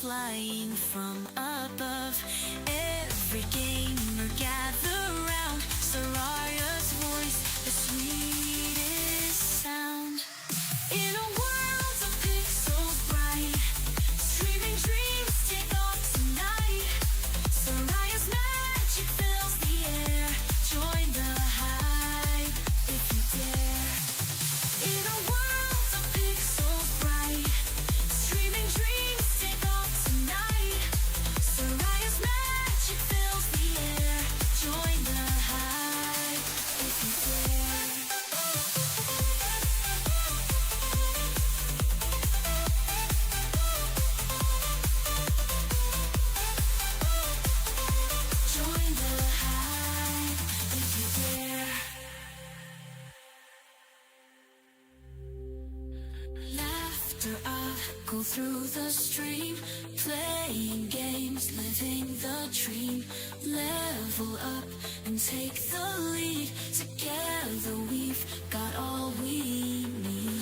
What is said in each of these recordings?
flying from above. Every gamer gather round. Soraya's voice, the sweetest sound. In a world of pixels bright, streaming dreams take off tonight. Soraya's magic fills the air. Join the hype if you dare. In a world of pixels bright, streaming dreams take off tonight. Soraya's magic fills the air. Join the hype if you dare. Join the hype if you dare. Laughter up, go through the stream, playing games, living the dream. Level up and take the lead. Together we've got all we need.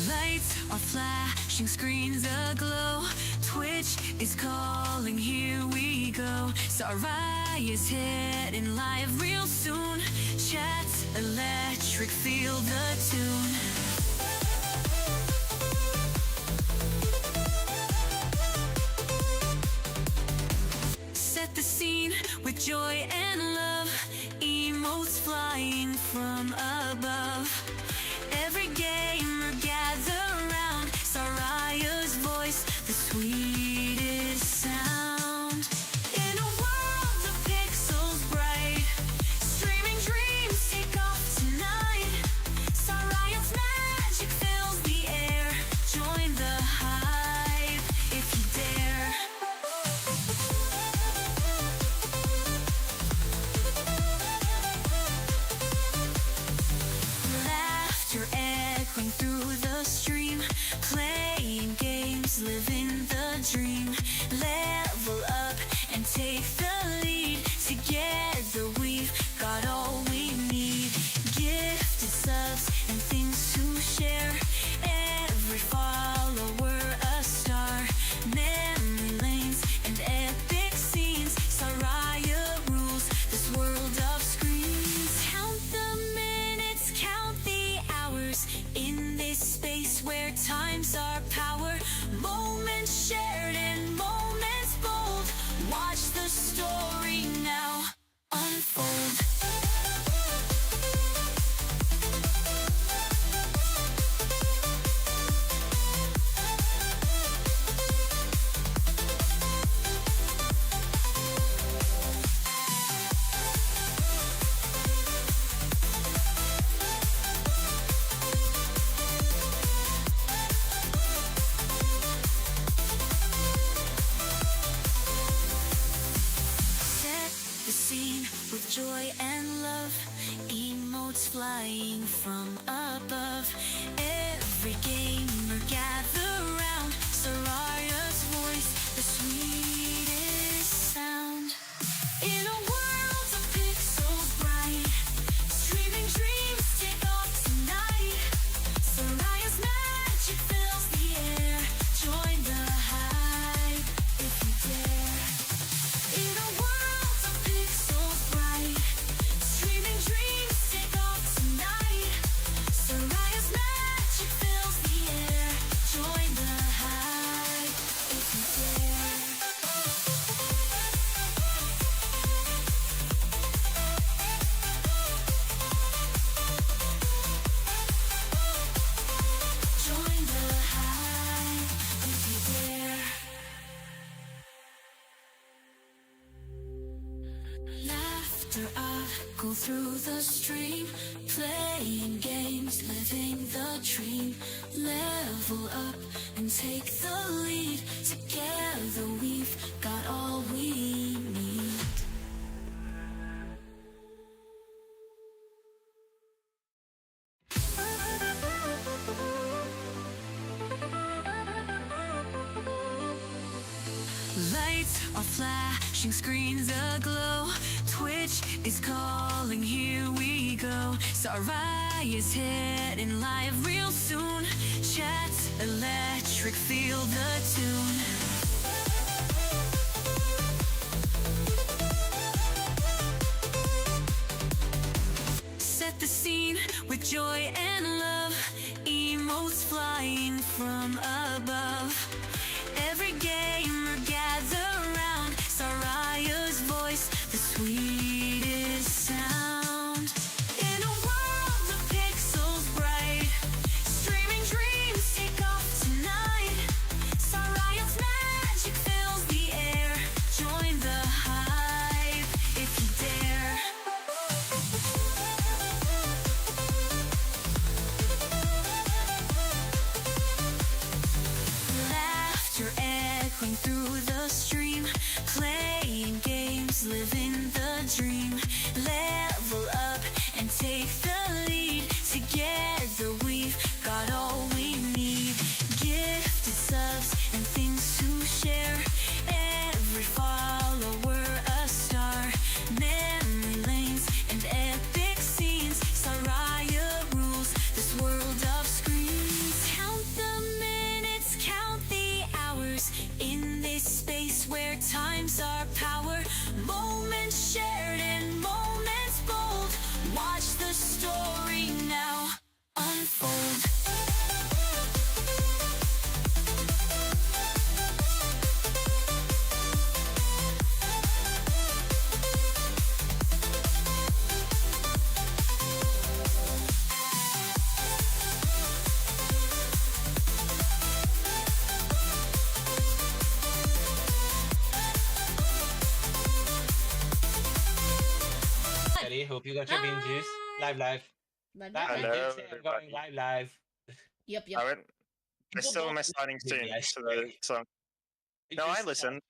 Lights are flashing, screens aglow. Twitch is calling, here we go. Soraya's heading live real soon. Chat's electric, feel the tune. Set the scene with joy and love. Emotes flying from above. Every gamer gather round. Soraya's voice, the sweetest sound. In a world of pixels bright, streaming dreams take off tonight. Soraya's magic fills the air. Join the hype if you dare. Laughter echoing through the stream, playing games, living the dream. Level up and take the lead. Together we've got all we need. Gifted subs and things to share. Every follower a star. Memory lanes and epic scenes. Soraya rules this world of screens. Count the minutes, count the hours. In this space where times are power. Moments shared and moments bold. Watch the story now unfold. Set the scene with joy and love. Emotes flying from above. Every gamer gather round. Soraya's voice, the sweetest sound. In a world of pixels bright, streaming dreams take off tonight. Soraya's magic fills the air. Join the hype if you dare. In a world of pixels bright, streaming dreams take off tonight. Soraya's magic fills the air. Join the hype if you dare. Join the hype if you dare. Laughter up, go through the stream, playing games, living the dream. Level up and take the lead. Together we've got all we need. Lights Lights are flashing, screens aglow. Twitch is calling, here we go. Sarai is heading live real soon. Chat's electric, feel the tune. Set the scene with joy and love. Emotes flying from above. Every gamer gather round. Saraya's voice, the sweetest sound. In a world of pixels bright, streaming dreams take off tonight. Saraya's magic fills the air. Join the hype if you dare. Laughter echoing through the stream, playing games, living the dream. Level up and take the lead. Together we've got all we need. Gifted subs and things to share. Every follower a star. Memory lanes and epic scenes. Saraya rules this world of screens. Count the minutes, count the hours. In this space where times are power. Moments shared and moments bold. Watch the story now unfold. Eddie, hope you got your bean juice. Live. Live, Live, live, I live. did Hello, say I'm going everybody. live. Yep. I went. I People still don't my listen starting to me, scene I to swear. the song. You No, I just- listen.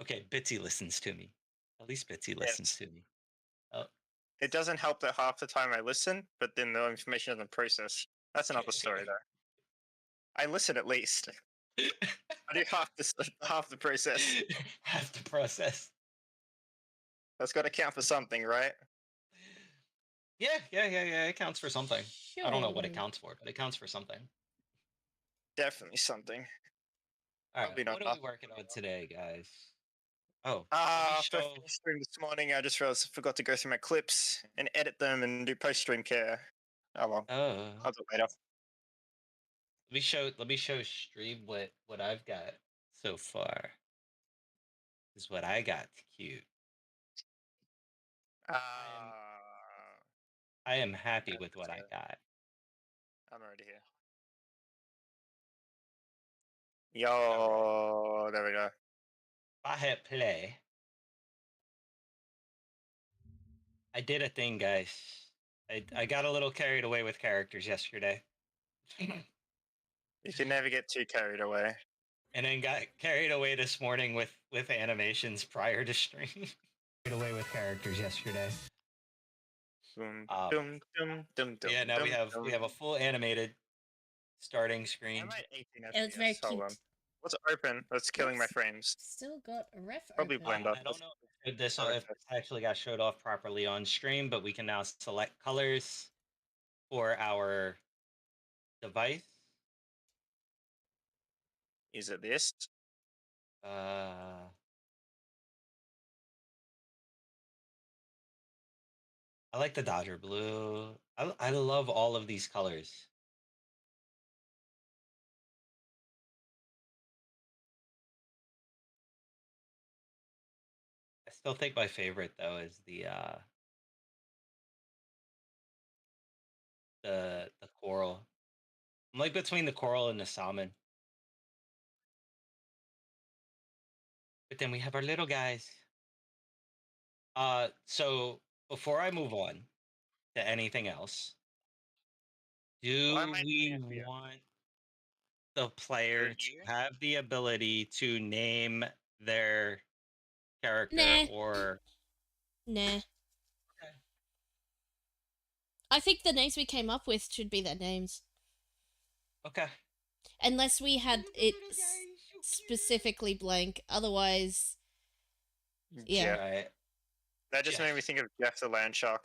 Okay, Bitsy listens to me. At least Bitsy listens to me. It doesn't help that half the time I listen, but then the information doesn't process. That's another story, though. I listen at least. I do half the process. Have to process. That's got to count for something, right? Yeah. It counts for something. Sure. I don't know what it counts for, but it counts for something. Definitely something. All right, Probably not what are we enough. working on today, guys? Oh, After stream this morning, I just realized I forgot to go through my clips and edit them and do post-stream care. Oh well, I'll do it later. let me show stream what I've got so far. This is what I got cute. I am happy with what I got. I'm already here. Yo, there we go. I hit play. I did a thing, guys. I got a little carried away with characters yesterday. You can never get too carried away. And then got carried away this morning with animations prior to stream. Carried away with characters yesterday. Yeah, now we have a full animated starting screen. I'm at 18 It was very FPS. Hold on. cute. What's open? That's killing my frames. Still got a ref Probably open. blend up. I don't know if this actually got showed off properly on stream, but we can now select colors for our device. Is it this? I like the Dodger blue. I love all of these colors. I still think my favorite though is the coral. I'm like between the coral and the salmon. But then we have our little guys. So before I move on to anything else, do we want the player to have the ability to name their character Nah. or Nah. I think the names we came up with should be their names. Okay. Unless we had it specifically blank. Otherwise, yeah. Jeff. Right. That just made me think of Jeff the Landshark.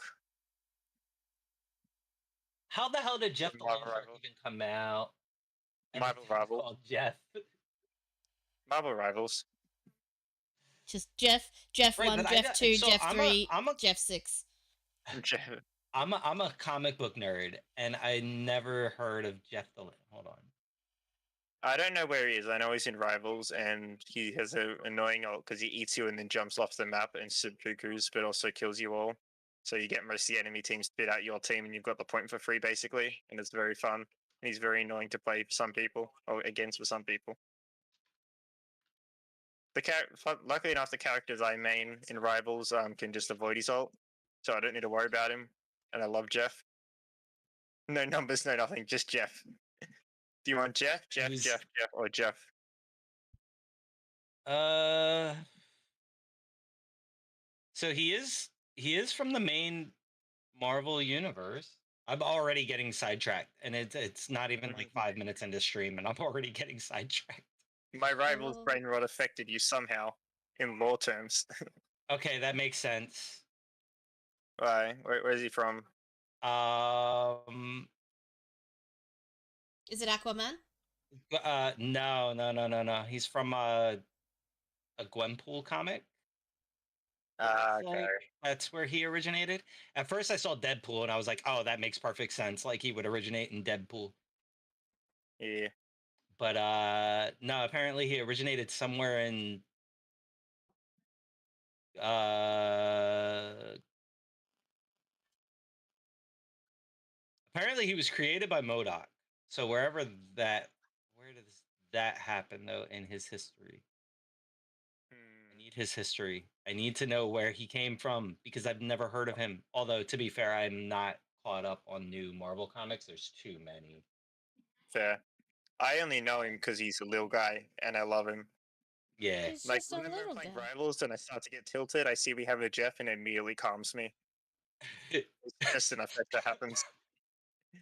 How the hell did Jeff the Marvel Landshark Rivals. even come out? And Marvel it's even Rivals. called Jeff. Marvel Rivals. Just Jeff Right, 1, but I Jeff got- 2, so Jeff I'm 3, a Jeff 6. Jeff. I'm a comic book nerd, and I never heard of Jeff the. Hold on. I don't know where he is. I know he's in Rivals, and he has an annoying ult because he eats you and then jumps off the map and seppukus, but also kills you all. So you get most of the enemy team spit out your team, and you've got the point for free, basically. And it's very fun. And he's very annoying to play for some people, or against for some people. Luckily enough, the characters I main in Rivals can just avoid his ult, so I don't need to worry about him. And I love Jeff. No numbers, no nothing, just Jeff. Do you want Jeff, Jeff, or Jeff? So he is from the main Marvel universe. I'm already getting sidetracked, and it's not even like 5 minutes into stream, and I'm already getting sidetracked. My Rivals Oh. brain rot affected you somehow, in lore terms. Okay, that makes sense. Why? Where is he from? Is it Aquaman? No. He's from a Gwenpool comic. Okay. That's where he originated. At first, I saw Deadpool, and I was like, "Oh, that makes perfect sense. Like he would originate in Deadpool." Yeah. But no, apparently he originated somewhere in apparently he was created by MODOK. So where does that happen though in his history? I need his history. I need to know where he came from because I've never heard of him. Although to be fair, I'm not caught up on new Marvel comics. There's too many. Fair. I only know him because he's a little guy, and I love him. Yeah. He's Like, just a whenever I'm little playing guy. Rivals and I start to get tilted, I see we have a Jeff, and it immediately calms me. It's just an effect that happens.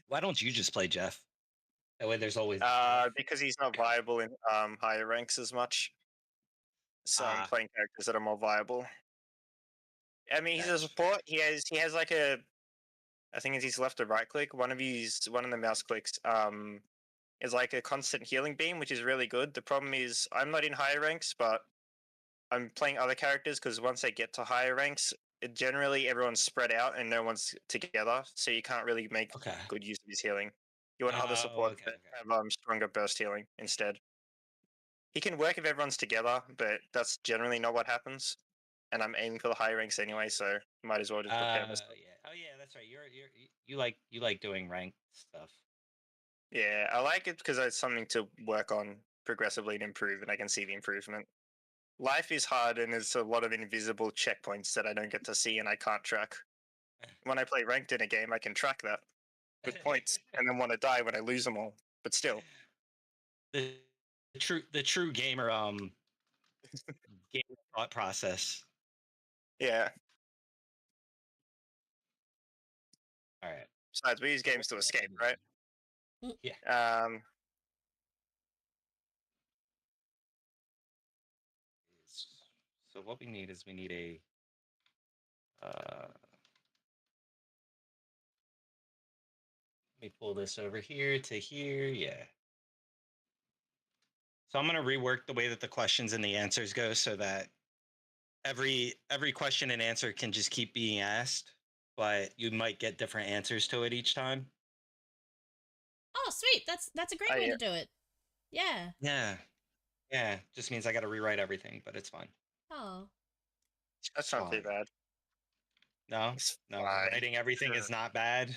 Why don't you just play Jeff? That way there's always Because he's not viable in higher ranks as much. So I'm playing characters that are more viable. I mean, he's a support. He has like a, I think it's his left or right click. One of the mouse clicks is like a constant healing beam, which is really good. The problem is I'm not in higher ranks, but I'm playing other characters because once they get to higher ranks, generally everyone's spread out and no one's together, so you can't really make good use of his healing. You want other support that have stronger burst healing instead. He can work if everyone's together, but that's generally not what happens. And I'm aiming for the high ranks anyway, so might as well just prepare myself. Yeah. Oh yeah, that's right. You like doing ranked stuff. Yeah, I like it because it's something to work on progressively and improve, and I can see the improvement. Life is hard, and there's a lot of invisible checkpoints that I don't get to see and I can't track. When I play ranked in a game, I can track that with points, and then want to die when I lose them all. But still, the true gamer game thought process. Yeah. All right. Besides, we use games to escape, right? Yeah. So what we need is a let me pull this over here to here. Yeah. So I'm going to rework the way that the questions and the answers go so that every question and answer can just keep being asked, but you might get different answers to it each time. Oh, sweet. That's a great way to do it. Yeah. Yeah. Just means I got to rewrite everything, but it's fine. Oh. That's not too bad. No, writing everything is not bad.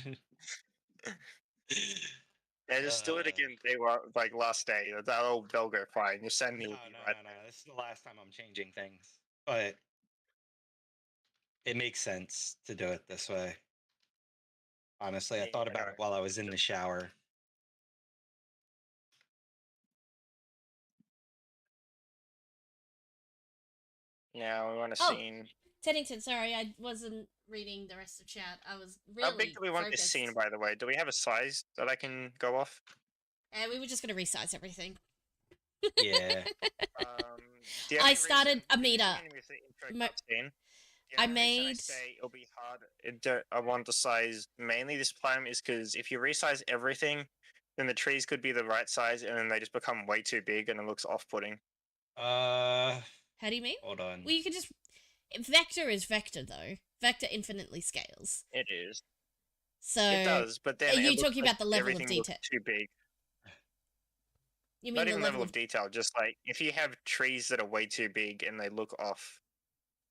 Yeah, just do it again. They were like last day. That old they'll go fine. You send me. No. This is the last time I'm changing things, but it makes sense to do it this way. Honestly, I thought about it while I was in the shower. Now we want to scene. Teddington, sorry, I wasn't reading the rest of chat. I was really How big do we want this scene, by the way? Do we have a size that I can go off? And we were just going to resize everything. Yeah. The I only started reason- a the meter. reason with the intro Mo- cutscene, the I only reason I made- say it'll be hard. I want to size mainly this plan is because if you resize everything, then the trees could be the right size, and then they just become way too big, and it looks off-putting. How do you mean? Hold on. Well, you could just vector is vector though. Vector infinitely scales. It is. So It does, but then are you it looks talking like about the level of everything looks detail? too big. You mean Not the even level level of detail, just like if you have trees that are way too big and they look off,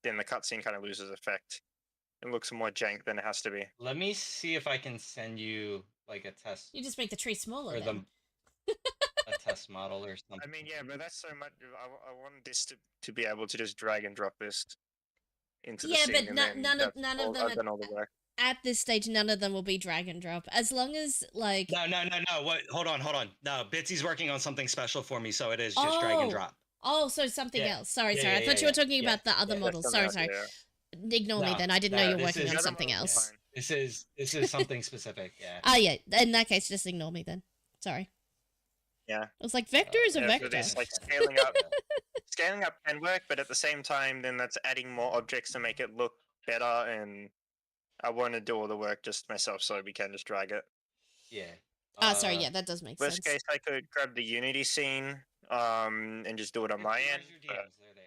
then the cutscene kind of loses effect. It looks more jank than it has to be. Let me see if I can send you like a test You just make the tree smaller or then. a test model or something. I mean, yeah, but that's so much. I want this to be able to just drag and drop this into the Yeah, scene, but and none then of that's none all, of them I've done all the work. at this stage. None of them will be drag and drop as long as like. No. What? Hold on. No, Bitsy's working on something special for me, so it is just drag and drop. Oh, so something Yeah. else. Sorry. Yeah, I thought you were talking yeah, about the other yeah. model. That's Sorry. something else, Ignore me No, then. I didn't know no, you were this working is- on The other something model's else. fine. This is something specific. Yeah. Ah, yeah. In that case, just ignore me then. Sorry. Yeah. I was like, vector is a Yeah, vector. for this, like scaling up, scaling up can work, but at the same time, then that's adding more objects to make it look better, and I want to do all the work just myself, so we can just drag it. Yeah. Sorry. Yeah, that does make Worst sense. case, I could grab the Unity scene, and just do it on my Where's end. your But, DMs? There they are.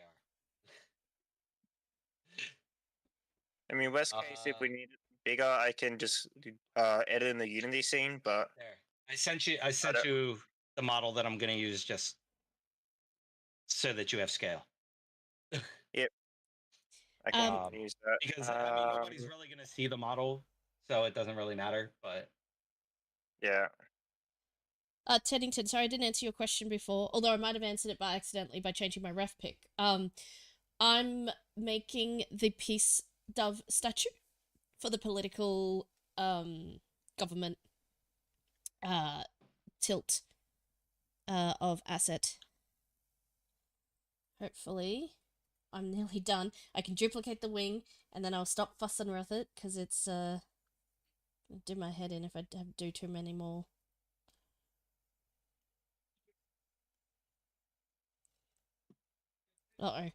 I mean, worst case, if we need it bigger, I can just edit in the Unity scene. But There. I sent you the model that I'm gonna use just so that you have scale. I can Um, use that. Because I mean nobody's really gonna see the model, so it doesn't really matter. But Yeah. Teddington, sorry I didn't answer your question before, although I might have answered it by accidentally by changing my ref pick. I'm making the peace dove statue for the political government tilt of asset. Hopefully, I'm nearly done. I can duplicate the wing, and then I'll stop fussing with it because it's do my head in if I do too many more. Uh-oh.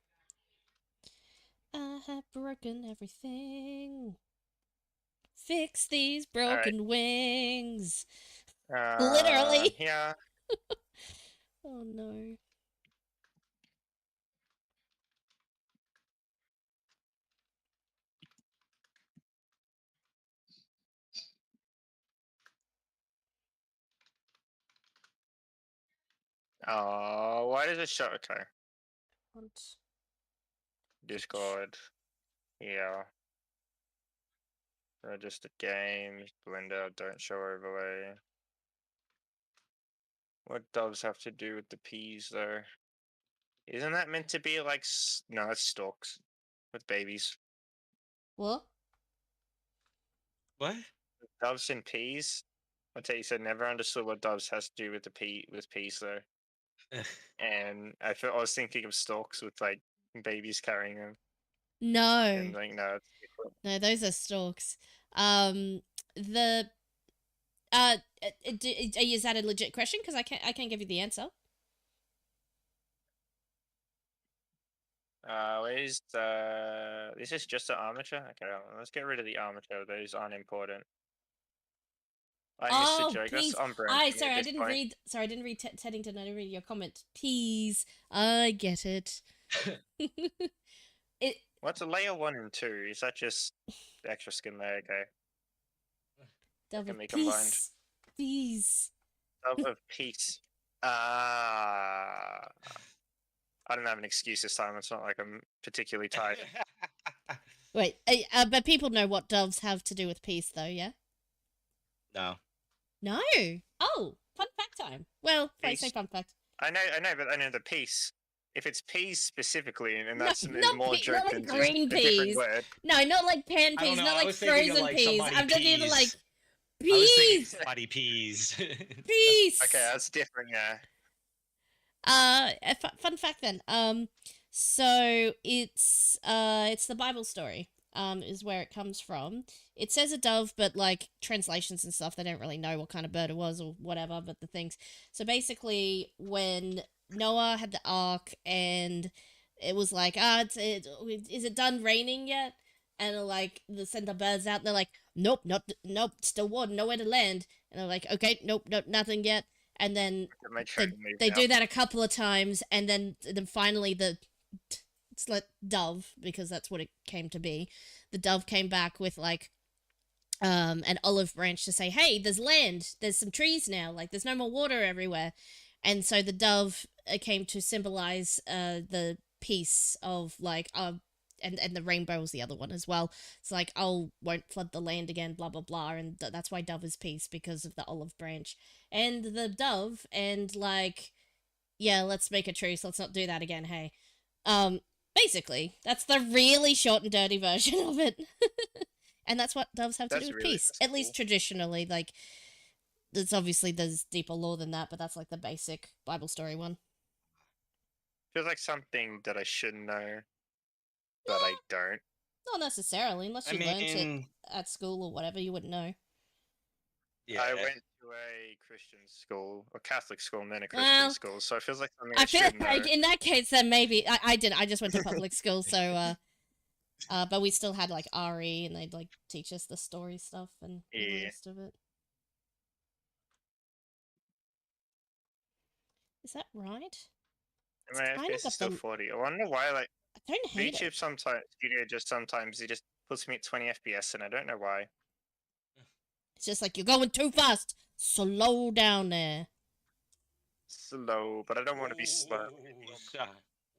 I have broken everything. Fix these broken wings. Literally. Yeah. Oh no. Oh, why does it show? Okay. Want- Discord. Yeah. Register games. Blender. Don't show overlay. What doves have to do with the peas, though? Isn't that meant to be like? No, it's stalks with babies. What? what? Doves and peas. I tell you, said never understood what doves has to do with with peas, though. And I was thinking of stalks with like babies carrying them. No. And like, no, it's different. No, those are stalks. Is that a legit question? Because I can't give you the answer. Where's this is just an armature? Okay, let's get rid of the armature. Those aren't important. I missed the joke. Peas. That's on brand. Sorry, I didn't read. Sorry, I didn't read Teddington. I didn't read your comment. Peas. I get it. What's a layer 1 and 2? Is that just the extra skin layer? Okay. Dove can of be combined. peace. Peas. Dove of peace. I don't have an excuse this time. It's not like I'm particularly tired. Wait, but people know what doves have to do with peace, though, yeah? No. No. Oh, fun fact time. Well, if I say Peace. fun fact. I know, but I know the peace. If it's peas specifically, and No, that's not more joke not than like just green a different peas. word. No, not like pan I don't peas, know, not I like was thinking of, frozen like, peas. somebody I'm thinking of like I was thinking peas. somebody peas. Peace. Okay, that's different. Yeah. A fun fact then. So it's the Bible story. Is where it comes from. It says a dove, but like translations and stuff, they don't really know what kind of bird it was or whatever. But the things. So basically, when Noah had the ark, and it was like, is it done raining yet? And like they send the birds out, and they're like, nope, nope, still warm, nowhere to land. And they're like, okay, nope, nothing yet. And then they do that a couple of times, and then finally it's like dove, because that's what it came to be. The dove came back with like an olive branch to say, hey, there's land, there's some trees now, like there's no more water everywhere. And so the dove came to symbolize the peace of like and the rainbow was the other one as well. It's like, oh, won't flood the land again, blah blah blah, and that's why dove is peace, because of the olive branch and the dove. And like, yeah, let's make a truce, let's not do that again, hey. Basically that's the really short and dirty version of it. And that's what doves have to do with peace, at least traditionally. Like, there's deeper lore than that, but that's like the basic Bible story one. Feels like something that I should know, but I don't. Not necessarily, unless you learned it at school or whatever, you wouldn't know. Yeah. I went to a Christian school, or Catholic school, and then a Christian school, so it feels like something I should know. Like in that case, then maybe I didn't. I just went to public school, so but we still had like RE, and they'd like teach us the story stuff and all the rest of it. Is that right? My FPS is still 40. I wonder why, like, I don't hate VTube sometimes, Studio just sometimes, it just puts me at 20 FPS, and I don't know why. It's just like, you're going too fast. Slow down there. Slow, but I don't want to be slow.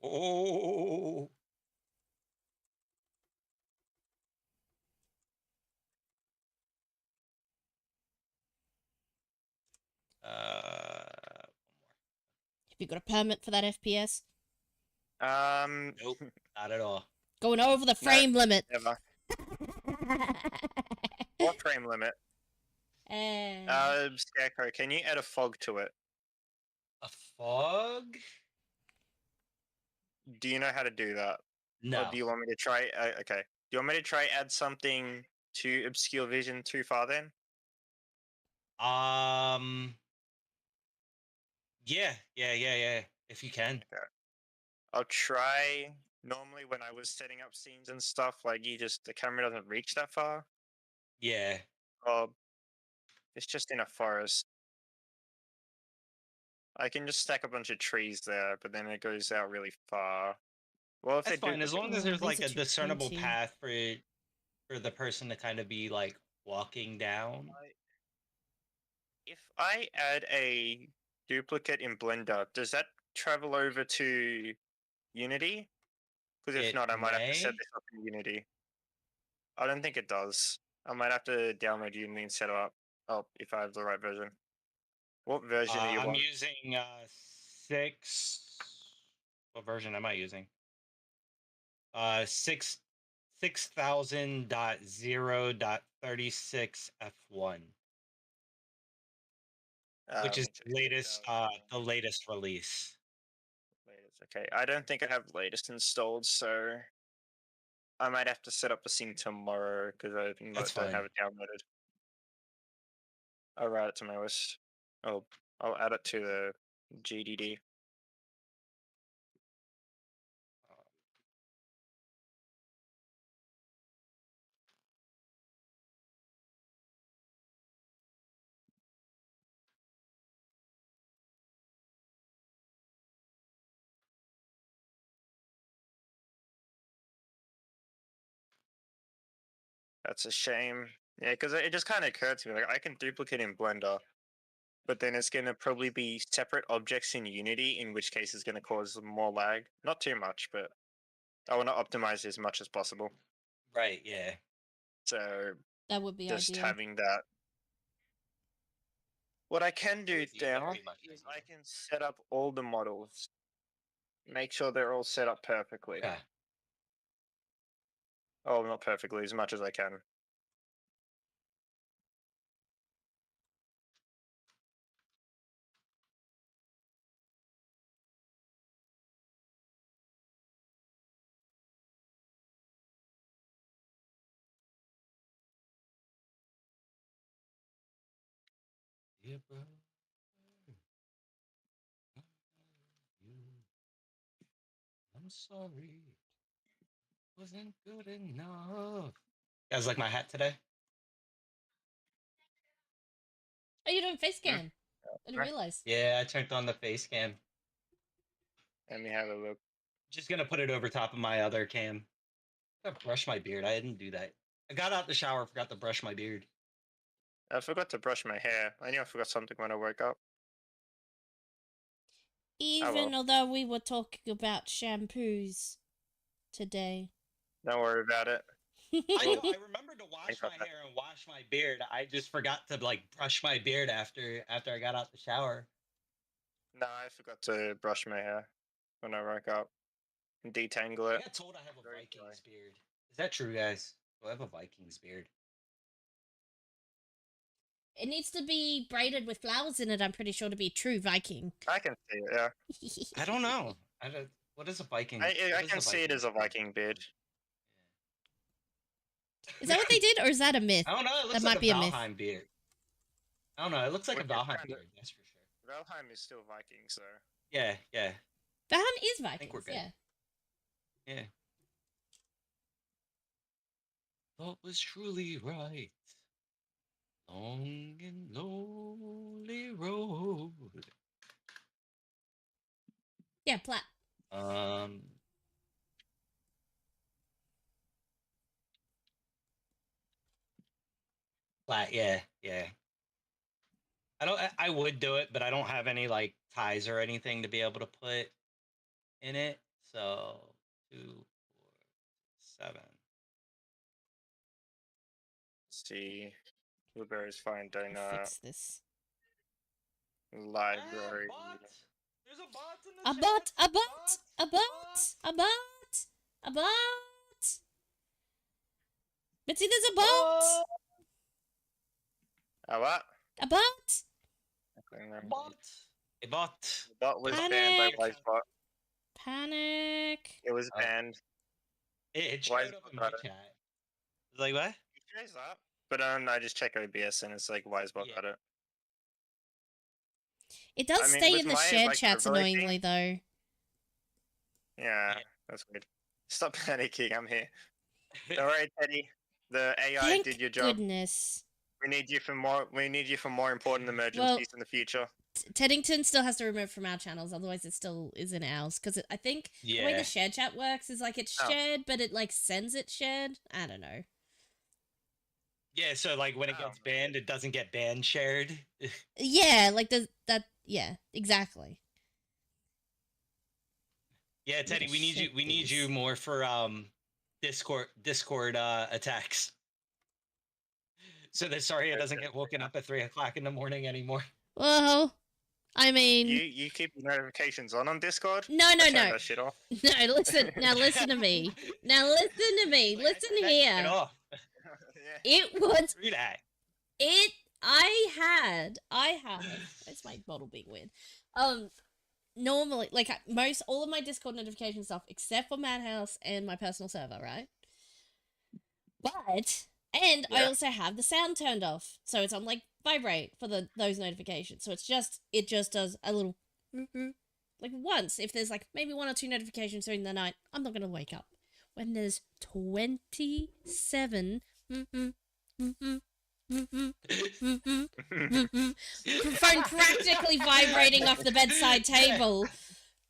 Oh. Have you got a permit for that FPS? Nope, not at all. Going over the frame limit. Never. What frame limit? Scarecrow, can you add a fog to it? A fog? Do you know how to do that? No. Or do you want me to try? Okay. Do you want me to try add something to obscure vision too far then? Yeah. If you can. Okay. I'll try. Normally, when I was setting up scenes and stuff, like the camera doesn't reach that far. Yeah. It's just in a forest. I can just stack a bunch of trees there, but then it goes out really far. Well, if that's fine, as long as there's like a discernible 220. path for the person to kind of be like walking down. If I add a duplicate in Blender, does that travel over to Unity? Because if not, I might have to set this up in Unity. I don't think it does. I might have to download Unity and set it up if I have the right version. What version are you on? I'm using 6. What version am I using? 6000.0.36F1. Which is latest the latest release. Okay, I don't think I have latest installed, so I might have to set up a scene tomorrow because I don't have it downloaded. I'll add it to my list. I'll add it to the GDD. That's a shame. Yeah, because it just kind of occurred to me, like, I can duplicate in Blender, but then it's going to probably be separate objects in Unity, in which case it's going to cause more lag. Not too much, but I want to optimize as much as possible. Right, yeah. So that would be just ideal. having that. What I can do now is I can set up all the models. Make sure they're all set up perfectly. Yeah. Oh, not perfectly, as much as I can. Yeah, bro. I'm sorry. Wasn't good enough. You guys like my hat today? Oh, you're doing face Hmm. cam. I didn't realize. Yeah, I turned on the face cam. Let me have a look. Just gonna put it over top of my other cam. I gotta brush my beard. I didn't do that. I got out the shower, forgot to brush my beard. I forgot to brush my hair. I knew I forgot something when I woke up. Even although we were talking about shampoos today. Don't worry about it. I know. I remembered to wash my hair and wash my beard. I just forgot to like brush my beard after I got out the shower. No, I forgot to brush my hair when I woke up and detangle I it. got told I have a Very Vikings beard. Is that true, guys? Do I have a Vikings beard? It needs to be braided with flowers in it, I'm pretty sure, to be true Viking. I can see it, yeah. I don't know. What is a Viking? I can see it as a Viking beard. Is that what they did, or is that a myth? I don't know. It looks That like might a be a myth. Valheim beard. I don't know. It looks like a Which is Valheim kinda- beard. That's for sure. Valheim is still Viking, so. Yeah, yeah, Valheim is I think we're Vikings, good. yeah. yeah. What was truly right? Long and lonely road. Yeah, plat. Flat, yeah. I would do it, but I don't have any like ties or anything to be able to put in it. So 2, 4, 7. Let's see. Blueberry's finding I'll fix this. library. There's a bot in the A bot, a bot, a bot, a bot, a bot. Bitsy, there's a bot. A what? A bot. Bot. A bot. The bot was banned by Panic. WiseBot. Panic. It was banned. It Why showed is up it in my got it? chat. It's like what? It shows up. But I just check OBS and it's like WiseBot Yeah. got it. It does I mean, stay with in the my, shared like, chats ability- annoyingly, though. Yeah, that's weird. Stop panicking, I'm here. Alright, Teddy. The AI Thank did your job. goodness. We need you for more important emergencies in the future. Teddington still has to remove from our channels, otherwise it still is in ours. Because I think the way Yeah. the shared chat works is like it's Oh. shared, but it like sends it shared. I don't know. Yeah, so like when it Oh, gets banned, it doesn't get banned shared. Yeah, like yeah, exactly. Yeah, Teddy, we need you. shit We need you these. more for Discord attacks. So that Saria doesn't get woken up at 3 o'clock in the morning anymore. Well, I mean, You keep your notifications on Discord? no, I turn no. that shit off. No, listen. Now listen to me. Now listen to me. Like, I Listen turned that shit here. off. Yeah. It was Screw that. I have. Where's my bottle being weird? Normally, like all of my Discord notification stuff, except for Madhouse and my personal server, right? But I Yeah. also have the sound turned off, so it's on like vibrate for those notifications. So it just does a little like once if there's like maybe 1 or 2 notifications during the night. I'm not gonna wake up when there's 27 phone practically vibrating off the bedside table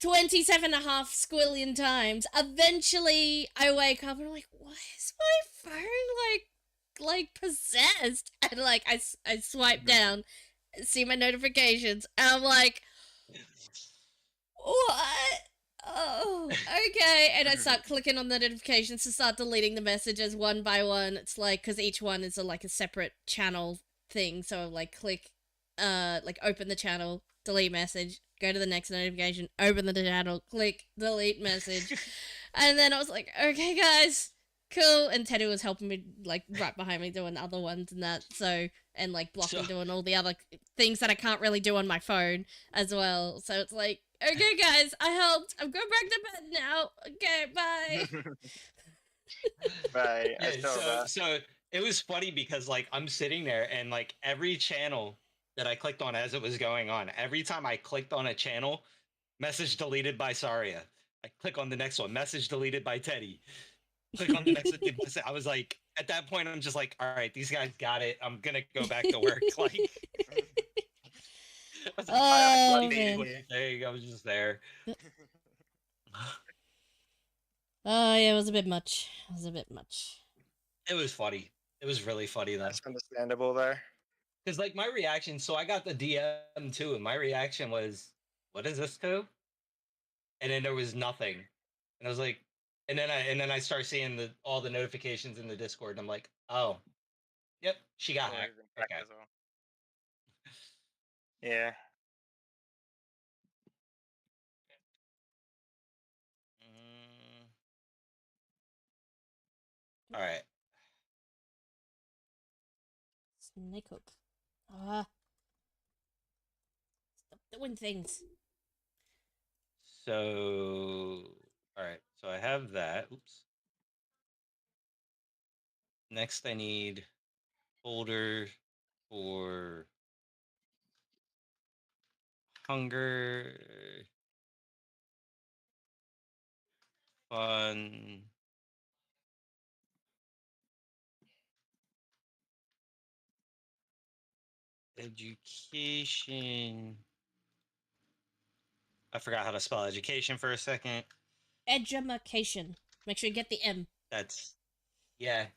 27 and a half squillion times. Eventually I wake up and I'm like, why is my phone like possessed? And like I swipe down, see my notifications, and I'm like, what? Oh, okay. And I start clicking on the notifications to start deleting the messages one by one. It's like, because each one is like a separate channel thing. So like click, like open the channel, delete message, go to the next notification, open the channel, click, delete message. And then I was like, okay guys, cool. And Teddy was helping me like right behind me doing other ones and that. So, and like blocking, doing all the other things that I can't really do on my phone as well. So it's like, okay, guys, I helped. I'm going back to bed now. Okay, bye. Right. I Yeah, saw that. so it was funny because like I'm sitting there and like every channel that I clicked on as it was going on, every time I clicked on a channel, message deleted by Saria. I click on the next one. Message deleted by Teddy. Click on the next one. I was like, at that point, I'm just like, all right, these guys got it. I'm gonna go back to work. Like, I was like, Oh, man. man. I was just there. Oh, yeah, it was a bit much. It was a bit much. It was funny. It was really funny though. That's understandable there. Because like my reaction, so I got the DM too, and my reaction was, "What is this to?" And then there was nothing, and I was like, and then I start seeing all the notifications in the Discord, and I'm like, "Oh, yep, she got hacked." Okay. As well. Yeah. All right. Snake hook. Ah. Stop doing things. So, all right. So I have that. Oops. Next, I need folder for hunger, fun, education. I forgot how to spell education for a second. Edumacation. Make sure you get the M. That's yeah.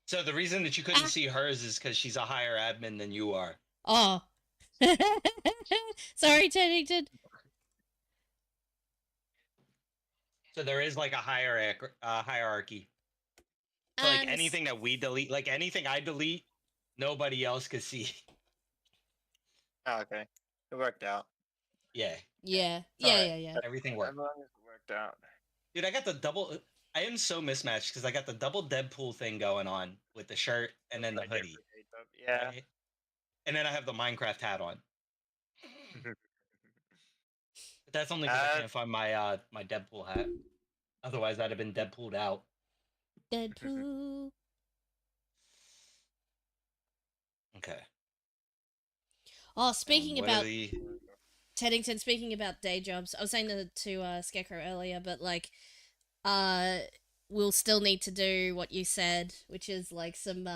So the reason that you couldn't see hers is because she's a higher admin than you are. Oh. Sorry, Teddington. So there is like a hierarchy. So like anything that we delete, like anything I delete, nobody else could see. Oh, okay. It worked out. Yeah. Yeah. Right. Yeah. Everything worked. As long as it worked out. Dude, I got the double. I am so mismatched because I got the double Deadpool thing going on with the shirt and then the hoodie. Yeah. Right? And then I have the Minecraft hat on. But that's only because I can't find my my Deadpool hat. Otherwise, I'd have been Deadpooled out. Deadpool. Okay. Oh, speaking about the... Teddington, speaking about day jobs, I was saying to Scarecrow earlier, but like, we'll still need to do what you said, which is like some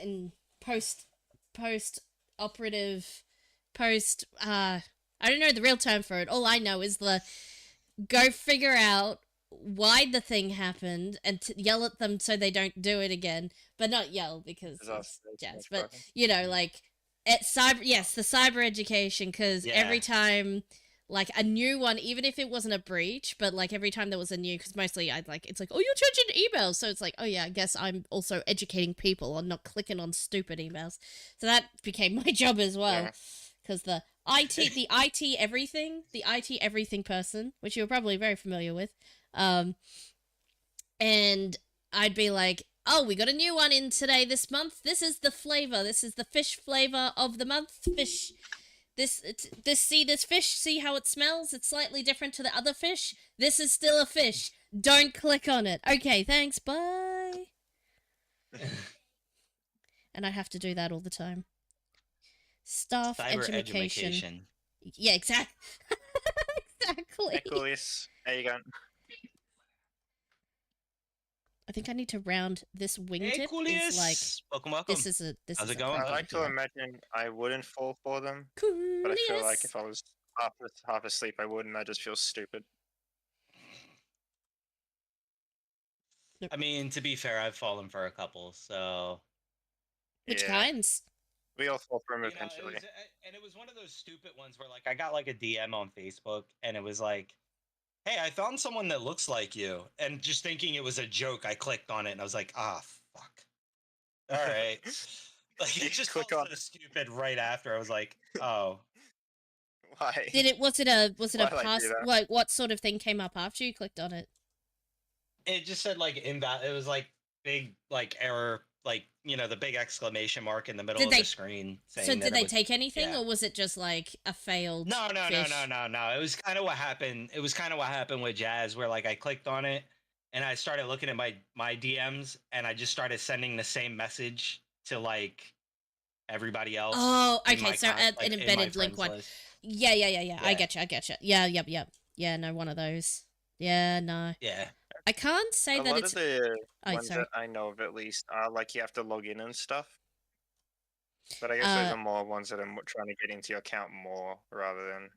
in post operative I don't know the real term for it. All I know is the go figure out why the thing happened and yell at them so they don't do it again, but not yell because it's jazz. But you know, like the cyber education, because every time like a new one, even if it wasn't a breach, but like every time there was a new, because mostly it's like, oh, you're changing emails, so it's like, oh yeah, I guess I'm also educating people on not clicking on stupid emails. So that became my job as well, because the IT everything person, which you're probably very familiar with, and I'd be like, oh, we got a new one in today this month. This is the flavor. This is the fish flavor of the month. Fish. This fish, see how it smells? It's slightly different to the other fish. This is still a fish. Don't click on it. Okay, thanks, bye. And I have to do that all the time. Staff education. Yeah, exactly. Nicholas, there you go. I think I need to round this wingtip. Is like, welcome. How's it going? I like to imagine I wouldn't fall for them, but I feel like if I was half asleep, I wouldn't. I just feel stupid. I mean, to be fair, I've fallen for a couple, so. Which kinds? We all fall for them eventually. It was one of those stupid ones where, like, I got like a DM on Facebook, and it was like, "Hey, I found someone that looks like you," and just thinking it was a joke, I clicked on it, and I was like, "Ah, fuck." All right, like it just click on so stupid right after. I was like, "Oh, why?" Was it a pass? Like, what sort of thing came up after you clicked on it? It just said like invalid. It was like big like error, like the big exclamation mark in the middle of they- the screen saying So that did it they was, take anything, yeah. or was it just like a failed No. fish? It was kind of what happened. It was kind of what happened with Jazz, where like I clicked on it and I started looking at my DMs, and I just started sending the same message to like everybody else. Oh, in okay. my So con- an like, in my embedded link friends one. list. Yeah. I Yeah. get you. Yeah. Yep. Yeah. No, one of those. Yeah. No. Yeah. I can't say A that lot it's. of the Oh, ones sorry. that I know of, at least, are like you have to log in and stuff. But I guess those are more ones that are trying to get into your account more rather than.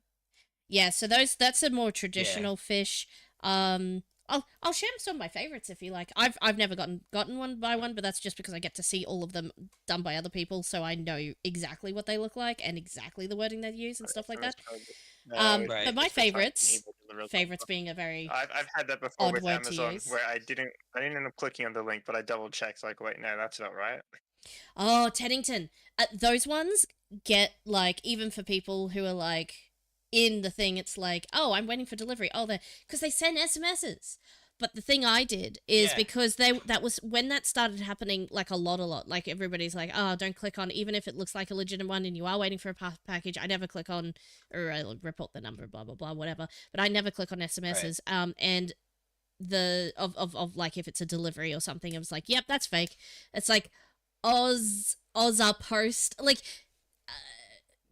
Yeah, so that's a more traditional fish. I'll share some of my favorites if you like. I've never gotten one by one, but that's just because I get to see all of them done by other people, so I know exactly what they look like and exactly the wording they use and stuff like that. Right. But my Just the type favorites, of email favorites being a very I've had that before odd with word to Amazon use. where I didn't end up clicking on the link, but I double checked. Like, wait, no, that's not right. Oh, Teddington. Those ones get like, even for people who are like in the thing, it's like, oh, I'm waiting for delivery. Oh, they because they send SMSs. But the thing I did is Yeah. because that was when that started happening, like a lot. Like everybody's like, oh, don't click on, even if it looks like a legitimate one and you are waiting for a package. I never click on, or I report the number, blah blah blah, whatever. But I never click on SMSs. And the of like if it's a delivery or something, I was like, yep, that's fake. It's like Oz post, like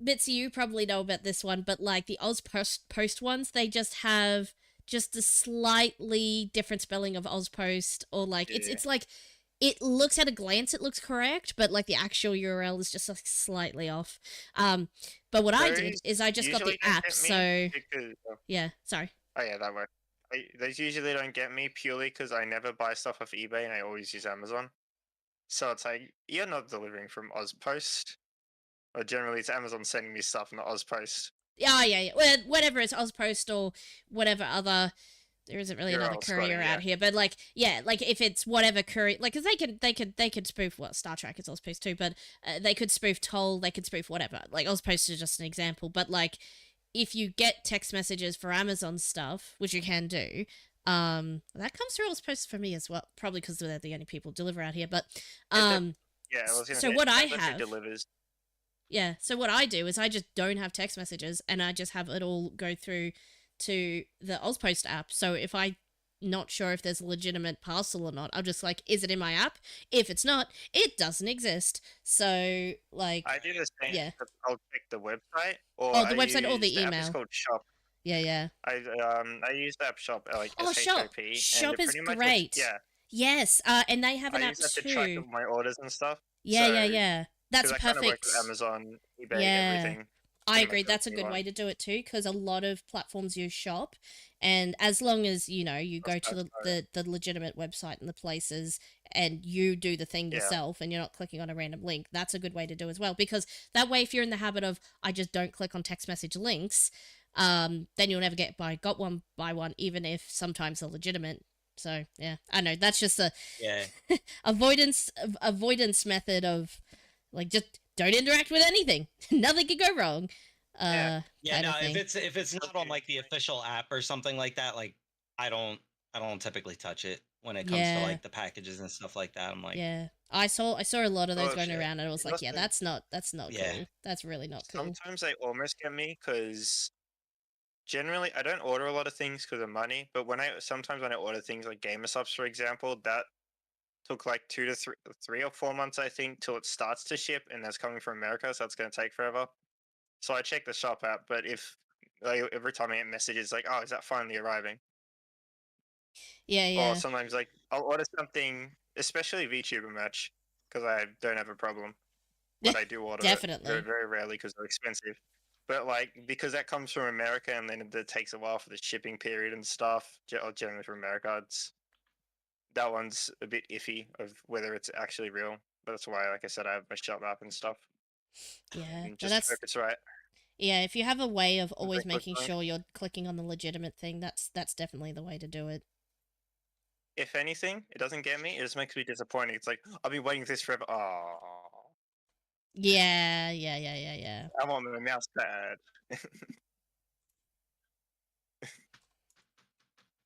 Bitsy, you probably know about this one, but like the Oz post ones, they just have just a slightly different spelling of Oz post, or like it's like it looks at a glance it looks correct, but like the actual URL is just like slightly off. But what I did is I just got the app, so yeah, sorry. Oh yeah, that works. Those usually don't get me purely because I never buy stuff off eBay and I always use Amazon. So it's like, you're not delivering from Ozpost. Or generally it's Amazon sending me stuff, not Ozpost. Yeah. Well, whatever it's Ozpost or whatever other. There isn't really another courier out here, but like, yeah, like if it's whatever courier, like, because they could spoof Star Trek is Ozpost too, but they could spoof Toll, they could spoof whatever. Like Ozpost is just an example, but like if you get text messages for Amazon stuff, which you can do, that comes through Ozpost for me as well, probably because they're the only people deliver out here. But so what I have delivers. Yeah, so what I do is I just don't have text messages, and I just have it all go through to the Ozpost app. So if I'm not sure if there's a legitimate parcel or not, I'm just like, is it in my app? If it's not, it doesn't exist. So like, I do the same. Yeah. I'll check the website or the website or the app email. is called Shop. Yeah. I use the app Shop, like Shop. SHOP. Shop is pretty much great. Yeah. Yes, and they have an I app use that too. to track my orders and stuff. Yeah. That's Because I kind of work perfect. with Amazon, eBay, Yeah. everything. I agree. That's a good way to do it too, because a lot of platforms use Shop, and as long as you go to the legitimate website and the places, and you do the thing yourself, and you're not clicking on a random link, that's a good way to do as well. Because that way, if you're in the habit of I just don't click on text message links, then you'll never get got one by one, even if sometimes they're legitimate. So yeah, I know that's just a avoidance method of like just don't interact with anything. Nothing can go wrong. No, if it's not on like the official app or something like that, like I don't typically touch it when it comes to like the packages and stuff like that. I'm like, I saw a lot of those going around, and I was like, yeah, that's not cool. That's really not cool. Sometimes they almost get me because generally I don't order a lot of things because of money, but sometimes when I order things like gamer subs, for example, that took like 2 to 3 or 4 months, I think, till it starts to ship, and that's coming from America, so it's going to take forever. So I check the Shop app, but if every time I get messages like, "Oh, is that finally arriving?" Yeah. Or sometimes like I'll order something, especially VTuber merch, because I don't have a problem, but I do order Definitely. it very, very rarely because they're expensive. But like because that comes from America, and then it takes a while for the shipping period and stuff. Generally from America, that one's a bit iffy of whether it's actually real. But that's why, like I said, I have my Shop app and stuff. Yeah, and just hope it's right. Yeah, if you have a way of always making sure you're clicking on the legitimate thing, that's definitely the way to do it. If anything, it doesn't get me. It just makes me disappointed. It's like I've been waiting for this forever. Oh. Yeah. I want my mouse pad.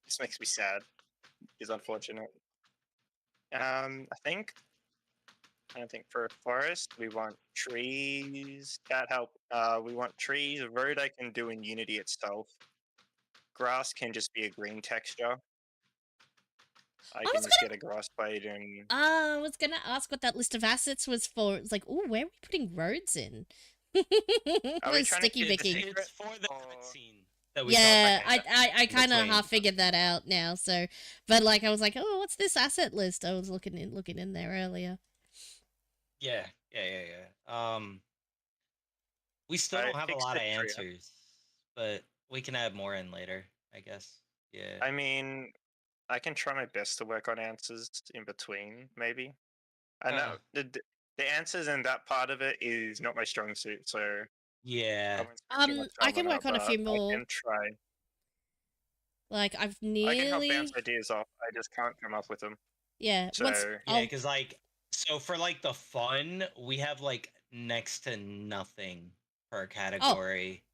This makes me sad. It's unfortunate. I think I think for a forest, we want trees. That help. We want trees. Road I can do in Unity itself. Grass can just be a green texture. I was can just get a grass blade and. I was gonna ask what that list of assets was for. It's like, oh, where are we putting roads in? Are we trying to Sticky keep Vicky. It's for the Or- cutscene that we Yeah, talked about. I kind of between. half figured that out now. So, but like, I was like, oh, what's this asset list? I was looking in there earlier. Yeah. We still don't have a fixed lot the of tree. answers, but we can add more in later, I guess. Yeah. I mean, I can try my best to work on answers in between, maybe. I know the answers in that part of it is not my strong suit, so I Yeah. won't spend too much I time can on work it, on a but few more. I can try. Like, I've I can help nearly. bounce ideas off. I just can't come up with them. Yeah. So Once. Yeah, because like, so for like the fun, we have like next to nothing per category.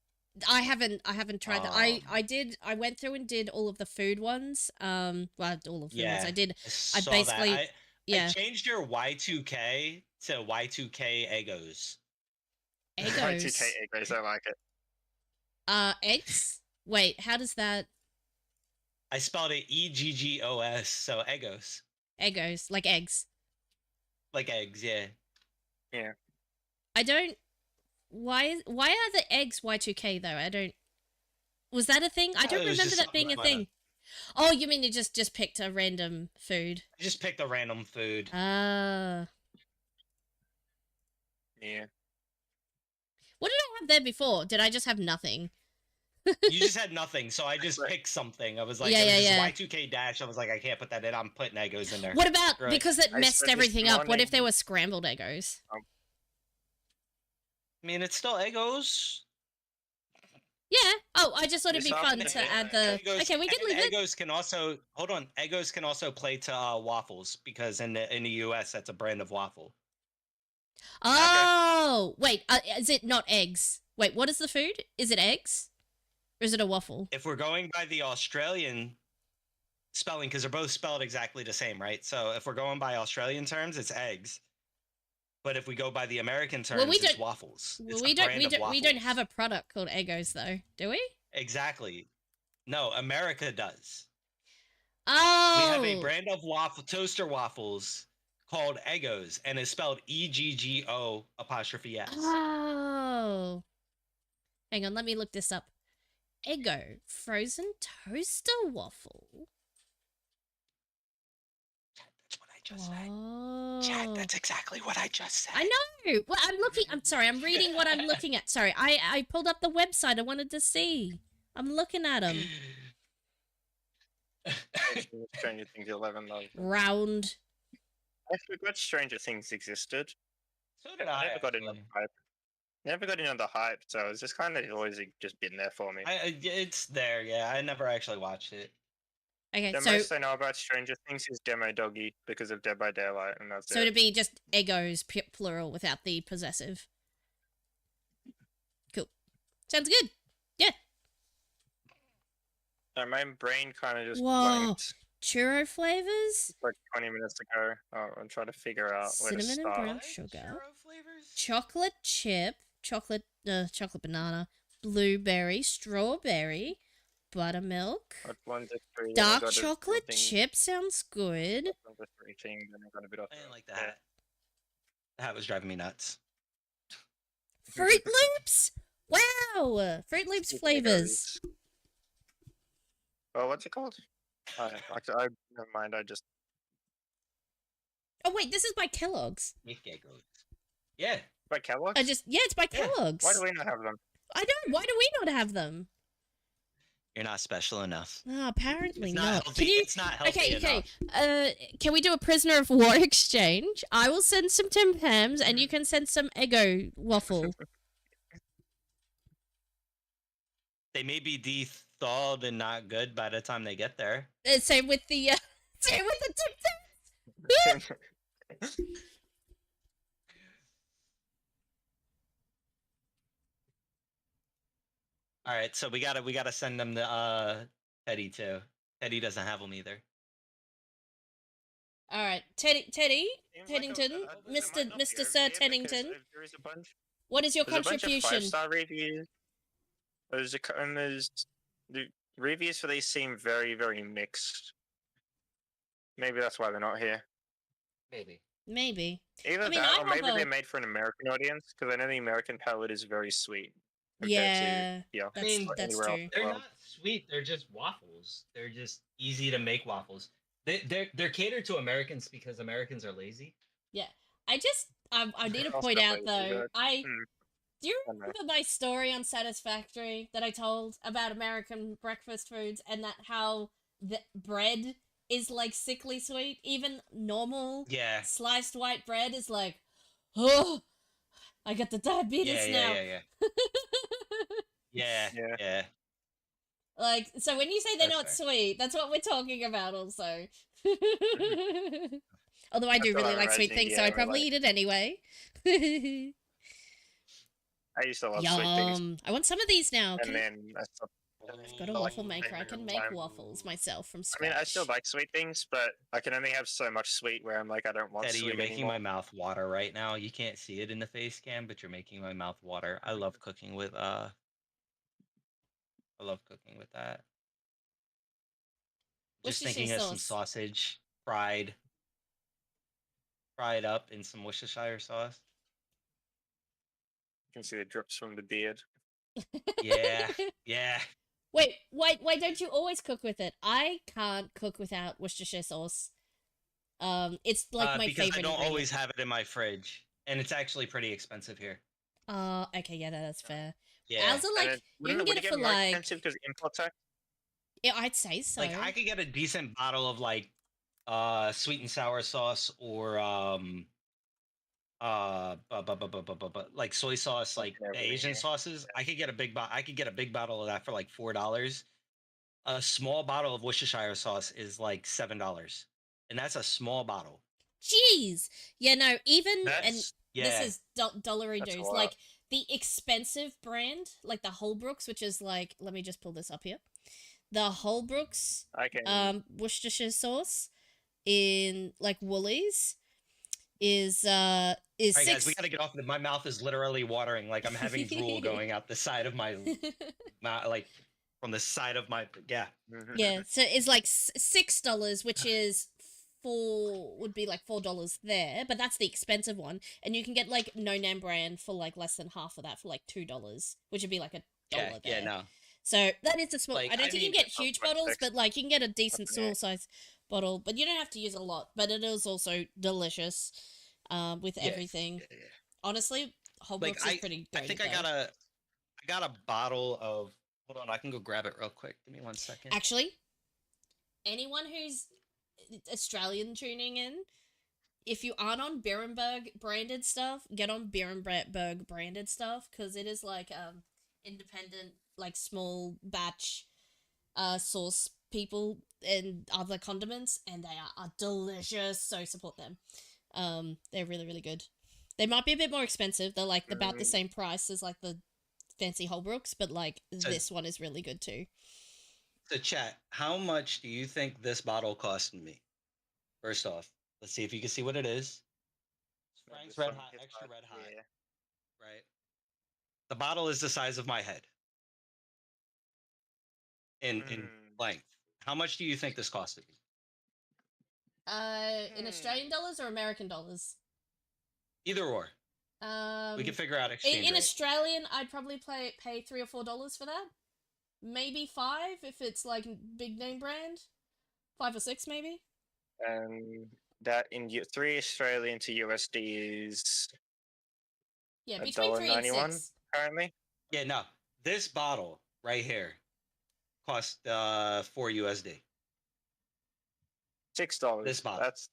I haven't tried that. I Um, went through and did all of the food ones. Well, all of the food ones. Yeah, I did. I saw basically- that. I Yeah. changed your Y2K to Y2K Egos. Egos. Y2K Egos, I like it. Eggs? Wait, how does that I spelled it EGGOS, so Egos. Egos, like eggs? Like eggs, yeah. I don't why are the eggs Y2K though? I don't Was that a thing? I don't It was remember just that being a something I thing. Oh, you mean you just picked a random food? I just picked a random food. Ah. Yeah. What did I have there before? Did I just have nothing? You just had nothing, so I just Right. picked something. I was like, Yeah, it was yeah, just yeah. Y2K dash. I was like, I can't put that in. I'm putting Egos in there. What about Right. because it I messed said this everything up? What if they morning- were scrambled Egos? I mean, it's still Egos. Yeah. Oh, I just thought it'd Yes, be I'll fun put to it in. add the. Egos, Okay, we can and leave it. Egos can also hold on. Egos can also play to waffles because in the US that's a brand of waffle. Oh, wait. Is it not eggs? Wait, what is the food? Is it eggs? Or is it a waffle? If we're going by the Australian spelling, because they're both spelled exactly the same, right? So if we're going by Australian terms, it's eggs. But if we go by the American terms, we it's don't- waffles. Well, It's we a don't. brand We of don't. We don't waffles. have a product called Egos though, do we? Exactly. No, America does. Oh. We have a brand of toaster waffles called Egos, and it's spelled EGGO apostrophe S. Oh. Hang on, let me look this up. Eggo frozen toaster waffle. That's what I just said. Oh. Chat, that's exactly what I just said. I know. Well, I'm sorry. I'm reading what I'm looking at. Sorry. I pulled up the website. I wanted to see. I'm looking at them. Stranger Things 11 though. Round. I forgot Stranger Things existed. So did I I. never got in on actually. the hype. Never got in on the hype, so it's just kind of always just been there for me. It's there, yeah. I never actually watched it. Okay, The so most I know about Stranger Things is Demo Doggy because of Dead by Daylight, and that's so it. it'd be just Eggos plural without the possessive. Cool. Sounds good. Yeah. So my brain kind of just Whoa. blanked Churro flavors. like 20 minutes ago. I'm trying to figure out where to Cinnamon and start. brown sugar. Chocolate chip. Chocolate banana. Blueberry. Strawberry. Buttermilk. Like 1 to 3. Dark chocolate chip sounds good. 1 to 3 thing, then I got a bit off. I didn't like the hat. The hat was driving me nuts. Fruit Loops. Wow. Fruit Loops flavors. Oh, what's it called? Actually, never mind. I just Oh wait, this is by Kellogg's. Yeah. by Kellogg. It's by Yeah. Kellogg's. Why do we not have them? I know. Why do we not have them? You're not special enough. Oh, apparently It's not. not healthy. Can you? It's not healthy Okay. enough. Can we do a prisoner of war exchange? I will send some Tim Tams, and you can send some Eggo waffle. They may be de-thawed and not good by the time they get there. Same with the Tim Tams. All right, so we gotta send them to Teddy too. Teddy doesn't have them either. All right, Seems like Teddington, there might not be Mr. over Sir here because Teddington. there is a bunch. What is your There's a bunch of contribution? 5-star reviews. And there's the reviews for these seem very, very mixed. Maybe that's why they're not here. Maybe. Maybe. Either I mean, that, I or maybe have a- they're made for an American audience, because I know the American palate is very sweet. Yeah, yeah. that's, I mean, that's anywhere else true. in the They're world. not sweet. They're just waffles. They're just easy to make waffles. They're catered to Americans because Americans are lazy. Yeah, I need to Also point out lazy, though. but, Do you I know. remember my story on Satisfactory that I told about American breakfast foods and that how the bread is like sickly sweet? Even normal Yeah. sliced white bread is like, oh, I got the diabetes now. Yeah. Yeah. Like, so when you say they're That's not fair. sweet, that's what we're talking about also. Although I do That's what really I'm like sweet imagining, things, so yeah, I'd probably eat it anyway. I used to love sweet things. Yum! I want some of these now. And then I stopped. I've got a waffle maker. I can make waffles myself from I scratch. mean, I still like sweet things, but I can only have so much sweet where I'm like, I don't want Teddy, sweet you're making anymore. my mouth water right now. You can't see it in the face cam, but you're making my mouth water. I love cooking with that. Just Worcestershire thinking of some sauce. sausage fried up in some Worcestershire sauce. You can see the drips from the beard. Yeah, yeah. Wait, why don't you always cook with it? I can't cook without Worcestershire sauce. It's like my because favorite I don't ingredient. always have it in my fridge, and it's actually pretty expensive here. Okay, yeah, that's fair. Yeah, Ours are like, And you can would get it it for more like, expensive because import tax? yeah, I'd say so. like I could get a decent bottle of like sweet and sour sauce or like soy sauce, like Yeah, the really, Asian yeah. sauces. I could get a big bottle of that for like $4. A small bottle of Worcestershire sauce is like $7, and that's a small bottle. Jeez, yeah, no, even That's this is dollary That's a dues. lot. Like the expensive brand, like the Holbrooks, which is like, let me just pull this up here. The Holbrooks I can. Worcestershire sauce in like Woolies is All right, six. guys, we gotta get off. My mouth is literally watering. Like I'm having drool going out the side of my mouth, like from the side of my Yeah, so it's like $6, which is would be like $4 there, but that's the expensive one, and you can get like no name brand for like less than half of that for like $2, which would be like $1 there. Yeah, no. So that is a small. Like, I don't I think you mean, can get huge bottles, but like you can get a decent Yeah. small size bottle, but you don't have to use a lot. But it is also delicious, with Yeah, everything. yeah. Honestly, Holbrooks is pretty. I think goated, I though. got a bottle of. Hold on, I can go grab it real quick. Give me 1 second. Actually, anyone who's Australian tuning in, if you aren't on Berenberg branded stuff, get on Berenberg branded stuff, because it is like independent, like small batch sauce people and other condiments, and they are delicious, so support them. They're really, really good. They might be a bit more expensive. They're like about the same price as like the fancy Holbrooks, but like this one is really good too. So chat, how much do you think this bottle costed me? First off, let's see if you can see what it is. Frank's Red Hot, extra red hot. Yeah. Right. The bottle is the size of my head. In length. How much do you think this costed me? In Australian dollars or American dollars? Either or. We can figure out exchange in rate. Australian, I'd probably pay $3 or $4 for that. Maybe $5 if it's like big name brand. $5 or $6 maybe. That in 3 Australian to USD is between $3 and $6 currently. Yeah, no. This bottle right here cost $4 USD. $6. This bottle. That's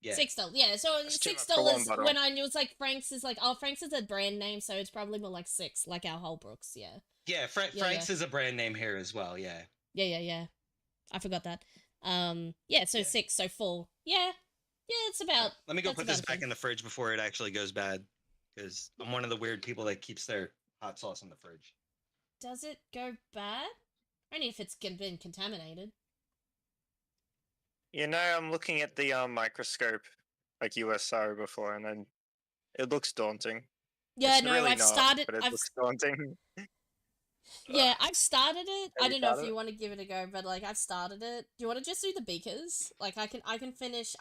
$6. Yeah, so That's too much for $6 one bottle. when I knew it's like Frank's is like, oh, Frank's is a brand name, so it's probably more like $6, like our Holbrooks. Yeah. Yeah, Frank's is a brand name here as well. Yeah. Yeah. I forgot that. So 6, so 4. Yeah, it's about. Let me go put this back in the fridge before it actually goes bad, because I'm one of the weird people that keeps their hot sauce in the fridge. Does it go bad? Only if it's been contaminated. You know, I'm looking at the microscope, like USR before, and then it looks daunting. Yeah, It's no, really I've not, started. but it I've looks daunting. yeah, I've started it. Have I you don't know if started? you want to give it a go, but like I've started it. Do you want to just do the beakers? Like I can finish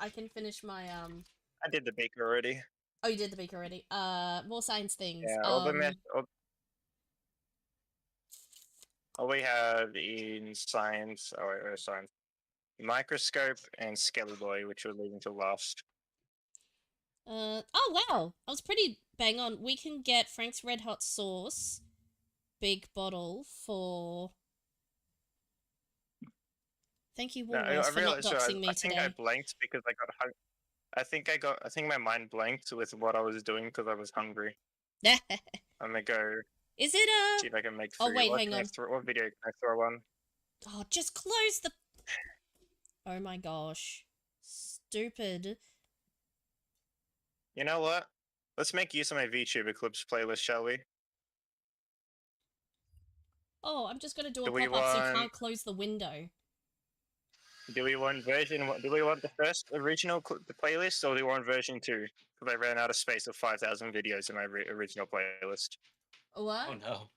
my I did the beaker already. Oh, you did the beaker already. More science things. Yeah, all we have in science. Oh wait, where's science? Microscope and Skelly Boy, which we're leaving to last. Oh wow, I was pretty bang on. We can get Frank's Red Hot Sauce, big bottle for. Thank you, No, Woolworths, I for not realized. So doxing me I think I today. blanked because I got. I think my mind blanked with what I was doing because I was hungry. I'm gonna go Is it see if I can make Oh food. wait, What hang can I on. throw? What video can I throw on? Oh, just close the. Oh my gosh, stupid. You know what? Let's make use of my VTuber clips playlist, shall we? Oh, I'm just gonna do a Do we pop up so you want? can't close the window. Do we want version? Do we want the first original the playlist, or do we want version 2? Because I ran out of space of 5,000 videos in my original playlist. What? Oh no.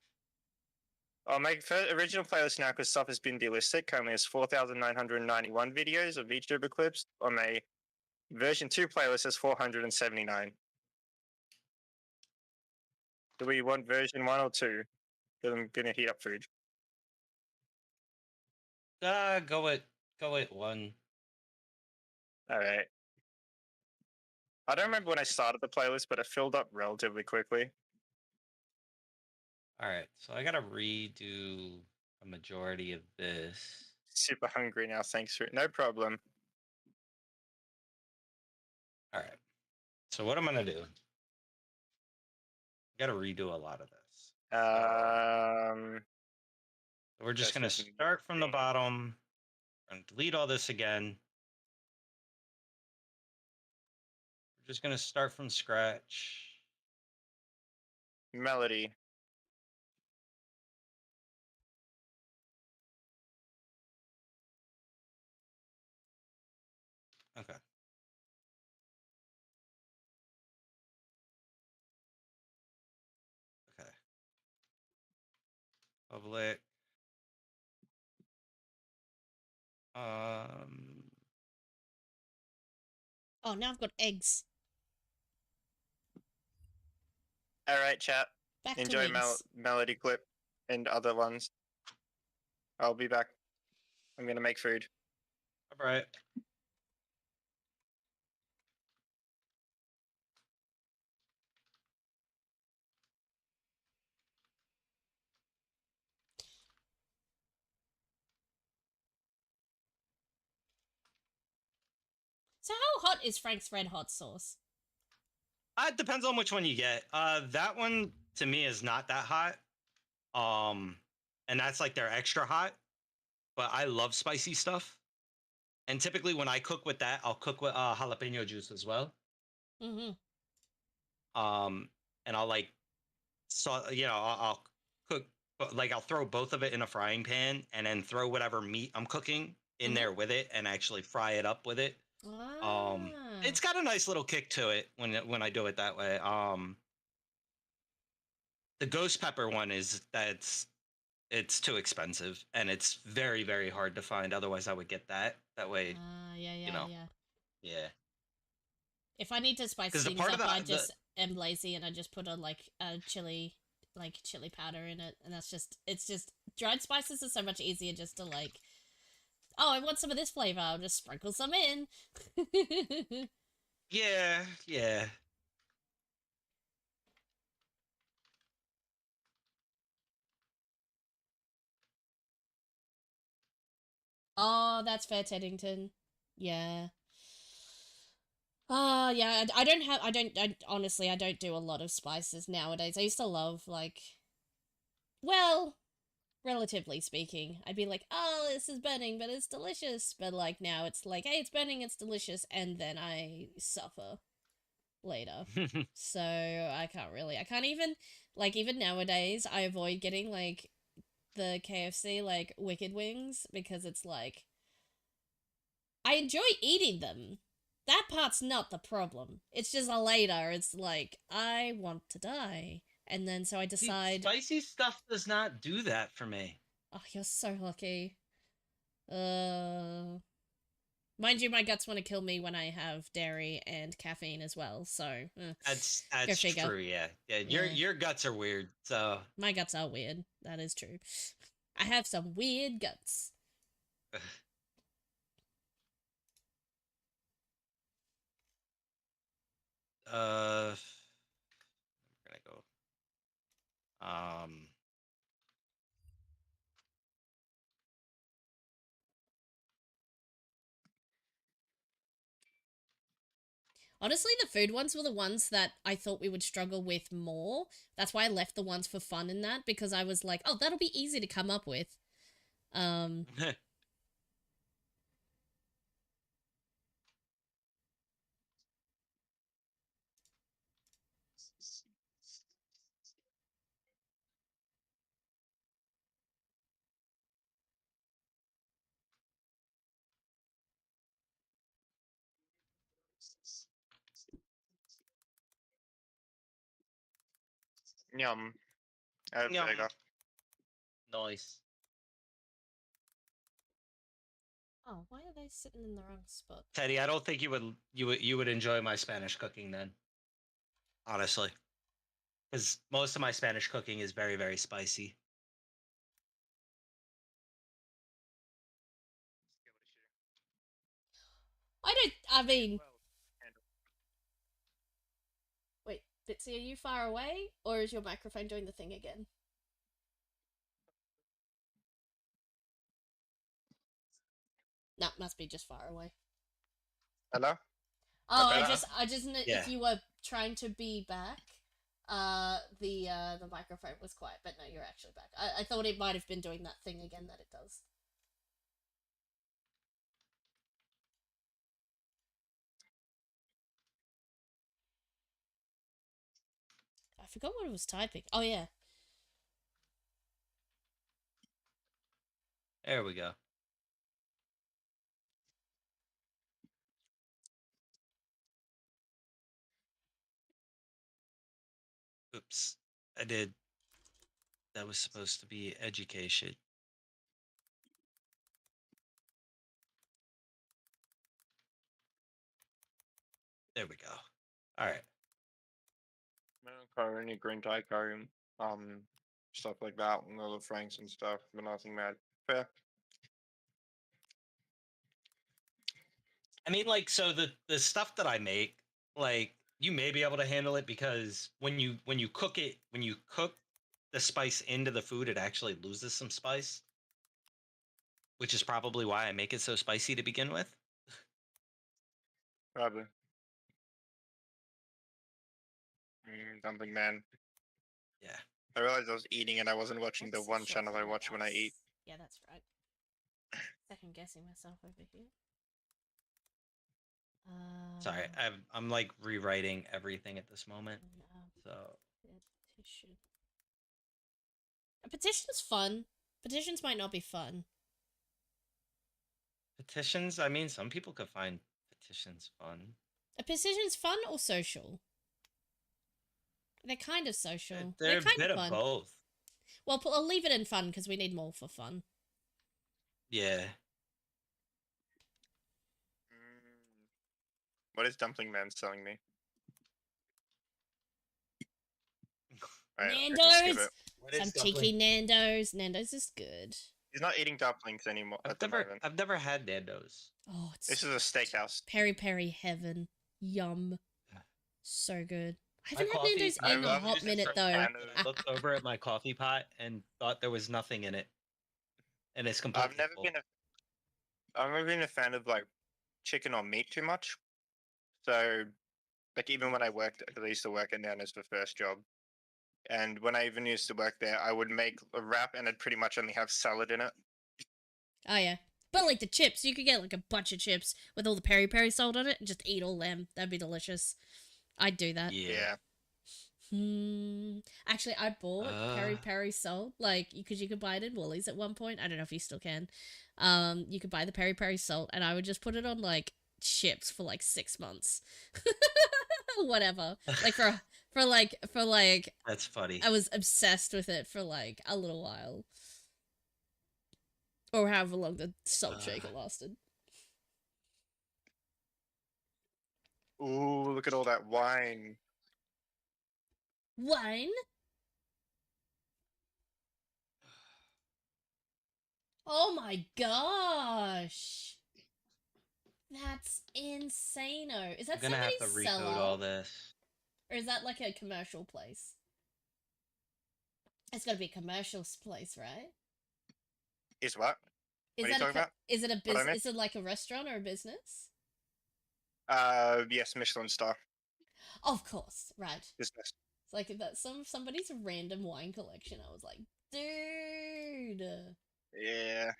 I'll make original playlist now because stuff has been delisted. Currently, has 4,991 videos of VTuber clips. On my version 2 playlist, has 479. Do we want version 1 or 2? Because I'm gonna heat up food. Go with one. All right. I don't remember when I started the playlist, but it filled up relatively quickly. All right, so I gotta redo a majority of this. Super hungry now. Thanks for no problem. All right. So what I'm gonna do? I gotta redo a lot of this. We're just gonna start from the bottom and delete all this again. We're just gonna start from scratch. Melody. Okay. Okay. Public. Oh, now I've got eggs. All right, chat. Back Enjoy to eggs. melody clip and other ones. I'll be back. I'm gonna make food. All right. So how hot is Frank's Red Hot Sauce? It depends on which one you get. That one to me is not that hot. And that's like they're extra hot. But I love spicy stuff. And typically when I cook with that, I'll cook with jalapeno juice as well. Mm-hmm. And I'll like, so I'll cook, but like I'll throw both of it in a frying pan and then throw whatever meat I'm cooking in there with it and actually fry it up with it. It's got a nice little kick to it when I do it that way. The ghost pepper one it's too expensive and it's very, very hard to find. Otherwise I would get that way. Yeah. If I need to spice things up, I just am lazy and I just put on like a chili powder in it, and it's just dried spices are so much easier just to like, oh, I want some of this flavor, I'll just sprinkle some in. Yeah. Oh, that's fair, Teddington. Yeah. Yeah, I honestly, I don't do a lot of spices nowadays. I used to love, like, well, relatively speaking, I'd be like, oh, this is burning, but it's delicious. But, like, now it's like, hey, it's burning, it's delicious, and then I suffer later. So, I can't even, like, even nowadays, I avoid getting, like, the KFC, like, Wicked Wings, because it's like, I enjoy eating them. That part's not the problem. It's just later. It's like I want to die, and then so I See, decide. spicy stuff does not do that for me. Oh, you're so lucky. Mind you, my guts want to kill me when I have dairy and caffeine as well. So That's go figure. true. Yeah. Your guts are weird. So my guts are weird. That is true. I have some weird guts. we're gonna go. Honestly, the food ones were the ones that I thought we would struggle with more. That's why I left the ones for fun in that, because I was like, oh, that'll be easy to come up with. Yum. There Yum. you go. Nice. Oh, why are they sitting in the wrong spot? Teddy, I don't think you would enjoy my Spanish cooking then. Honestly. Because most of my Spanish cooking is very, very spicy. I mean... Wait, Bitsy, are you far away? Or is your microphone doing the thing again? No, must be just far away. Hello? Oh, Okay. I just Yeah. if you were trying to be back, the microphone was quiet, but no, you're actually back. I thought it might have been doing that thing again that it does. I forgot what it was typing. Oh yeah. There we go. Oops. I did. That was supposed to be education. There we go. All right. Curry, green Thai curry, stuff like that, and other franks and stuff, but nothing mad. Fair. I mean, like, so the stuff that I make, like, you may be able to handle it because when you cook it, when you cook the spice into the food, it actually loses some spice, which is probably why I make it so spicy to begin with. Probably. Dumpling man. Yeah. I realized I was eating and I wasn't watching the That's one short channel for I my watch when I ass. eat. Yeah, that's right. Second guessing myself over here. Sorry, I'm like rewriting everything at this moment. So petition. A petition's fun. Petitions might not be fun. petitions, I mean, some people could find petitions fun. A petition's fun or social? They're kind of social. They're a kind bit of of fun. both. Well, I'll leave it in fun because we need more for fun. Yeah. What is Dumpling Man selling me? Nando's! Some cheeky Nando's. Nando's is good. He's not eating dumplings anymore. I've never had Nando's. Oh, this is a steakhouse. Peri peri heaven. Yum. So good. I My haven't had coffee- Nando's I in a love hot using minute though. I looked over at my coffee pot and thought there was nothing in it, and it's completely I've never full. been a fan of like chicken or meat too much. So, like even when I worked, because I used to work at Nana's for first job, and when I even used to work there, I would make a wrap and it'd pretty much only have salad in it. Oh yeah. But like the chips, you could get like a bunch of chips with all the peri peri salt on it and just eat all them. That'd be delicious. I'd do that. Yeah. Actually, I bought peri peri salt, like because you could buy it in Woolies at one point. I don't know if you still can. You could buy the peri peri salt, and I would just put it on like chips for like 6 months, whatever. Like for like That's funny. I was obsessed with it for like a little while, or however long the salt shaker lasted. Ooh, look at all that wine. Wine. Oh my gosh. That's insano. Is that I'm gonna have to somebody's recode cellar? all this. Or is that like a commercial place? It's gotta be a commercial place, right? Is what? Is What are you that talking about? Is it a What I business? missed? Is it like a restaurant or a business? Yes, Michelin star Of course, right. business. It's like that somebody's random wine collection. I was like, dude. Yeah,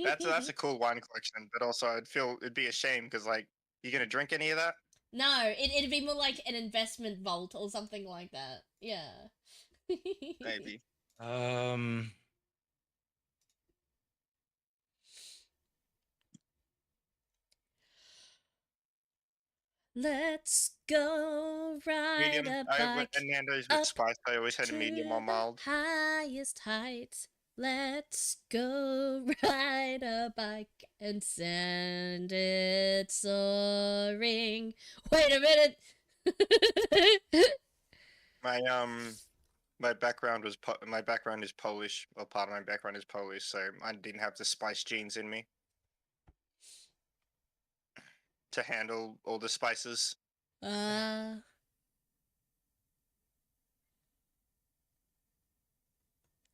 that's a cool wine collection, but also I'd feel it'd be a shame because like, you gonna drink any of that? No, it'd be more like an investment vault or something like that. Yeah. Maybe. Let's go ride Medium. a I bike and Nando's with up spice. I always had a to medium or the mild. highest heights. Let's go ride a bike and send it soaring. Wait a minute. My background was my background is Polish. Well, part of my background is Polish, so I didn't have the spice genes in me to handle all the spices.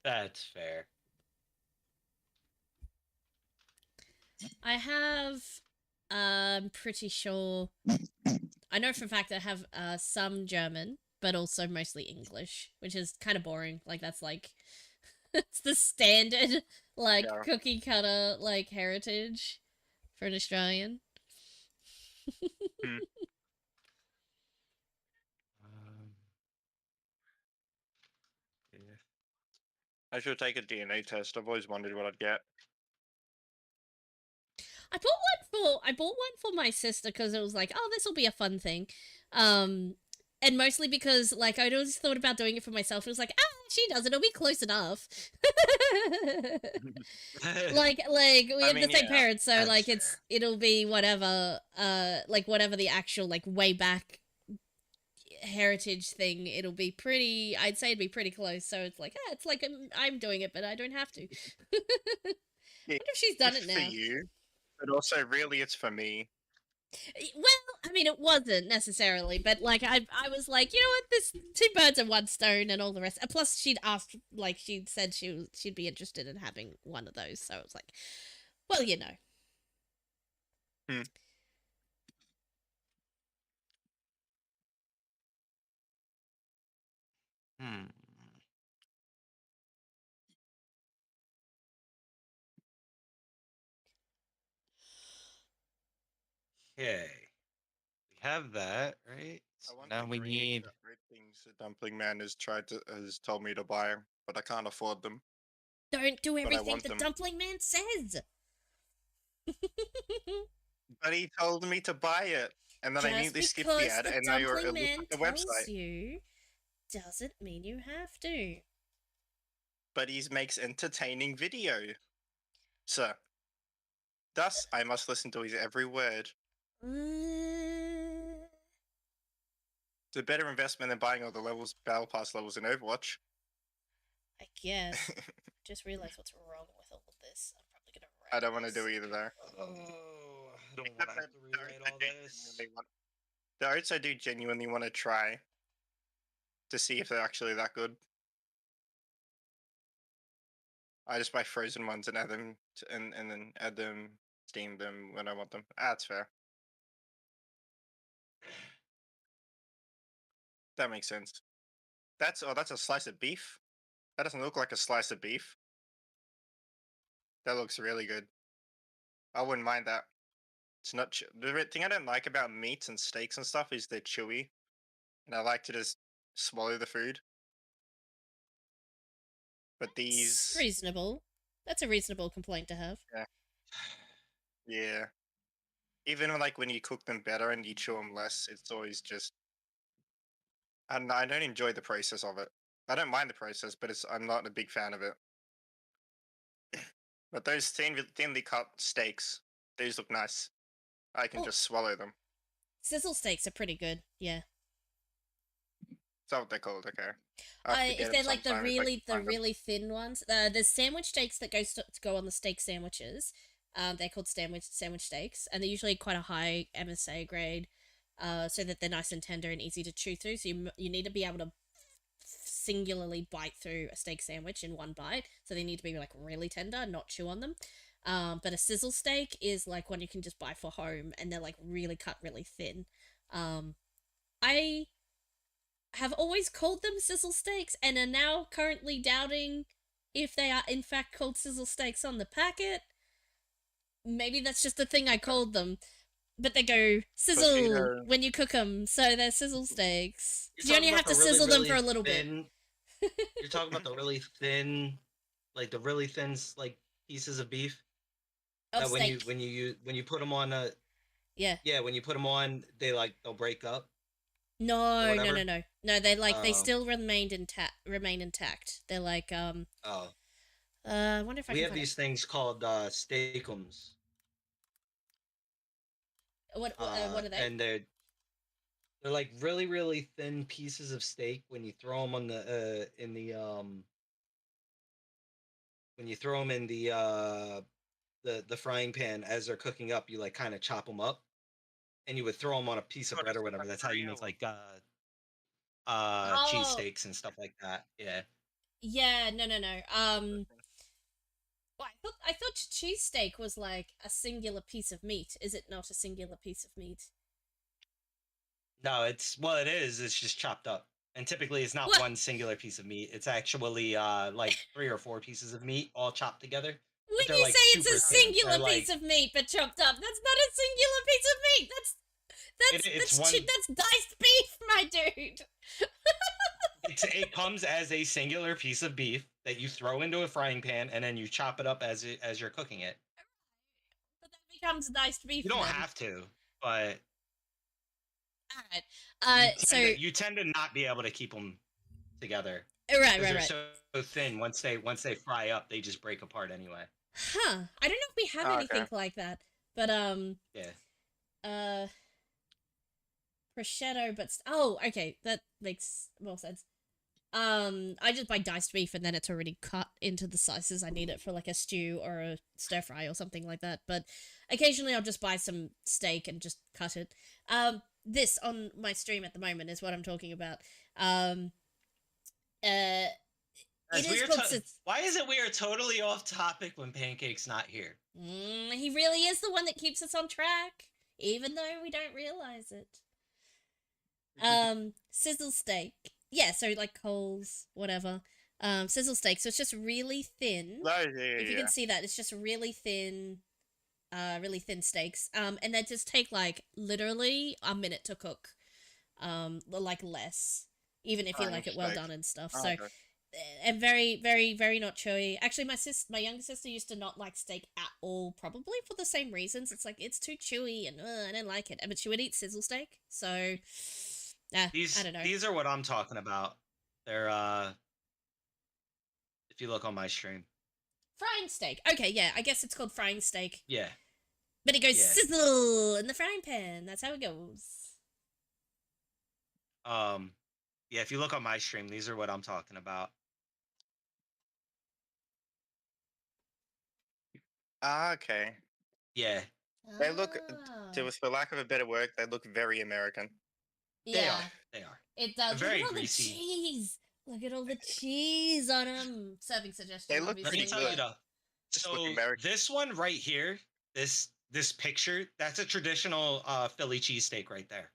That's fair. I have, I'm pretty sure, I know for a fact I have some German, but also mostly English, which is kind of boring. Like, that's like, it's the standard, like, Yeah. cookie cutter, like, heritage for an Australian. Hmm. Yeah. I should take a DNA test. I've always wondered what I'd get. I bought one for my sister because it was like, oh, this will be a fun thing. And mostly because like I'd always thought about doing it for myself. It was like, ah, she does it, it'll be close enough. like we have the same parents, so that's like fair. it'll be whatever like whatever the actual like way back heritage thing, it'll be pretty, I'd say it'd be pretty close. So it's like, it's like I'm doing it, but I don't have to. Yeah, Wonder if she's done it's it now. for you, but also really it's for me. Well, I mean, it wasn't necessarily, but like I was like, you know what, this two birds and one stone, and all the rest. And plus, she'd asked, like she'd said she'd be interested in having one of those, so it was like, well, you know. Hmm. Okay. We have that, right? So now we need Great things that Dumpling Man has told me to buy, but I can't afford them. Don't do everything want the them. Dumpling Man says. But he told me to buy it, and then I immediately skipped the ad, and now you're Dumpling Man at the tells website. you, doesn't mean you have to. But he makes entertaining video, sir. Thus, I must listen to his every word. It's a better investment than buying all the battle pass levels in Overwatch. I guess. Just realized what's wrong with all of this. I'm probably gonna. I don't want to do either though. Oh, I don't want to have to rewrite all this. The oats I do genuinely want to try to see if they're actually that good. I just buy frozen ones and add them and then add them, steam them when I want them. That's fair. That makes sense. That's a slice of beef. That doesn't look like a slice of beef. That looks really good. I wouldn't mind that. It's not the thing I don't like about meats and steaks and stuff is they're chewy, and I like to just swallow the food. But these It's reasonable. That's a reasonable complaint to have. Yeah. Yeah. Even like when you cook them better and you chew them less, it's always just. I don't know, I don't enjoy the process of it. I don't mind the process, but I'm not a big fan of it. But those thinly cut steaks, these look nice. I can Oh. just swallow them. Sizzle steaks are pretty good. Yeah. Is that what they're called? Okay. I have to If get they're them like the sometime if I can find them. really thin ones, there's sandwich steaks that to go on the steak sandwiches. They're called sandwich steaks, and they're usually quite a high MSA grade, so that they're nice and tender and easy to chew through. So you need to be able to singularly bite through a steak sandwich in one bite. So they need to be like really tender, not chew on them. But a sizzle steak is like one you can just buy for home, and they're like really cut really thin. I have always called them sizzle steaks and are now currently doubting if they are in fact called sizzle steaks on the packet. Maybe that's just the thing I called them. But they go sizzle when you cook them, so they're sizzle steaks. You only have to sizzle them for a little bit. You're talking about the really thin, like the really thin, like pieces of beef. Of that steak. when you put them on yeah, when you put them on, they'll break up. No. They they still remain intact. They're like I wonder if I we can have find these things called steakums. What are they? And they're like really really thin pieces of steak. When you throw them on the when you throw them in the frying pan as they're cooking up, you like kind of chop them up, and you would throw them on a piece of bread or whatever. That's how you make like cheesesteaks and stuff like that. Yeah. Yeah, no. Well, I thought cheesesteak was like a singular piece of meat. Is it not a singular piece of meat? No, it is. It's just chopped up. And typically it's not one singular piece of meat. It's actually like 3 or 4 pieces of meat all chopped together. When you like say it's a singular piece of meat but chopped up, that's not a singular piece of meat. That's diced beef, my dude. It comes as a singular piece of beef that you throw into a frying pan, and then you chop it up as you're cooking it. But that becomes diced beef. You don't have to, but alright. You tend to not be able to keep them together. Right. They're so thin. Once they fry up, they just break apart anyway. Huh. I don't know if we have anything like that, but yeah. prosciutto, but okay, that makes more sense. I just buy diced beef and then it's already cut into the sizes I need it for like a stew or a stir fry or something like that. But occasionally I'll just buy some steak and just cut it. This on my stream at the moment is what I'm talking about. Why is it we are totally off topic when Pancake's not here? He really is the one that keeps us on track, even though we don't realize it. Sizzle steak. Yeah, so like coals, whatever. Sizzle steak. So it's just really thin. If you can see that, it's just really thin steaks. And they just take like literally a minute to cook. Like less. Even if you like it well done and stuff. So and very, very, very not chewy. Actually, my younger sister used to not like steak at all, probably for the same reasons. It's like it's too chewy and I don't like it. But she would eat sizzle steak, so I don't know. These are what I'm talking about. They're if you look on my stream, frying steak. Okay, yeah, I guess it's called frying steak. Yeah, but it goes sizzle in the frying pan. That's how it goes. Yeah, if you look on my stream, these are what I'm talking about. Okay. Yeah. They look, for lack of a better word, they look very American. Yeah. They are. It does. They're very look at all greasy. The cheese. Look at all the cheese on them. Serving suggestion. They look obviously. Let me tell you though. So this one right here, this picture, that's a traditional Philly cheesesteak right there.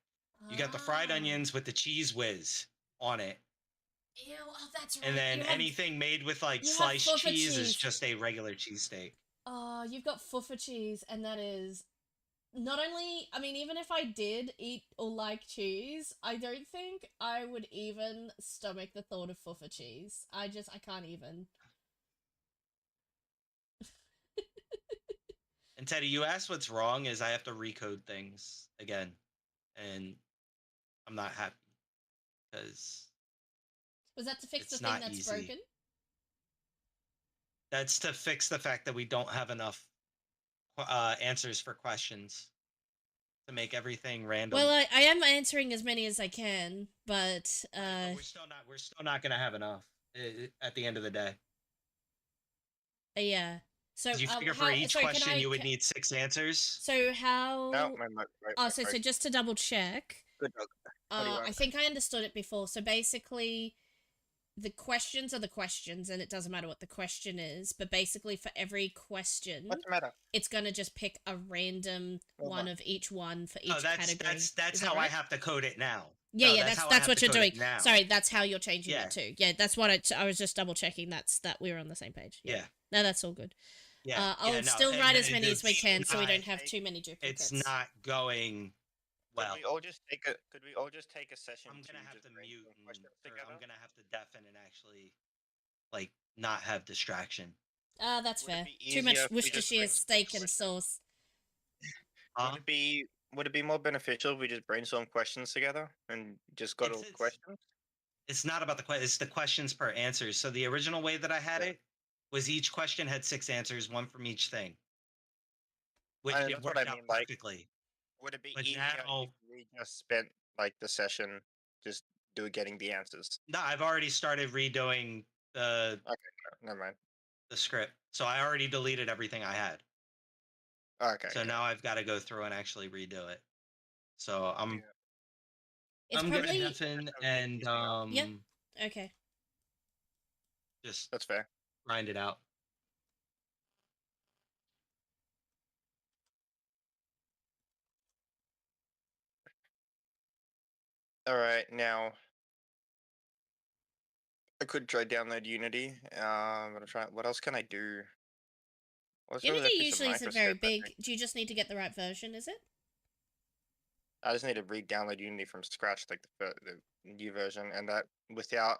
You got the fried onions with the cheese whiz on it. Ew, that's right. And then anything made with like sliced cheese is just a regular cheesesteak. Oh, you've got fuffa cheese, and that is not only. I mean, even if I did eat or like cheese, I don't think I would even stomach the thought of fuffa cheese. I can't even. And Teddy, you asked what's wrong is I have to recode things again, and I'm not happy because Was that to fix the it's thing not that's easy. broken? That's to fix the fact that we don't have enough answers for questions to make everything random. Well, I am answering as many as I can, but Right, but we're still not gonna have enough at the end of the day. yeah. So You figure for how? each Sorry, question you would need 6 answers. So how? No, my Oh, so just to double check. Good dog. What do you want? I think I understood it before. So basically, the questions are the questions, and it doesn't matter what the question is. But basically, for every question, What's the matter? it's gonna just pick a random one of each one for each No, category. That's how I have to code it now. Yeah, No, yeah, that's what you're doing. Now. Sorry, that's how you're changing Yeah. it too. Yeah, that's what I was just double checking. That we were on the same page. Yeah. No, that's all good. Yeah. I'll still write as many as we can, so we don't have too many duplicates. It's not going well. Could we all just take a session? I'm gonna have to mute. Together? I'm gonna have to deafen and actually, like, not have distraction. That's Would it fair. be Too much easier if we Worcestershire just brainstorm steak and questions? sauce. Would it be more beneficial if we just brainstorm questions together and just got all the questions? It's not about the question. It's the questions per answer. So the original way that I had it was each question had 6 answers, one from each thing. Which I mean, it that's worked what I out mean. Like, perfectly. would it be But easier now- if we just spent like the session just getting the answers? No, I've already started redoing the Never mind. script. So I already deleted everything I had. Okay. So now I've got to go through and actually redo it. So I'm It's I'm probably... gonna deafen and Yeah. Okay. just That's fair. grind it out. All right, now I could try download Unity. I'm gonna try. What else can I do? Unity usually isn't very big. Do you just need to get the right version? Is it? I just need to re-download Unity from scratch, like the new version, and that without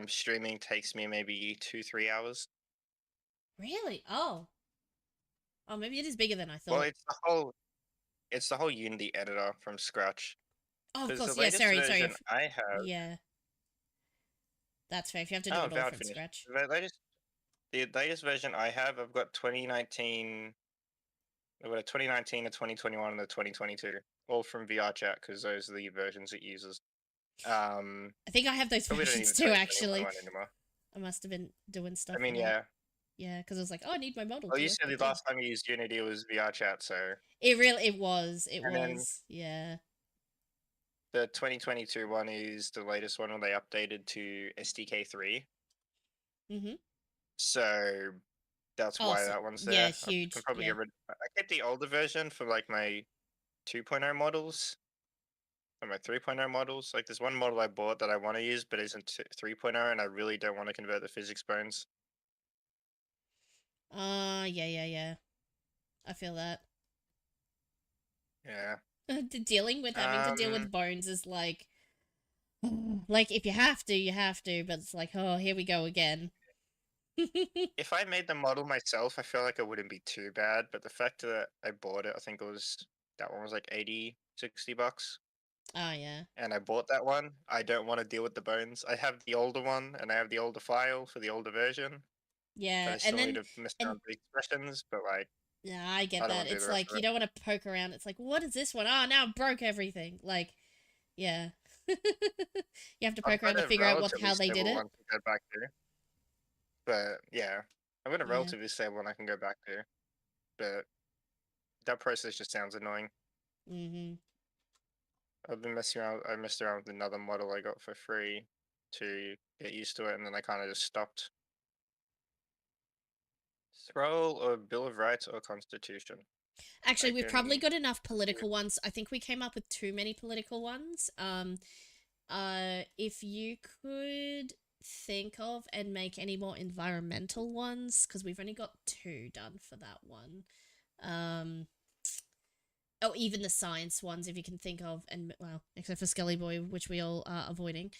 streaming takes me maybe 2-3 hours. Really? Oh. Oh, maybe it is bigger than I thought. Well, it's the whole Unity editor from scratch. Oh, of 'Cause course. the Yeah, latest sorry. version I have. Yeah. That's fair. If you have to do it all from scratch. The latest version I have, I've got 2019. I've got a 2019, a 2021, and a 2022, all from VR chat because those are the versions it uses. I think I have those probably don't versions even too, touch actually. 2021 anymore. I must have been doing stuff. I mean, with it. yeah. Yeah, because I was like, oh, I need my model. Well, to you work, said but the last time you used Unity was VR chat, so it was. And then- Yeah. the 2022 one is the latest one when they updated to SDK 3. Mhm. So that's why so- that one's yeah, there. huge, I can probably yeah. get rid. I kept the older version for like my 2.0 models. And my 3.0 models. Like there's one model I bought that I want to use, but isn't 3.0, and I really don't want to convert the physics bones. Yeah. I feel that. Yeah. Dealing with having to deal with bones is like if you have to, you have to, but it's like, oh, here we go again. If I made the model myself, I feel like it wouldn't be too bad, but the fact that I bought it, I think that one was like 80, 60 bucks. Oh, yeah. And I bought that one. I don't want to deal with the bones. I have the older one, and I have the older file for the older version. Yeah, But I still need to mess around with the expressions, but like... Yeah, I get I don't that. wanna do It's the rest like, of you it. don't want to poke around. It's like, what is this one? Oh, now I broke everything. Like, yeah. You have to poke around to figure out how they did it. One to go back to. But yeah, I've got a Yeah. relatively stable one I can go back to. But that process just sounds annoying. Mm-hmm. I've been messing around. I messed around with another model I got for free to get used to it, and then I kind of just stopped. Scroll or Bill of Rights or Constitution? Actually, we've probably can- got enough political ones. I think we came up with too many political ones. If you could think of and make any more environmental ones, because we've only got 2 done for that one. Oh, even the science ones, if you can think of, and well, except for Skelly Boy, which we all are avoiding.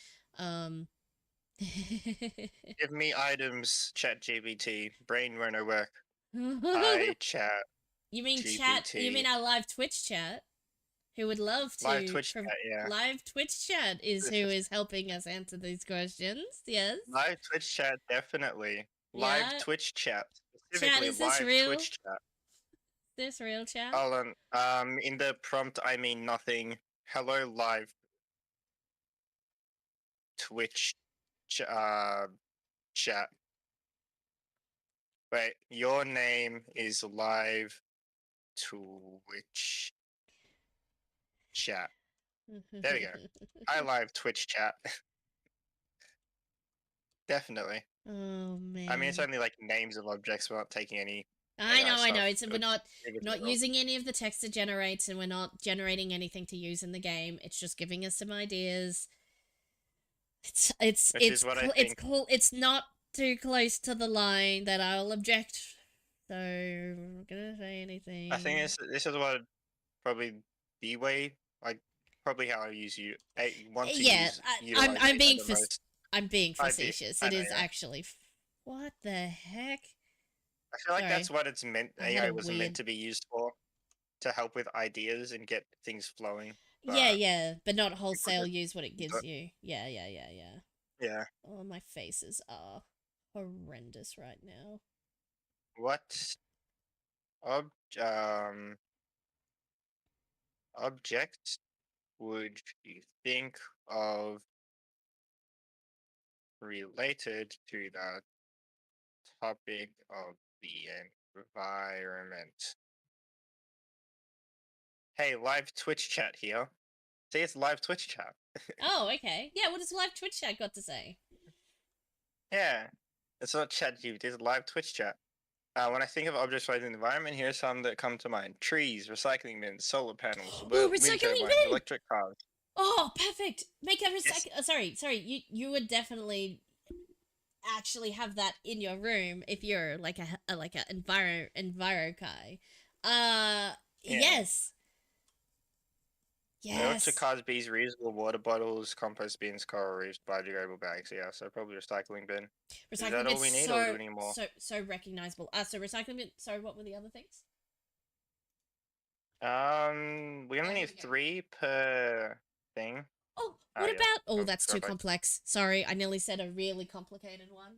Give me items, chat GBT. Brain won't work. Hi, chat. You mean chat? You mean GPT. our live Twitch chat? Who would love to? Live Twitch chat, yeah. Live Twitch chat is who is helping us answer these questions. Yes. Live Twitch chat, definitely. Live Yeah. Twitch chat. Chat, Specifically, is this live real? Twitch chat. Is this real, chat? Hold on. In the prompt, I mean nothing. Hello, live Twitch chat. Wait, your name is live Twitch chat. There we go. I live Twitch chat. Definitely. Oh man. I mean, it's only like names of objects. We're not taking any. I know. stuff, It's we're not real. using any of the text it generates, and we're not generating anything to use in the game. It's just giving us some ideas. It's cool. It's not too close to the line that I'll object. So I'm not gonna say anything. I think this is what probably the way, like probably how I use you. I want to use. I'm being facetious. It is actually. What the heck? I feel like that's what it's meant. AI was weird... meant to be used for, to help with ideas and get things flowing. Yeah, but not wholesale use what it gives you. Yeah. Yeah. Oh, my faces are horrendous right now. What object would you think of related to the topic of the environment? Hey, live Twitch chat here. See, it's live Twitch chat. Oh, okay. Yeah, what does live Twitch chat got to say? Yeah, it's not chat GPT, it's live Twitch chat. When I think of objects related to the environment, here are some that come to mind: trees, recycling bins, solar panels, wind turbines, electric cars. Oh, perfect! Make a recycle. Sorry. You would definitely actually have that in your room if you're like a enviro guy. Yes. Electric cars, bees, reusable water bottles, compost bins, coral reefs, biodegradable bags. Yeah, so probably recycling bin. Is that all we need, or do we need more? So recognizable. So recycling bin. Sorry, what were the other things? We only need 3 per thing. Oh, what about? Oh, that's too complex. Sorry, I nearly said a really complicated one.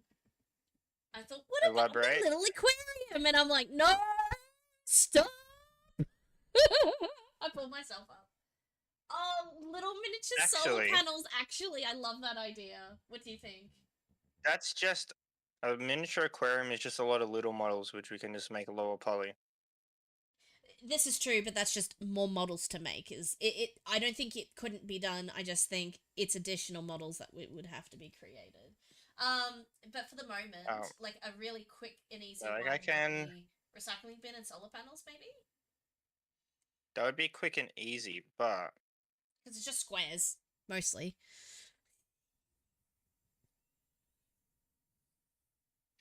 I thought, what about a little aquarium? And I'm like, no, stop. I pulled myself up. Oh, little miniature solar panels. Actually, I love that idea. What do you think? That's just a miniature aquarium. Is just a lot of little models, which we can just make a lower poly. This is true, but that's just more models to make. I don't think it couldn't be done. I just think it's additional models that would have to be created. But for the moment, like a really quick and easy one, recycling bin and solar panels, maybe. That would be quick and easy, but because it's just squares mostly.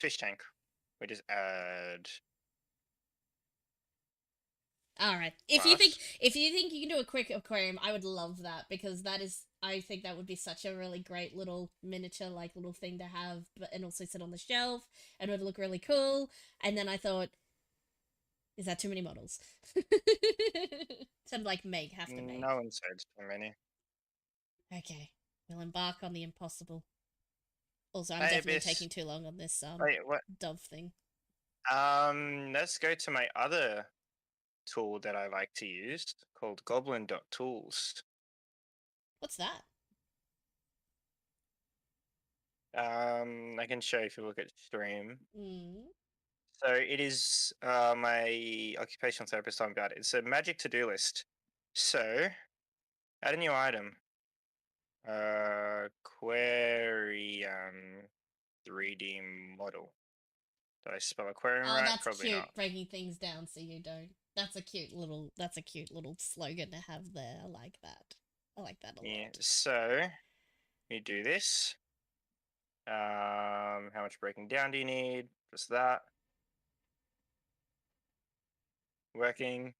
Fish tank. We just add. All right. If you think you can do a quick aquarium, I would love that, because I think that would be such a really great little miniature little thing to have, and also sit on the shelf and would look really cool. And then I thought, is that too many models? Something like Meg have to make. No one said too many. Okay, we'll embark on the impossible. Also, I'm definitely taking too long on this dove thing. Let's go to my other tool that I like to use called goblin.tools. What's that? I can show you if you look at stream. So it is my occupational therapist talking about it. It's a magic to-do list. So add a new item. Aquarium 3D model. Did I spell aquarium right? That's probably cute. Not. Breaking things down so you don't. That's a cute little slogan to have there. I like that. I like that a lot. Yeah. So you do this. How much breaking down do you need? Just that. Working.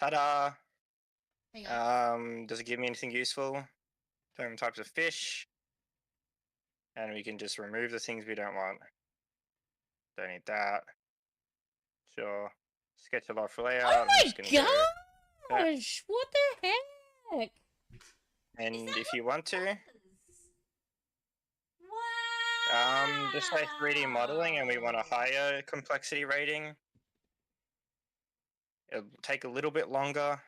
Ta-da! Hang on. Does it give me anything useful? Different types of fish. And we can just remove the things we don't want. Don't need that. Sure. Sketch a lot for layout. Oh I'm my just gonna go that. gosh! What the heck? And that if what you want to, it Wow! just like 3D modeling, and we want a higher complexity rating, it'll take a little bit longer.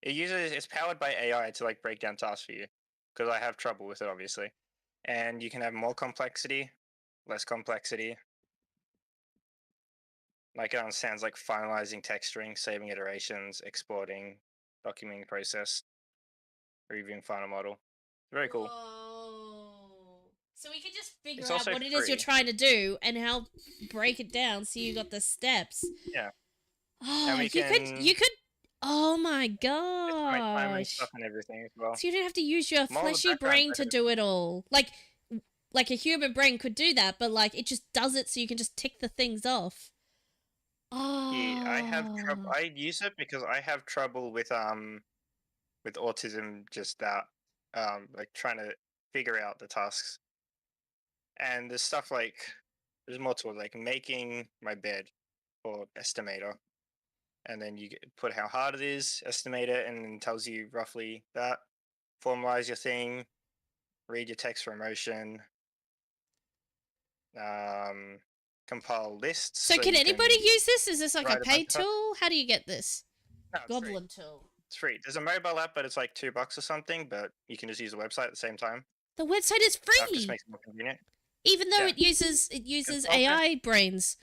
It's powered by AI to like break down tasks for you, because I have trouble with it obviously. And you can have more complexity, less complexity. Like it understands like finalizing texturing, saving iterations, exporting, documenting process, reviewing final model. Very cool. Whoa. So we can just figure It's out also what it is you're free. trying to do and how break it down so you got the steps. Yeah. Oh, we you could oh my estimate timing gosh. stuff and everything as well. So you don't have to use your More of the fleshy background brain to code. do it all. Like a human brain could do that, but like it just does it so you can just tick the things off. Oh. Yeah, I have trouble. I use it because I have trouble with autism. Just that, like trying to figure out the tasks. And there's stuff like there's more to it, like making my bed for estimator, and then you put how hard it is, estimate it, and then tells you roughly that. Formalize your thing, read your text for emotion, compile lists. So can you anybody can use this? Is this like a write a bunch paid of stuff. tool? How do you get this? No, it's free. Goblin tool. It's free. There's a mobile app, but it's like $2 or something. But you can just use the website at the same time. The website is That just free, makes it more convenient. even though Yeah. it uses Consultant. AI brains.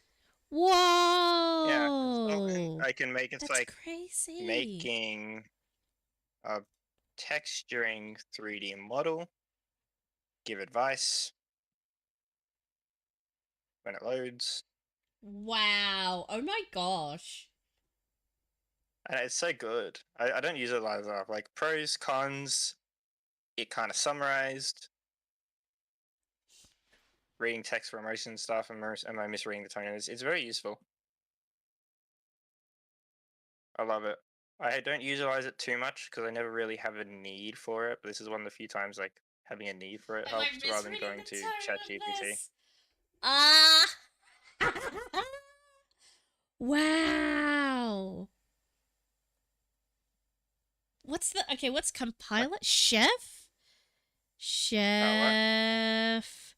Whoa! Yeah, consultant. I can make That's like crazy. making a texturing 3D model. Give advice when it loads. Wow! Oh my gosh! And it's so good. I don't use it like pros, cons. It kind of summarized. Reading text for emotion stuff. Am I misreading the tone? It's very useful. I love it. I don't utilize it too much because I never really have a need for it. But this is one of the few times like having a need for it Am I helps rather than misreading going the to tone of ChatGPT. this? Wow! What's compiler? Chef? Chef.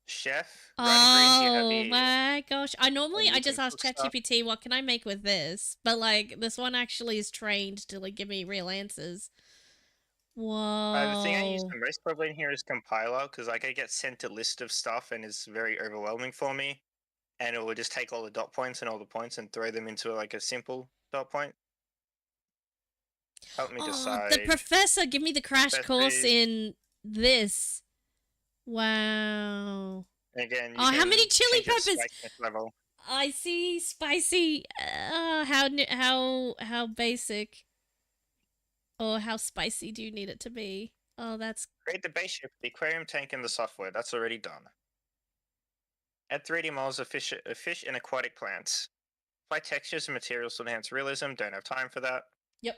Chef. Running greens, you have Oh the my gosh. I you just can ask cook stuff. ChatGPT what can I make with this? But like this one actually is trained to like give me real answers. Whoa. The thing I use the most probably in here is compiler because like I get sent a list of stuff and it's very overwhelming for me, and it will just take all the dot points and all the points and throw them into like a simple dot point. Help me decide. The professor give me the crash Best course days. in this. Wow. And again, you Oh, how can many chili change your peppers? spiciness level. I see spicy. How basic or how spicy do you need it to be? Oh, that's Create the base shape, the aquarium tank, and the software. That's already done. Add 3D models of fish and aquatic plants. Apply textures and materials to enhance realism. Don't have time for that. yep.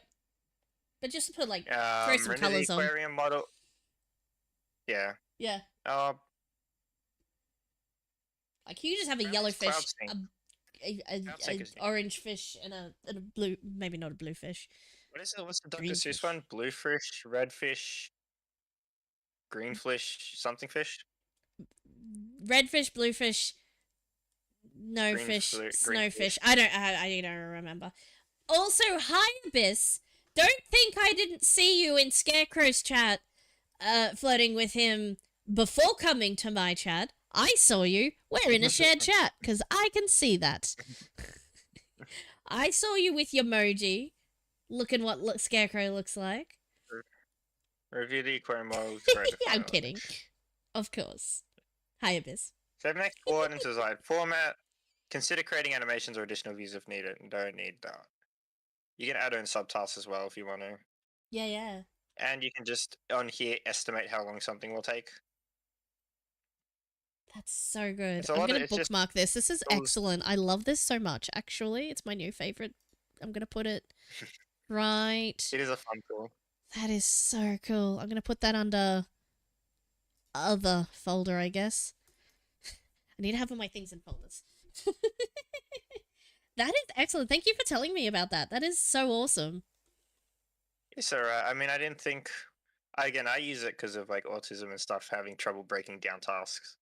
But just put like throw some Render the colors on. aquarium model. Yeah. Yeah. Like you just have a Well, yellow it's cloud fish, sync. a Cloud sync is- orange fish, and a blue, maybe not a blue fish. What is it? What's the Dr. Green Seuss fish. one? Blue fish, red fish, green fish, something fish? Red fish, blue fish, no Green fish, green snow fish. fish. I don't remember. Also, hi Abyss. Don't think I didn't see you in Scarecrow's chat, flirting with him before coming to my chat. I saw you. We're in a shared chat because I can see that. I saw you with your emoji. Looking what Scarecrow looks like. Review the aquarium model. I'm kidding. Of course. Hi, Abyss. Save next coordinates desired format. Consider creating animations or additional views if needed. Don't need that. You can add in subtasks as well if you want to. Yeah. And you can just, on here, estimate how long something will take. That's so good. It's a I'm lot of- going to it's just bookmark this. This is those- excellent. I love this so much, actually. It's my new favorite. I'm going to put it right. It is a fun tool. That is so cool. I'm going to put that under other folder, I guess. I need to have all my things in folders. That is excellent. Thank you for telling me about that. That is so awesome. It's alright. I mean, I didn't think. Again, I use it because of like autism and stuff, having trouble breaking down tasks.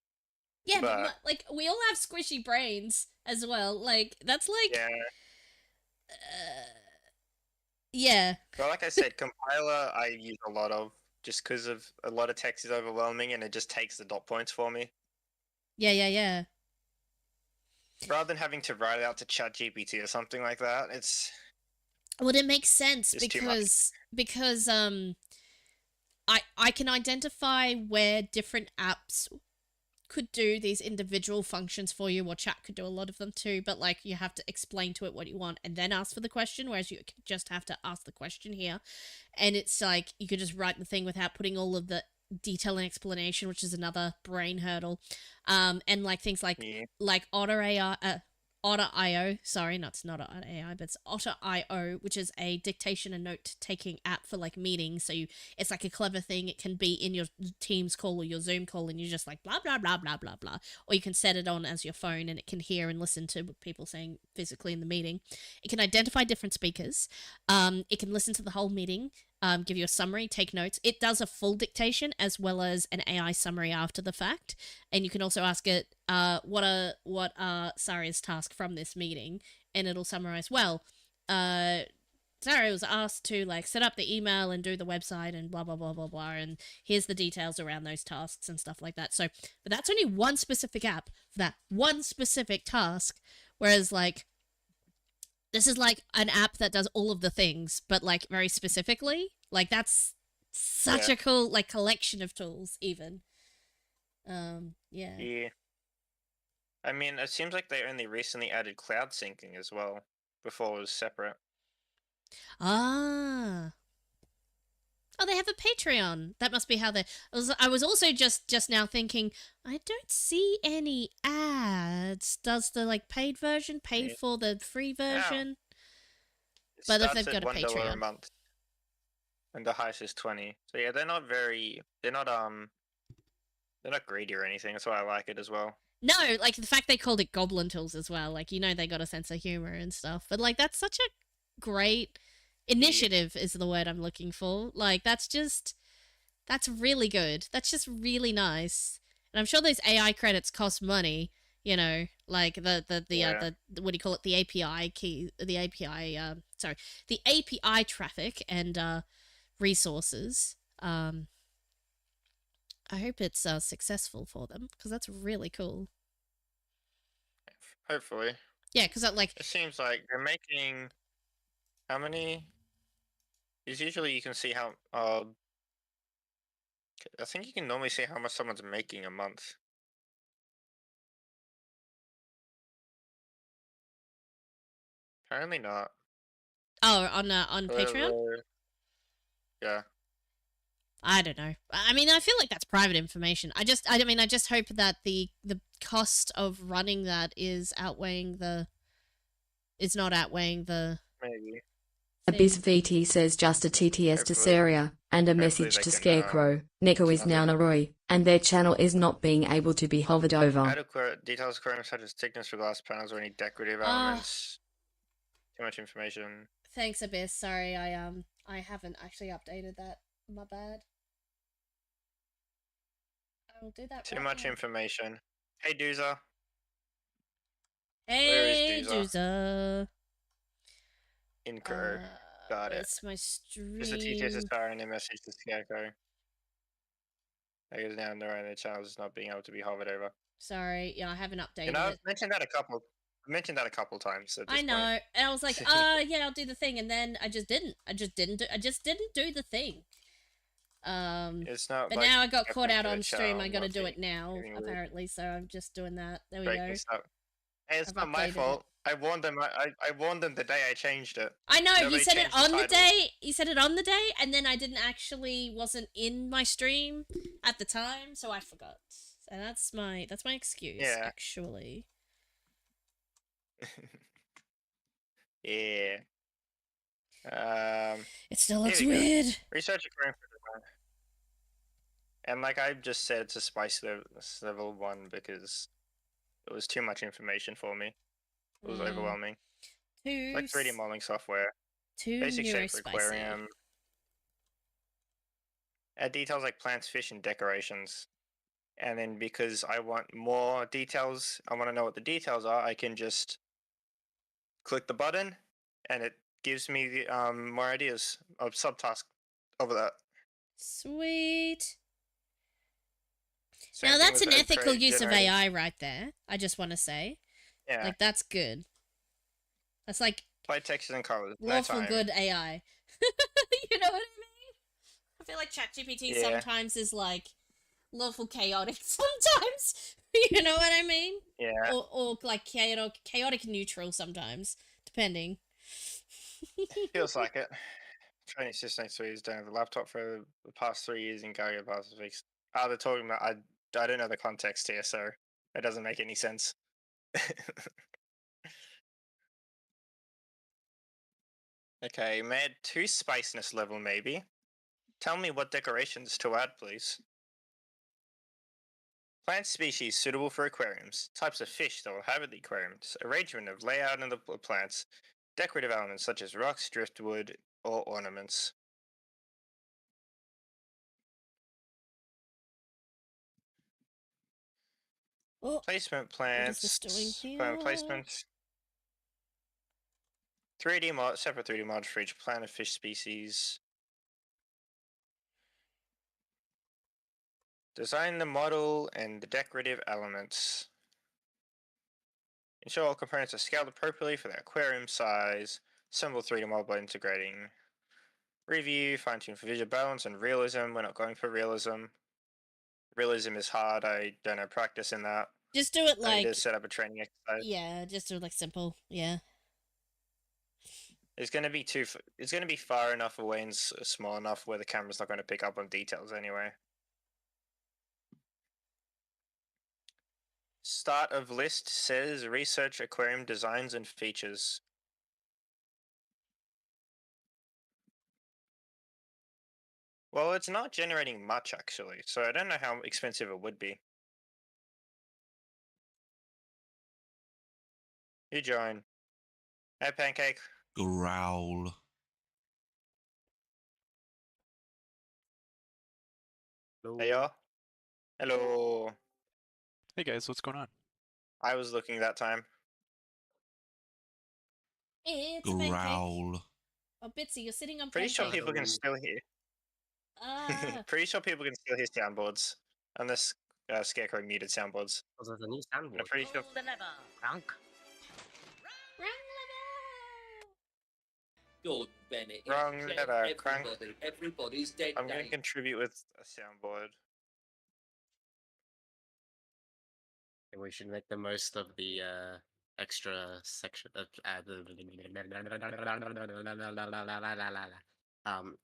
Yeah, But like we all have squishy brains as well. Like that's like yeah, yeah. but like I said, compiler I use a lot of just because of a lot of text is overwhelming and it just takes the dot points for me. Yeah. Rather than having to write it out to ChatGPT or something like that, it's Well, it makes sense It's too much. because I can identify where different apps could do these individual functions for you, or chat could do a lot of them too, but like you have to explain to it what you want and then ask for the question, whereas you just have to ask the question here. And it's like you could just write the thing without putting all of the detail and explanation, which is another brain hurdle. And like things like Yeah. Otter AI, Otter.io, sorry, not Otter AI, but it's Otter.io, which is a dictation and note-taking app for like meetings. So it's like a clever thing. It can be in your Teams call or your Zoom call, and you're just like blah blah blah blah blah blah, or you can set it on as your phone, and it can hear and listen to what people saying physically in the meeting. It can identify different speakers. It can listen to the whole meeting. Give you a summary, take notes. It does a full dictation as well as an AI summary after the fact, and you can also ask it, what are Saria's task from this meeting, and it'll summarize. Well, Saria was asked to like set up the email and do the website and blah blah blah blah blah, and here's the details around those tasks and stuff like that. So, but that's only one specific app for that one specific task, whereas like this is like an app that does all of the things, but like very specifically. Like that's such a cool like collection of tools, even. Yeah. Yeah. I mean, it seems like they only recently added cloud syncing as well. Before it was separate. Ah. Oh, they have a Patreon. That must be how they. I was also just now thinking, I don't see any ads. Does the like paid version pay for the free version? It But if starts they've got at a $1 Patreon. a month, and the highest is 20. So yeah, they're not greedy or anything. That's why I like it as well. No, like the fact they called it Goblin Tools as well. Like, you know, they got a sense of humor and stuff. But like, that's such a great initiative, is the word I'm looking for. Like, that's really good. That's just really nice. And I'm sure those AI credits cost money. You know, like the what do you call it? The API key, the API. The API traffic and resources. I hope it's successful for them, because that's really cool. Hopefully. Yeah, because like it seems like they're making how many? Because usually you can see how. I think you can normally see how much someone's making a month. Apparently not. Oh, on Patreon? Yeah. I don't know. I mean, I feel like that's private information. I mean, I just hope that the cost of running that is not outweighing the Maybe. Abyss VT says just a TTS to Saria and a message to Scarecrow. Neko is now Naroi, and their channel is not being able to be hovered over. Adequate details occurring such as thickness for glass panels or any decorative elements. Too much information. Thanks, Abyss. Sorry, I haven't actually updated that. My bad. I will do that. Too much information. Hey, Dooza. Hey, Dooza. Incur. Got it. It's my stream. Just a TTS star and a message to Scarecrow. I guess now the channel is not being able to be hovered over. Sorry, yeah, I haven't updated You know, it. I've mentioned that a couple times. I know, point. and I was like, yeah, I'll do the thing, and then I just didn't. I just didn't do the thing. It's not. But like now I got caught out on stream. I got to do it now, weird. apparently. So I'm just doing that. There we Breaking go. stuff. Hey, it's I've not my updated fault. I warned them. I warned them the day I changed it. I know, Nobody you said it changed on the title. day. You said it on the day, and then I wasn't in my stream at the time, so I forgot. And that's my excuse, Yeah. actually. Yeah. It still looks here we go. weird. Research occurring for design. And like I just said, it's a spice level 1 because It was too much information for me. It was Mm. overwhelming. Too It's like 3D modeling software. too Basic shape for neurospicy. aquarium. Add details like plants, fish, and decorations. And then because I want more details, I want to know what the details are, I can just click the button and it gives me the, more ideas of subtask over that. Sweet. Same Now thing that's with an ethical use of generating. AI right there. I just want to say, Yeah. like that's good. That's like Apply textures and colors. lawful No time. good AI. You know what I mean? I feel like ChatGPT Yeah. sometimes is like lawful chaotic sometimes. You know what I mean? Yeah. Or like chaotic neutral sometimes, depending. Feels like it. Training system next week is down the laptop for the past 3 years in Gaia past weeks. They're talking about I don't know the context here, so it doesn't make any sense. Okay, mad 2 spiciness level maybe. Tell me what decorations to add, please. Plant species suitable for aquariums. Types of fish that will inhabit the aquariums. Arrangement of layout of the plants. Decorative elements such as rocks, driftwood, or ornaments. Oh, Placement what is this plants. doing here? Plant placements. 3D mod, separate 3D mods for each plant and fish species. Design the model and the decorative elements. Ensure all components are scaled appropriately for the aquarium size. Assemble 3D model by integrating. Review, fine tune for visual balance and realism. We're not going for realism. Realism is hard. I don't have practice in that. Just do it I need like to set up a training exercise. yeah, just do it like simple. Yeah. It's going to be it's going to be far enough away and small enough where the camera's not going to pick up on details anyway. Start of list says research aquarium designs and features. Well, it's not generating much actually, so I don't know how expensive it would be. You join. Hey, Pancake. Growl. Hey, y'all. Hello. Hey guys, what's going on? I was looking that time. It's a pancake. Growl. Oh, Bitsy, you're sitting on Pretty pancake. sure people can still hear. Pretty sure people can still hear soundboards. Unless Scarecrow muted soundboards. Oh, there's a new I'm soundboard. pretty sure. Pull the lever, Frank. Good, Bennett. Wrong lever, crank. Everybody's dead. I'm going to contribute with a soundboard. We should make the most of the extra section of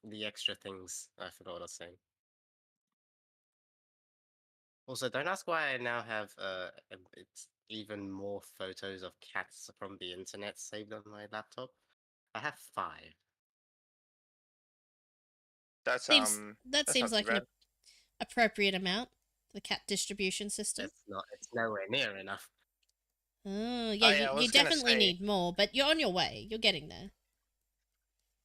the extra things. I forgot what I was saying. Also, don't ask why I now have it's even more photos of cats from the internet saved on my laptop. I have 5. That's Seems that that's seems not too like an bad. appropriate amount for the cat distribution system. It's nowhere near enough. Oh, yeah, yeah, I you was gonna definitely say- need more, but you're on your way. You're getting there.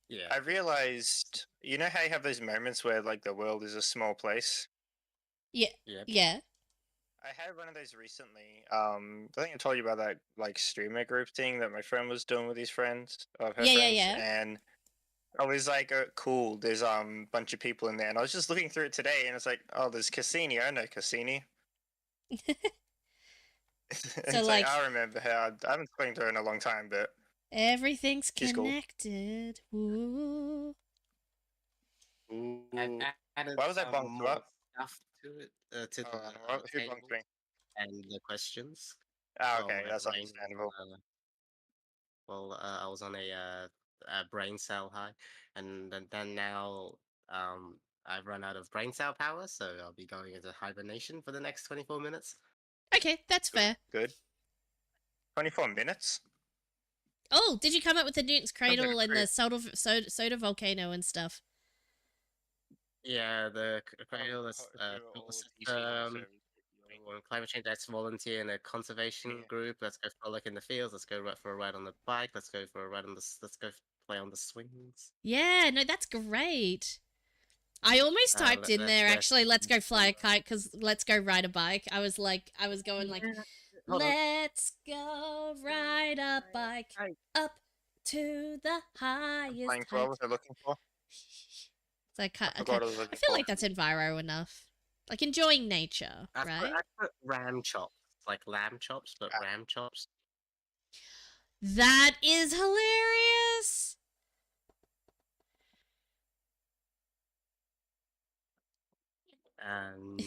Yeah. I realized, you know how you have those moments where like the world is a small place? Yep. Yeah. I had one of those recently. I think I told you about that like streamer group thing that my friend was doing with his friends, of her Yeah, friends, yeah. and I was like, cool. There's bunch of people in there, and I was just looking through it today, and it's like, oh, there's Cassini. I know Cassini. It's So, like like- I remember her. I haven't spoken to her in a long time, but Everything's She's cool. connected. Ooh. ooh. I've added Why was that some bumped more up? stuff to it, to the Who table bumped me? and the questions. Oh, Oh, okay, my that's brain, understandable. I was on a brain cell high, and then now I've run out of brain cell power, so I'll be going into hibernation for the next 24 minutes. Okay, that's fair. Good. 24 minutes. Oh, did you come up with the Newton's like a Cradle and cra- the soda volcano and stuff? Yeah, the cradle is If you're all system. TC, so on climate change, let's volunteer in a conservation group. Let's go for a look in the fields. Let's go for a ride on the bike. Let's go for a ride on the. Let's go play on the swings. Yeah, no, that's great. I almost typed in there actually. Let's go fly a kite because let's go ride a bike. I was going like, let's go ride a bike up to the highest Playing height. what they're looking for. So I forgot what I was looking feel for. like that's enviro enough. Like enjoying nature, right? I put ram chops, like lamb chops, but ram chops. That is hilarious. And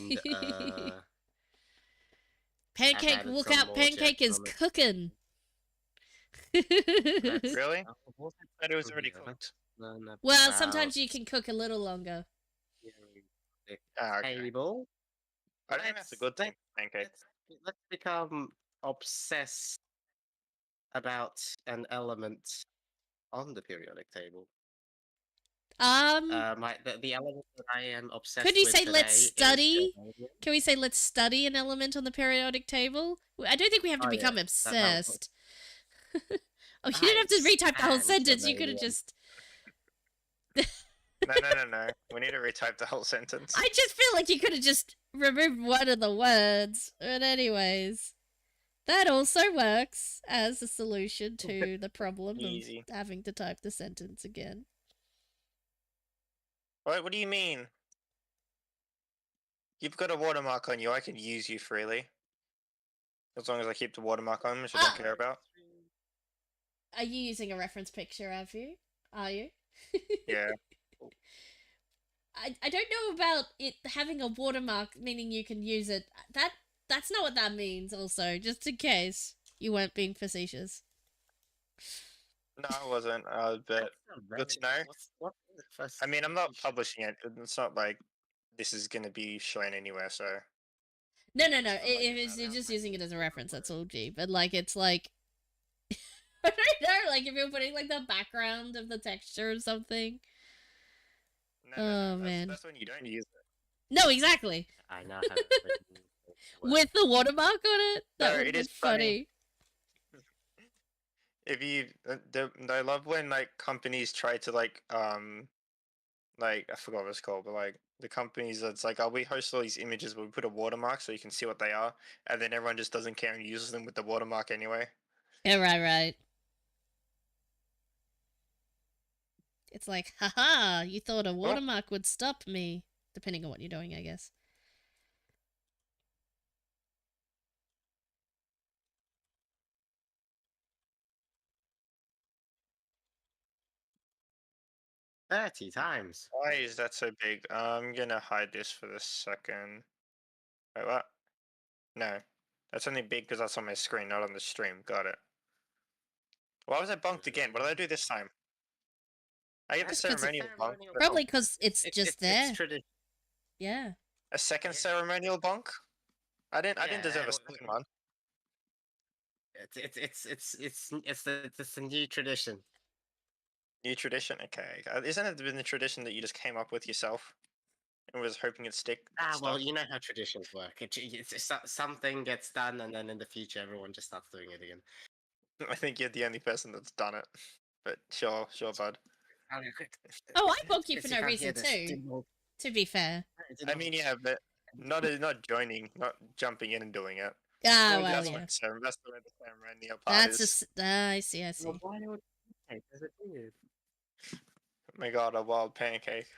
Pancake, look out! Pancake is cooking. Really? I thought it was already cooked. Well, sometimes you can cook a little longer. Okay. Table. I think that's a good thing. Pancake. Let's become obsessed about an element on the periodic table. The element that I am obsessed with. Could you say today let's study? is Can we say let's study an element on the periodic table? I don't think we have to become obsessed. Oh, you didn't have to retype the whole sentence. You could have just. No. We need to retype the whole sentence. I just feel like you could have just removed one of the words. But anyways, that also works as a solution to the problem Easy. of having to type the sentence again. What do you mean? You've got a watermark on you. I can use you freely. As long as I keep the watermark on, which I don't care about. Are you using a reference picture, have you? Are you? Yeah. I don't know about it having a watermark, meaning you can use it. That's not what that means, also, just in case you weren't being facetious. No, I wasn't. But good to know. I mean, I'm not publishing it. It's not like this is going to be shown anywhere, so... No. If you're just using it as a reference, that's all G. But, like, it's like... I don't know, like, if you're putting, like, the background of the texture or something. No, man. That's when you don't use it. No, exactly. I know how With the watermark on it? That No, would it be is funny. If you... I love when, like, companies try to, like, I forgot what it's called, but, like, the companies that's like, oh, we host all these images, but we put a watermark so you can see what they are, and then everyone just doesn't care and uses them with the watermark anyway. Yeah, right. It's like, haha, you thought a watermark would stop me. Depending on what you're doing, I guess. times. Why is that so big? I'm gonna hide this for the second. Wait, what? No. That's only big because that's on my screen, not on the stream. Got it. Why was I bunked again? What did I do this time? I get the ceremonial bunk. Probably because it's just there. It's tradition. Yeah. A second ceremonial bunk? I didn't deserve a second one. It's the new tradition. New tradition? Okay. Isn't it been the tradition that you just came up with yourself and was hoping it'd stick? Well, you know how traditions work. Something gets done, and then in the future, everyone just starts doing it again. I think you're the only person that's done it. But sure, bud. Oh, I bonked you for no reason too. To be fair. I mean, yeah, but not joining, not jumping in and doing it. Ah, well, that's yeah. that's the way the ceremonial part is. I see. Well, why would does it weird? Oh my god, a wild pancake.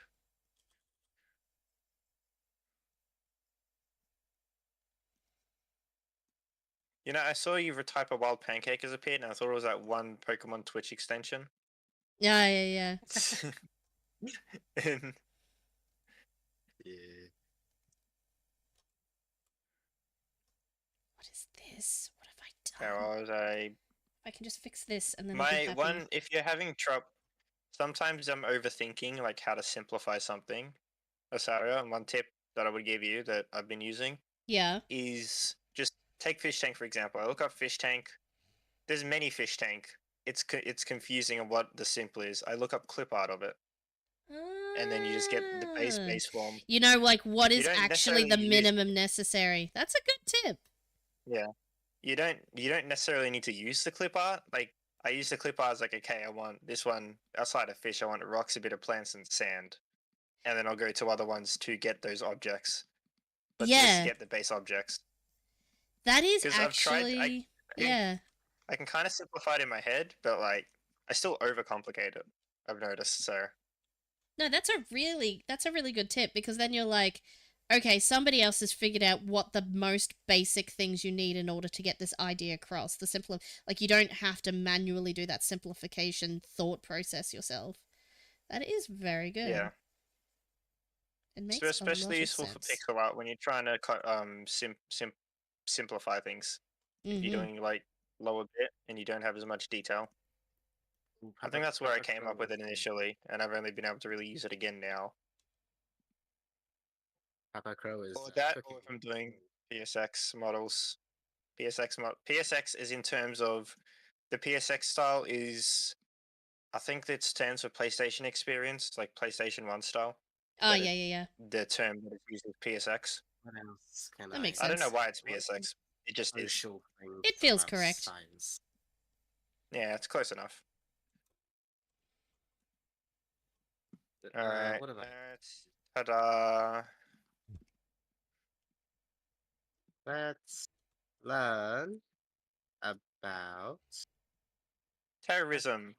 You know, I saw you retype a wild pancake as a pet, and I thought it was that one Pokemon Twitch extension. Yeah. And Yeah. What is this? What have I how done? was I? If I can just fix this and then I'll be happy. one, if you're having trouble, sometimes I'm overthinking like how to simplify something. Asaria, and one tip that I would give you that I've been using is just take fish tank for example. I look up fish tank. There's many fish tank. It's confusing on what the simple is. I look up clip art of it, and then you just get the base form. You know, like what You is don't actually the necessarily use- minimum necessary. That's a good tip. Yeah, you don't necessarily need to use the clip art. Like I use the clip art as like, okay, I want this one outside of fish. I want rocks, a bit of plants, and sand, and then I'll go to other ones to get those objects. But just Yeah, get the base objects. that is 'Cause I've tried- actually can- yeah. I can kind of simplify it in my head, but like I still overcomplicate it. I've noticed. So No, that's a really good tip because then you're like, okay, somebody else has figured out what the most basic things you need in order to get this idea across. The simple, like you don't have to manually do that simplification thought process yourself. That is very good. yeah, It makes so especially a lot of useful for sense. pixel art when you're trying to simplify things. If you're doing like lower bit and you don't have as much detail. I think that's where I came up with it initially, and I've only been able to really use it again now. Papa Crow is Or that, cooking. or if I'm doing PSX models. PSX is in terms of the PSX style is, I think it stands for PlayStation Experience, like PlayStation 1 style. Oh but yeah, yeah, yeah. The term that is used is PSX. What else can That makes I don't know sense. why it's What's PSX. It just is. social thing It feels about correct. Science. Yeah, it's close enough. All right. What about Ta-da! let's learn about Terrorism,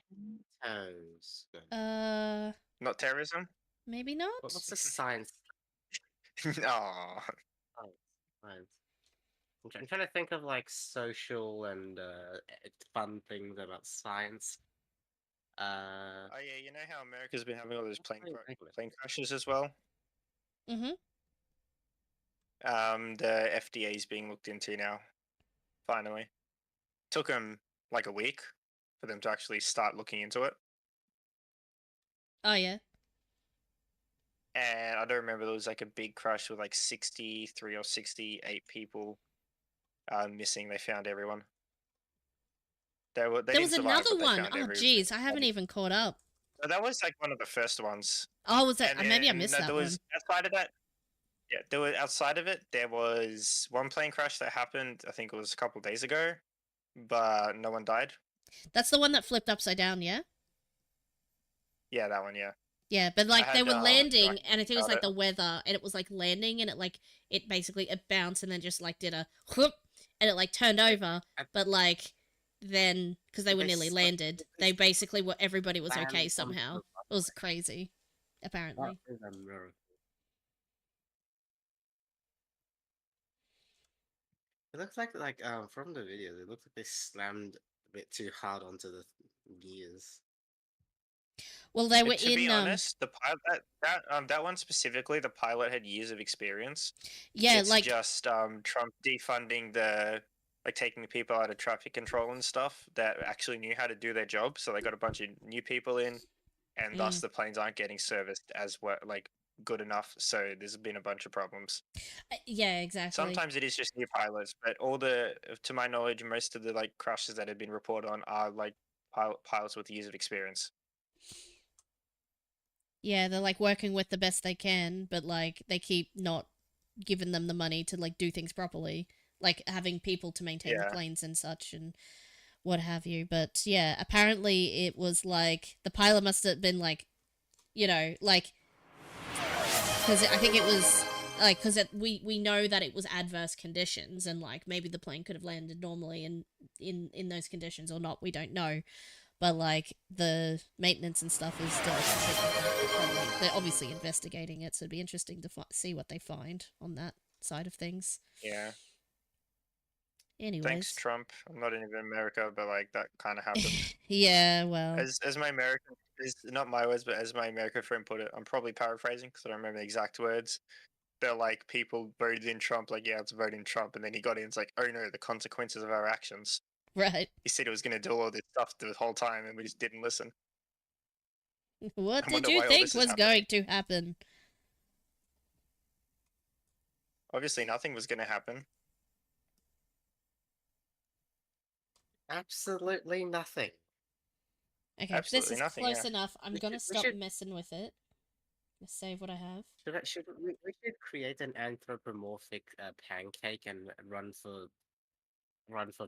toes. not terrorism. Maybe not. What's the science? No. Science. I'm trying to think of like social and fun things about science. Oh yeah, you know how America's been having all those plane English. crashes as well. Mm-hmm. The FDA is being looked into now. Finally, took them like a week for them to actually start looking into it. Oh yeah. And I don't remember, there was like a big crash with like 63 or 68 people missing. They found everyone. They There didn't was survive, another but they one. found Oh everyone. jeez, I haven't even caught up. So that was like one of the first ones. Oh, was that? And Maybe I then, missed that there was, one. outside of that. Yeah, there was outside of it. There was one plane crash that happened. I think it was a couple days ago, but no one died. That's the one that flipped upside down, yeah? Yeah, that one. Yeah. Yeah, but like they had, were landing, like, and I think it was about like it. the weather, and it was like landing, and it basically it bounced and then just like did a whoop, and it like turned over, but like then because they were nearly landed, they basically were everybody was okay somehow. It was crazy, apparently. That is a miracle. It looks like from the video, it looks like they slammed a bit too hard onto the gears. Well, they were to be in honest, the pilot that one specifically, the pilot had years of experience. yeah, It's like just Trump defunding like taking the people out of traffic control and stuff that actually knew how to do their job. So they got a bunch of new people in, and thus the planes aren't getting serviced as well, like good enough. So there's been a bunch of problems. yeah, exactly. Sometimes it is just new pilots, but to my knowledge, most of the like crashes that have been reported on are like pilots with years of experience. Yeah, they're like working with the best they can, but like they keep not giving them the money to like do things properly, like having people to maintain the planes and such and what have you. But yeah, apparently it was like the pilot must have been like, you know, like because I think it was like because we know that it was adverse conditions and like maybe the plane could have landed normally in those conditions or not, we don't know. But like the maintenance and stuff is still completely, they're obviously investigating it, so it'd be interesting to see what they find on that side of things. Yeah. Anyways, thanks Trump. I'm not even in America, but like that kind of happened. Yeah, well, as my American, is not my words, but as my American friend put it, I'm probably paraphrasing because I don't remember the exact words. They're like, people voted in Trump, like, yeah, let's vote in Trump, and then he got in, it's like, oh no, the consequences of our actions. right. He said he was going to do all this stuff the whole time, and we just didn't listen. What I did wonder you why all think this is was happening. going to happen? Obviously, nothing was going to happen. Absolutely nothing. Okay, Absolutely this is nothing, close yeah. enough. I'm We gonna should- we stop should- messing with it. Let's save what I have. We should create an anthropomorphic pancake and run for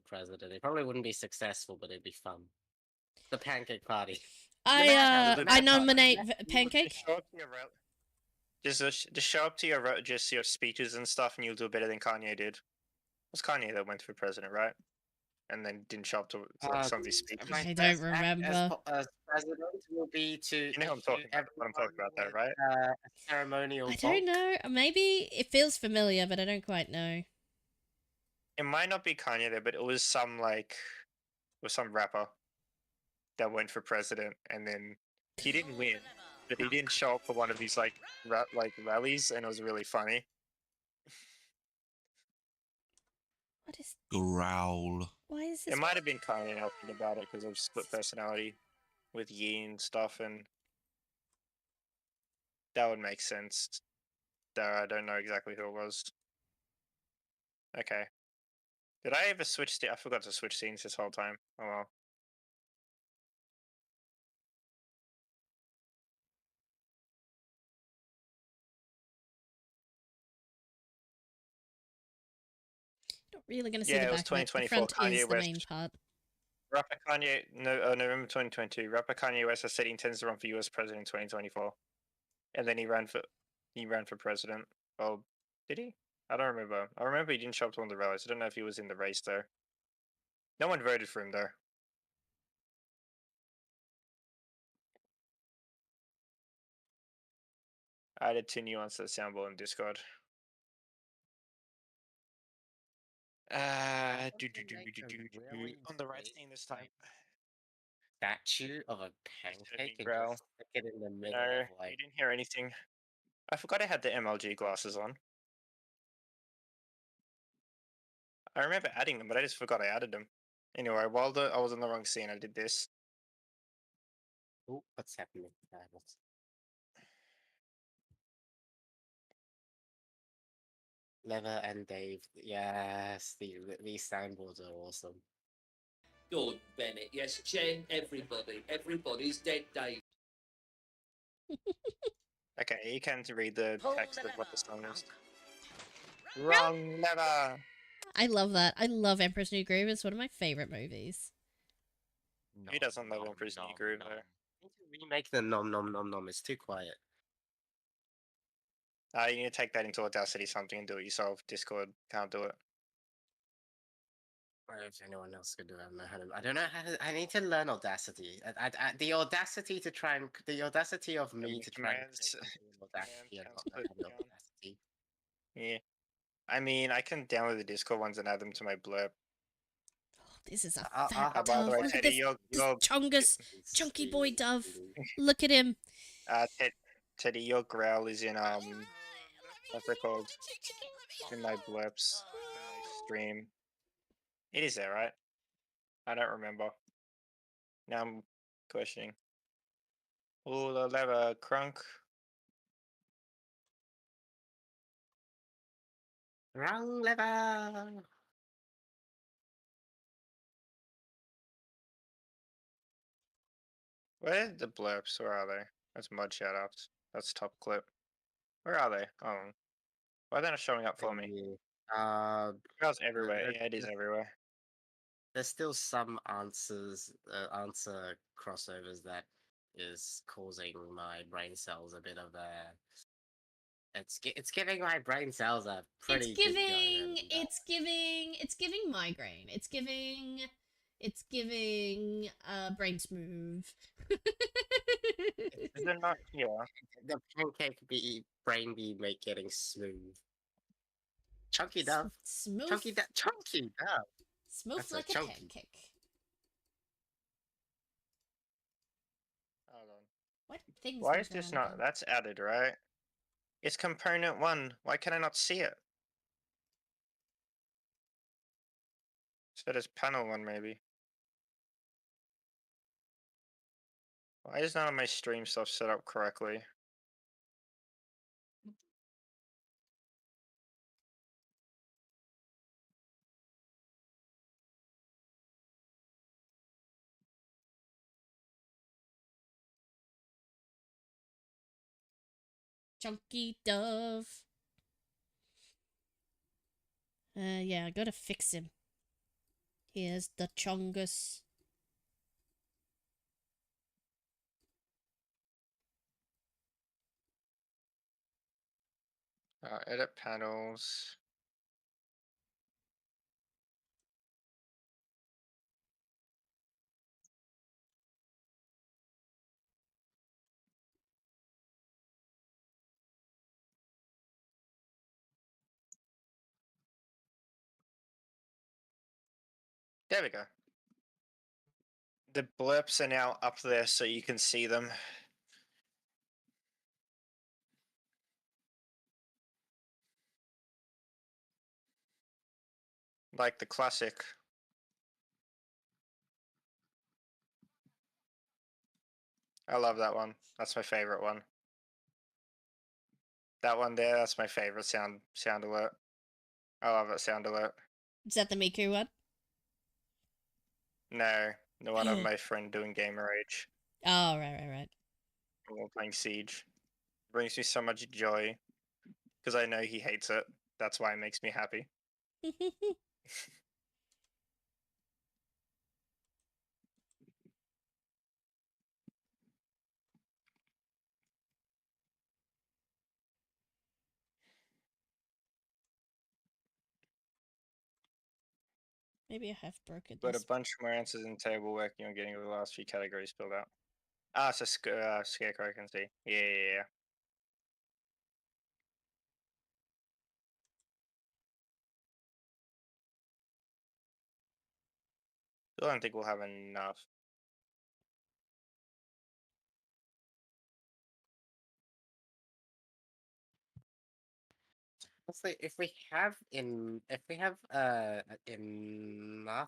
president. It probably wouldn't be successful, but it'd be fun. The pancake party. I nominate Pancake. Just show up to your just show up to your speeches and stuff, and you'll do better than Kanye did. It was Kanye that went for president, right? And then didn't show up to some of his speeches. I don't remember. As president will be to You know what I'm talking about, though, right? a ceremonial. I don't know. Maybe it feels familiar, but I don't quite know. It might not be Kanye there, but it was some rapper that went for president, and then he didn't win, but he didn't show up for one of these rallies, and it was really funny. What is? Growl. Why is this? It might have been Kanye helping about it because of split personality with Yi and stuff, and that would make sense. Though I don't know exactly who it was. Okay. Did I ever switch? I forgot to switch scenes this whole time. Oh well. Not really going to see Yeah, the it was back. Right? The 2024 front Kanye is the West. main part. Rapper Kanye, November 2022. Rapper Kanye West has said he intends to run for U.S. president in 2024, and then he ran for president. Well, did he? I don't remember. I remember he didn't show up to one of the rallies. I don't know if he was in the race though. No one voted for him though. I added 2 nuance to the soundboard in Discord. On the right scene this time. Statue of a pancake and Growl. just stick it in the middle No, of you didn't hear anything. I forgot I had the MLG glasses on. I remember adding them, but I just forgot I added them. Anyway, while I was in the wrong scene, I did this. Oh, what's happening? Lever and Dave. Yes, these soundboards are awesome. Good, Bennett. Yes, Jen, everybody. Everybody's dead, Dave. Okay, you can read the text of what the song is. Wrong lever! I love that. I love Emperor's New Groove. It's one of my favorite movies. Who doesn't love Emperor's New Groove though? I need to remake the nom nom nom nom. It's too quiet. You need to take that into Audacity something and do it yourself. Discord can't do it. If anyone else could do it, I don't know how to. I need to learn Audacity. The audacity to try and the audacity of me to try and Commands- create something in Audacity and not put having down. Audacity. Yeah. I mean, I can download the Discord ones and add them to my blurb. This is a I'll fat have- by the dove. way, Look at Teddy, this, you're chungus, chunky boy dove. Look at him. Teddy, your growl is in what's it called? In my blurps, in my stream. It is there, right? I don't remember. Now I'm questioning. Pull the lever, crunk. Wrong lever. Where are the blurps? Where are they? That's mud shoutouts. That's top clip. Where are they? Oh. Why are they not showing up for me? Growl's everywhere. Yeah, it is everywhere. There's still some answer crossovers that is causing my brain cells a bit of a. It's giving my brain cells a pretty. It's giving migraine. It's giving brain smooth. Is it not here? The pancake brain be getting smooth. Chunky dove. Smooth. Chunky dove. Smooth That's like a chunky. pancake. Hold on. What things? Why is this not? That's added, right? It's component 1. Why can I not see it? So it's panel 1, maybe. Why is none of my stream stuff set up correctly? Chunky Dove. Yeah, I gotta fix him. Here's the Chungus. Edit panels. There we go. The blips are now up there so you can see them. Like the classic. I love that one. That's my favorite one. That one there, that's my favorite sound alert. I love that sound alert. Is that the Miku one? No, the one of my friend doing Gamer Rage. Oh, right. While playing Siege. Brings me so much joy. Because I know he hates it. That's why it makes me happy. Maybe I have broken But a this. bunch more answers in the table working on getting the last few categories filled out. Ah, so Scarecrow I can see. Yeah. Still don't think we'll have enough. Honestly, if we have enough,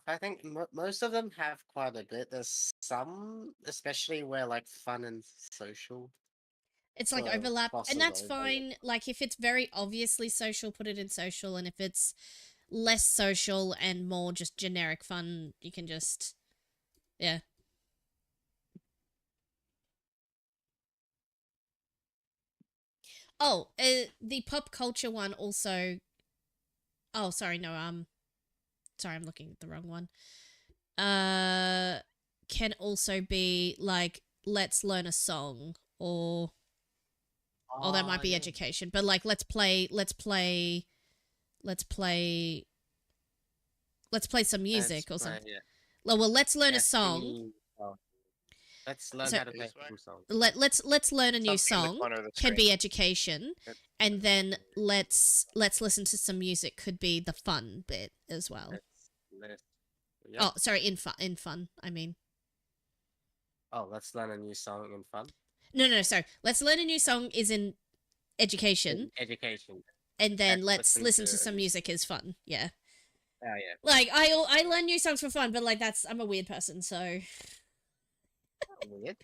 I think most of them have quite a bit. There's some, especially where like fun and social. It's like So, overlap, crosses and that's over. fine. Like if it's very obviously social, put it in social, and if it's less social and more just generic fun, you can just, yeah. Oh, the pop culture one also. Oh, sorry, no, sorry, I'm looking at the wrong one. Can also be like, let's learn a song, or oh, that might be education, but like, let's play some music or something. Yeah. Well, let's learn a song. Let's learn So- how to play a song. Let's learn a new Something in the song corner of the can screen. be education, and then let's listen to some music could be the fun bit as well. Yeah. Oh, sorry, in fun, I mean. Oh, let's learn a new song in fun. No, sorry. Let's learn a new song is in education, Education. and then And let's listen to some music is fun. Yeah. Oh yeah. Like I learn new songs for fun, but like I'm a weird person, so. Weird.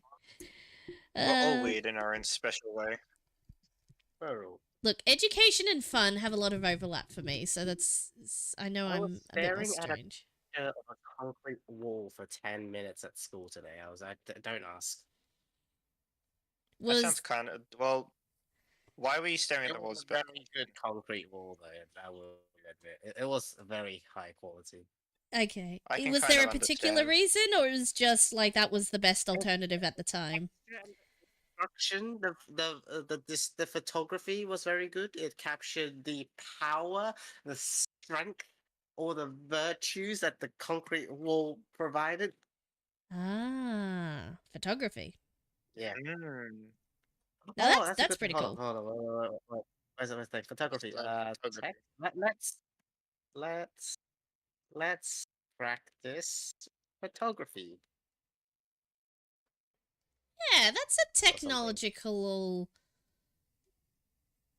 We're all weird in our own special way. Oh. Look, education and fun have a lot of overlap for me, so I know I was I'm a bit more staring at strange. Of a concrete wall for 10 minutes at school today. Don't ask. That sounds kind of well. Why were you staring at the It walls? was a very good concrete wall, though. I will admit it was very high quality. Okay. I can Was kind there of a particular understand. reason, or it was just like that was the best alternative at the time? Construction, the photography was very good. It captured the power, the strength, all the virtues that the concrete wall provided. Ah, photography. Yeah. Now That's that's a good pretty hold cool. on, hold on. Wait. Where's the photography? Photography. Tech. Let's practice photography. Yeah, that's a technological.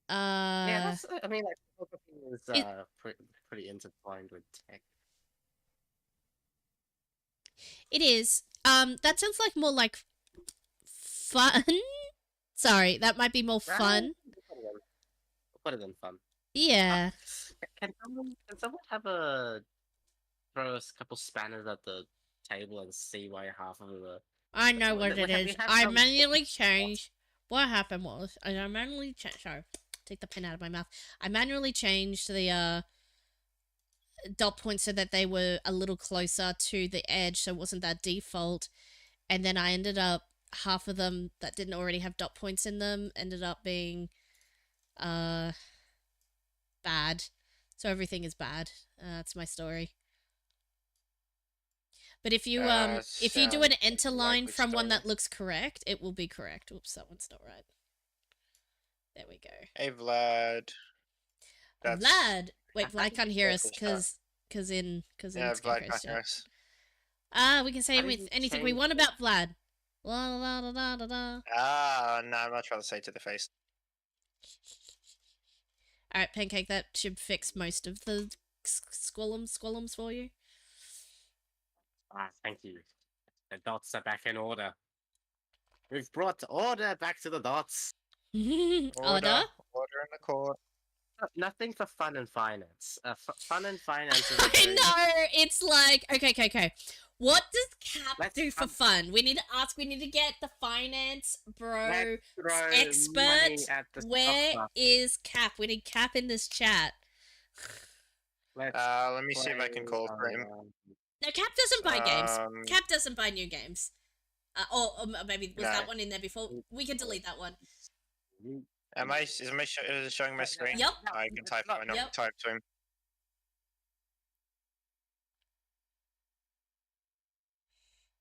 Yeah, that's. I mean, like photography is pretty intertwined with tech. It is. That sounds like more like fun. Sorry, that might be more fun. Put it in fun. Yeah. Can someone have throw a couple spanners at the table and see why half of the. I know what it is. I manually changed what happened was I manually sorry, take the pen out of my mouth. I manually changed the dot points so that they were a little closer to the edge, so it wasn't that default. And then I ended up half of them that didn't already have dot points in them ended up being bad. So everything is bad. That's my story. But if you do an enter line from one that looks correct, it will be correct. Oops, that one's not right. There we go. Hey, Vlad. Vlad! Wait, Vlad can't hear us because in Vlad can't hear us. We can say anything we want about Vlad. La la la la la la. No, I'm not trying to say to the face. Alright, Pancake, that should fix most of the squallums for you. Thank you. The dots are back in order. We've brought order back to the dots. Order? Order in the court. Nothing for fun and finance. Fun and finance. I know! It's like, okay. What does Cap do for fun? We need to ask, we need to get the finance bro expert. Where is Cap? We need Cap in this chat. Let me see if I can call for him. No, Cap doesn't buy games. Cap doesn't buy new games. Or maybe was that one in there before? We can delete that one. Is it showing my screen? Yep. I can type type to him.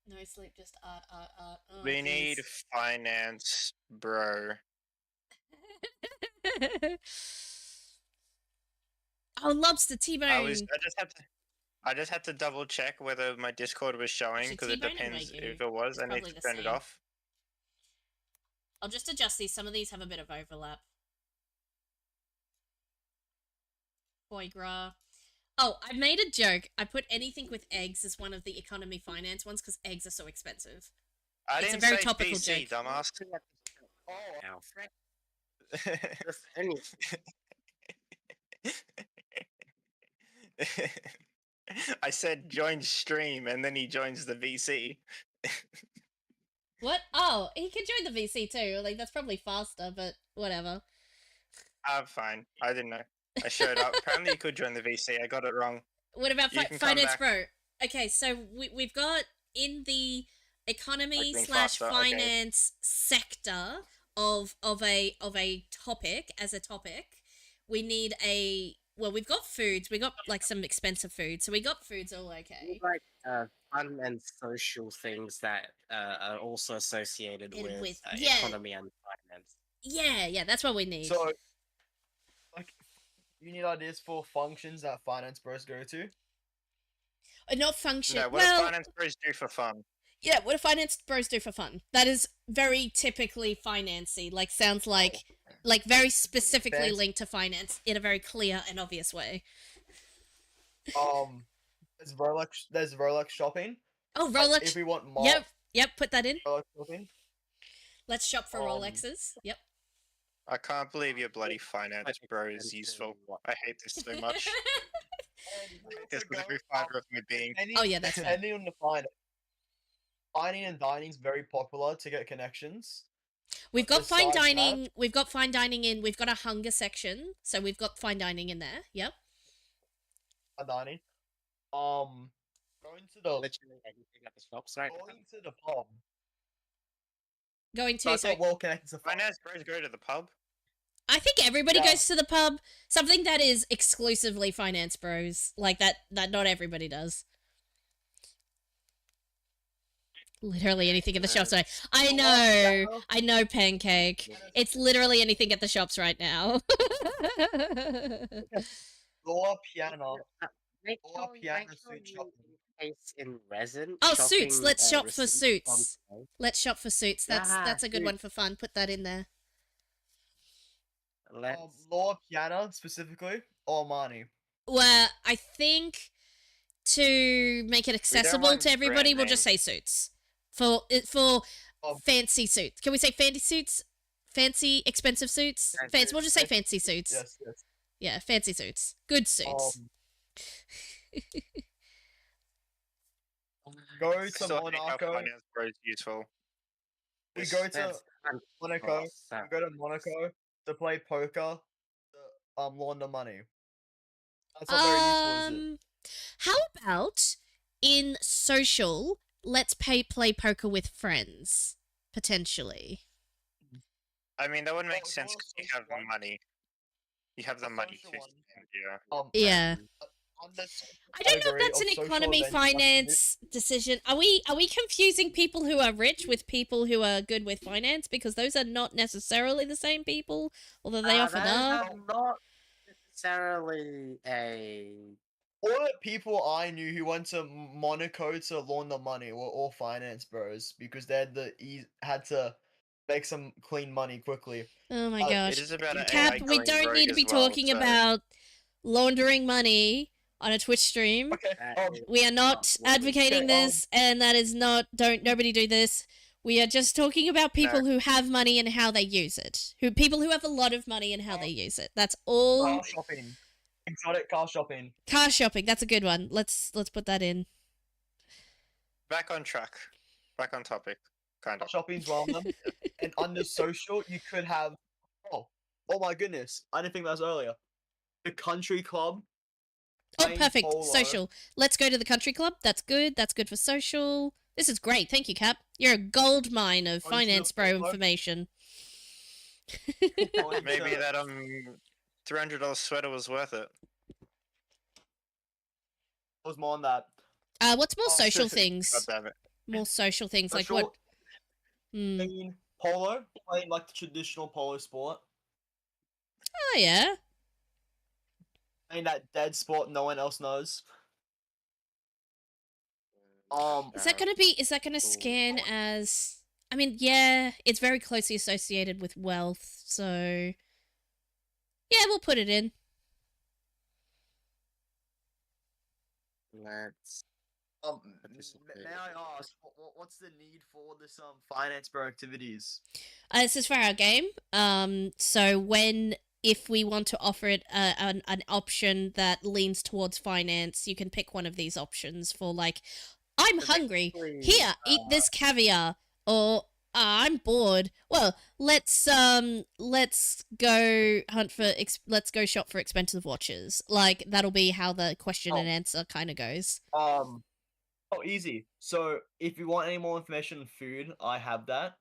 No sleep, just art. Oh, we need finance, bro. Oh, Lobster T-Bone. I just had to double check whether my Discord was showing because it depends if it was. I need to turn it off. I'll just adjust these. Some of these have a bit of overlap. Foie gras. Oh, I made a joke. I put anything with eggs as one of the economy finance ones because eggs are so expensive. It's a very topical joke. Dumbass. I said join stream and then he joins the VC. What? Oh, he can join the VC too. Like, that's probably faster, but whatever. Fine. I didn't know. I showed up. Apparently you could join the VC. I got it wrong. What about Finance Bro? Okay, so we've got in the economy / finance sector of a topic, as a topic, we need we've got foods. We got like some expensive food, so we got foods all okay. Like fun and social things that are also associated with economy and finance. Yeah, that's what we need. So, like, you need ideas for functions that finance bros go to? Not function. No, what do finance bros do for fun? Yeah, what do finance bros do for fun? That is very typically financy. Like, sounds like very specifically linked to finance in a very clear and obvious way. There's Rolex shopping. Oh, Rolex. If we want more. Yep, put that in. Rolex shopping. Let's shop for Rolexes. Yep. I can't believe your bloody finance bro is useful. I hate this so much. This is every fiber of my being. That's fair. Depending on the finance. Dining and dining is very popular to get connections. We've got fine dining. We've got fine dining in. We've got a hunger section, so we've got fine dining in there. Yep. Fine dining. Going to the literally anything at the shops right Going to the pub. Going to so well connected to finance bros go to the pub. I think everybody goes to the pub. Something that is exclusively finance bros, like that not everybody does. Literally anything at the shops. Sorry. I know, Pancake. It's literally anything at the shops right now. Lower piano. Suit shopping. In resin. Oh, suits. Let's shop for suits. Let's shop for suits. That's a good one for fun. Put that in there. Lower piano specifically, or Armani. Well, I think to make it accessible to everybody, we'll just say suits. For fancy suits. Can we say fancy suits? Fancy, expensive suits? Fancy. We'll just say fancy suits. Yes. Yeah, fancy suits. Good suits. Go to Monaco. Finance bros useful. We go to Monaco. Awesome. We go to Monaco to play poker. To, launder money. That's not very useful, is it? How about in social, let's play poker with friends, potentially. I mean, that would make Oh, sense well, because you social have the one. money. You have the A money social to one. spend, yeah. Yeah. Under social I don't know if category that's of an social economy events you have to do- finance decision. Are we confusing people who are rich with people who are good with finance? Because those are not necessarily the same people, although they often Those are. are not necessarily a. All the people I knew who went to Monaco to launder money were all finance bros because they had to make some clean money quickly. Oh my It gosh. is about an Cap, AI we going don't rogue need to as be well, talking so- about laundering money on a Twitch stream. Okay. We are not advocating Okay, this, and that is not. Don't nobody do this. We are just talking about people who have money and how they use it. People who have a lot of money and how they use it. That's all. Car shopping. Exotic car shopping. Car shopping. That's a good one. Let's put that in. Back on track. Back on topic. Kind Car of. shopping's well done. And under social, you could have. Oh my goodness! I didn't think that was earlier. The country club. Oh, playing perfect. polo. Social. Let's go to the country club. That's good. That's good for social. This is great. Thank you, Cap. You're a gold mine of Going to the finance bro polo. information. Going Maybe to- that $300 sweater was worth it. was more on that. What's more Oh, social God things? damn it. More social things like Social- what? Hmm. Playing polo, playing like the traditional polo sport. Oh yeah. Playing that dead sport no one else knows. Is that gonna scan as? I mean, yeah, it's very closely associated with wealth, so yeah, we'll put it in. Let's. May I ask, what's the need for this finance bro activities? This is for our game. So if we want to offer it an option that leans towards finance, you can pick one of these options for like, I'm hungry. Here, eat this caviar. Or I'm bored. Well, let's go hunt for let's go shop for expensive watches. Like that'll be how the question and answer kind of goes. Easy. So if you want any more information on food, I have that.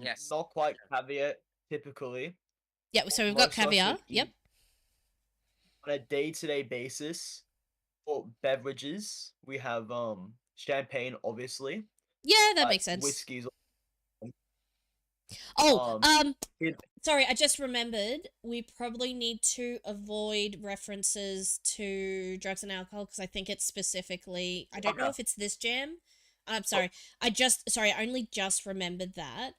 Yes. Not quite caveat typically. Yeah, so we've got Most of us would caviar. Yep. eat on a day-to-day basis. For beverages, we have champagne, obviously. Yeah, that makes sense. Whiskies. Oh, it- sorry, I just remembered. We probably need to avoid references to drugs and alcohol because I think it's specifically. I don't know Okay. if it's this jam. I'm sorry. I only just remembered that.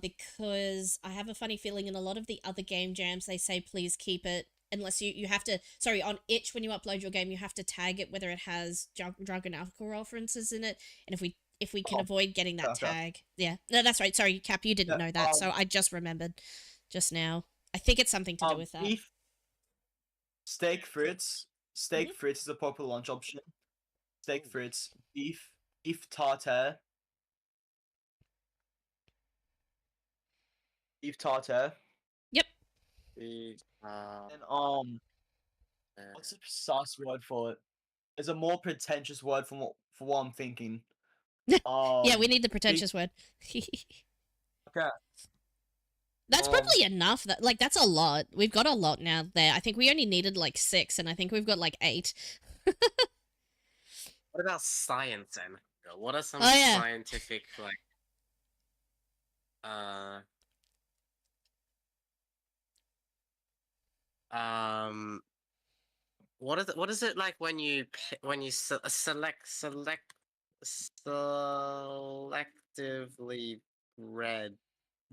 Because I have a funny feeling in a lot of the other game jams they say please keep it unless you have to. Sorry, on itch when you upload your game you have to tag it whether it has drug and alcohol references in it, and if we can avoid getting that okay. tag. Yeah. No, that's right. Sorry, Cap, you didn't know that, so I just remembered just now. I think it's something to do with that. Beef, steak frites. Steak frites is a popular lunch option. Steak frites, beef tartare. Beef tartare. Yep. The, And what's the precise word for it? There's a more pretentious word for what I'm thinking. Yeah, we need the pretentious word. Okay. That's probably enough. That's a lot. We've got a lot now there. I think we only needed like 6, and I think we've got like 8. What about science then? What are some Oh, yeah. scientific like? What is it like when you selectively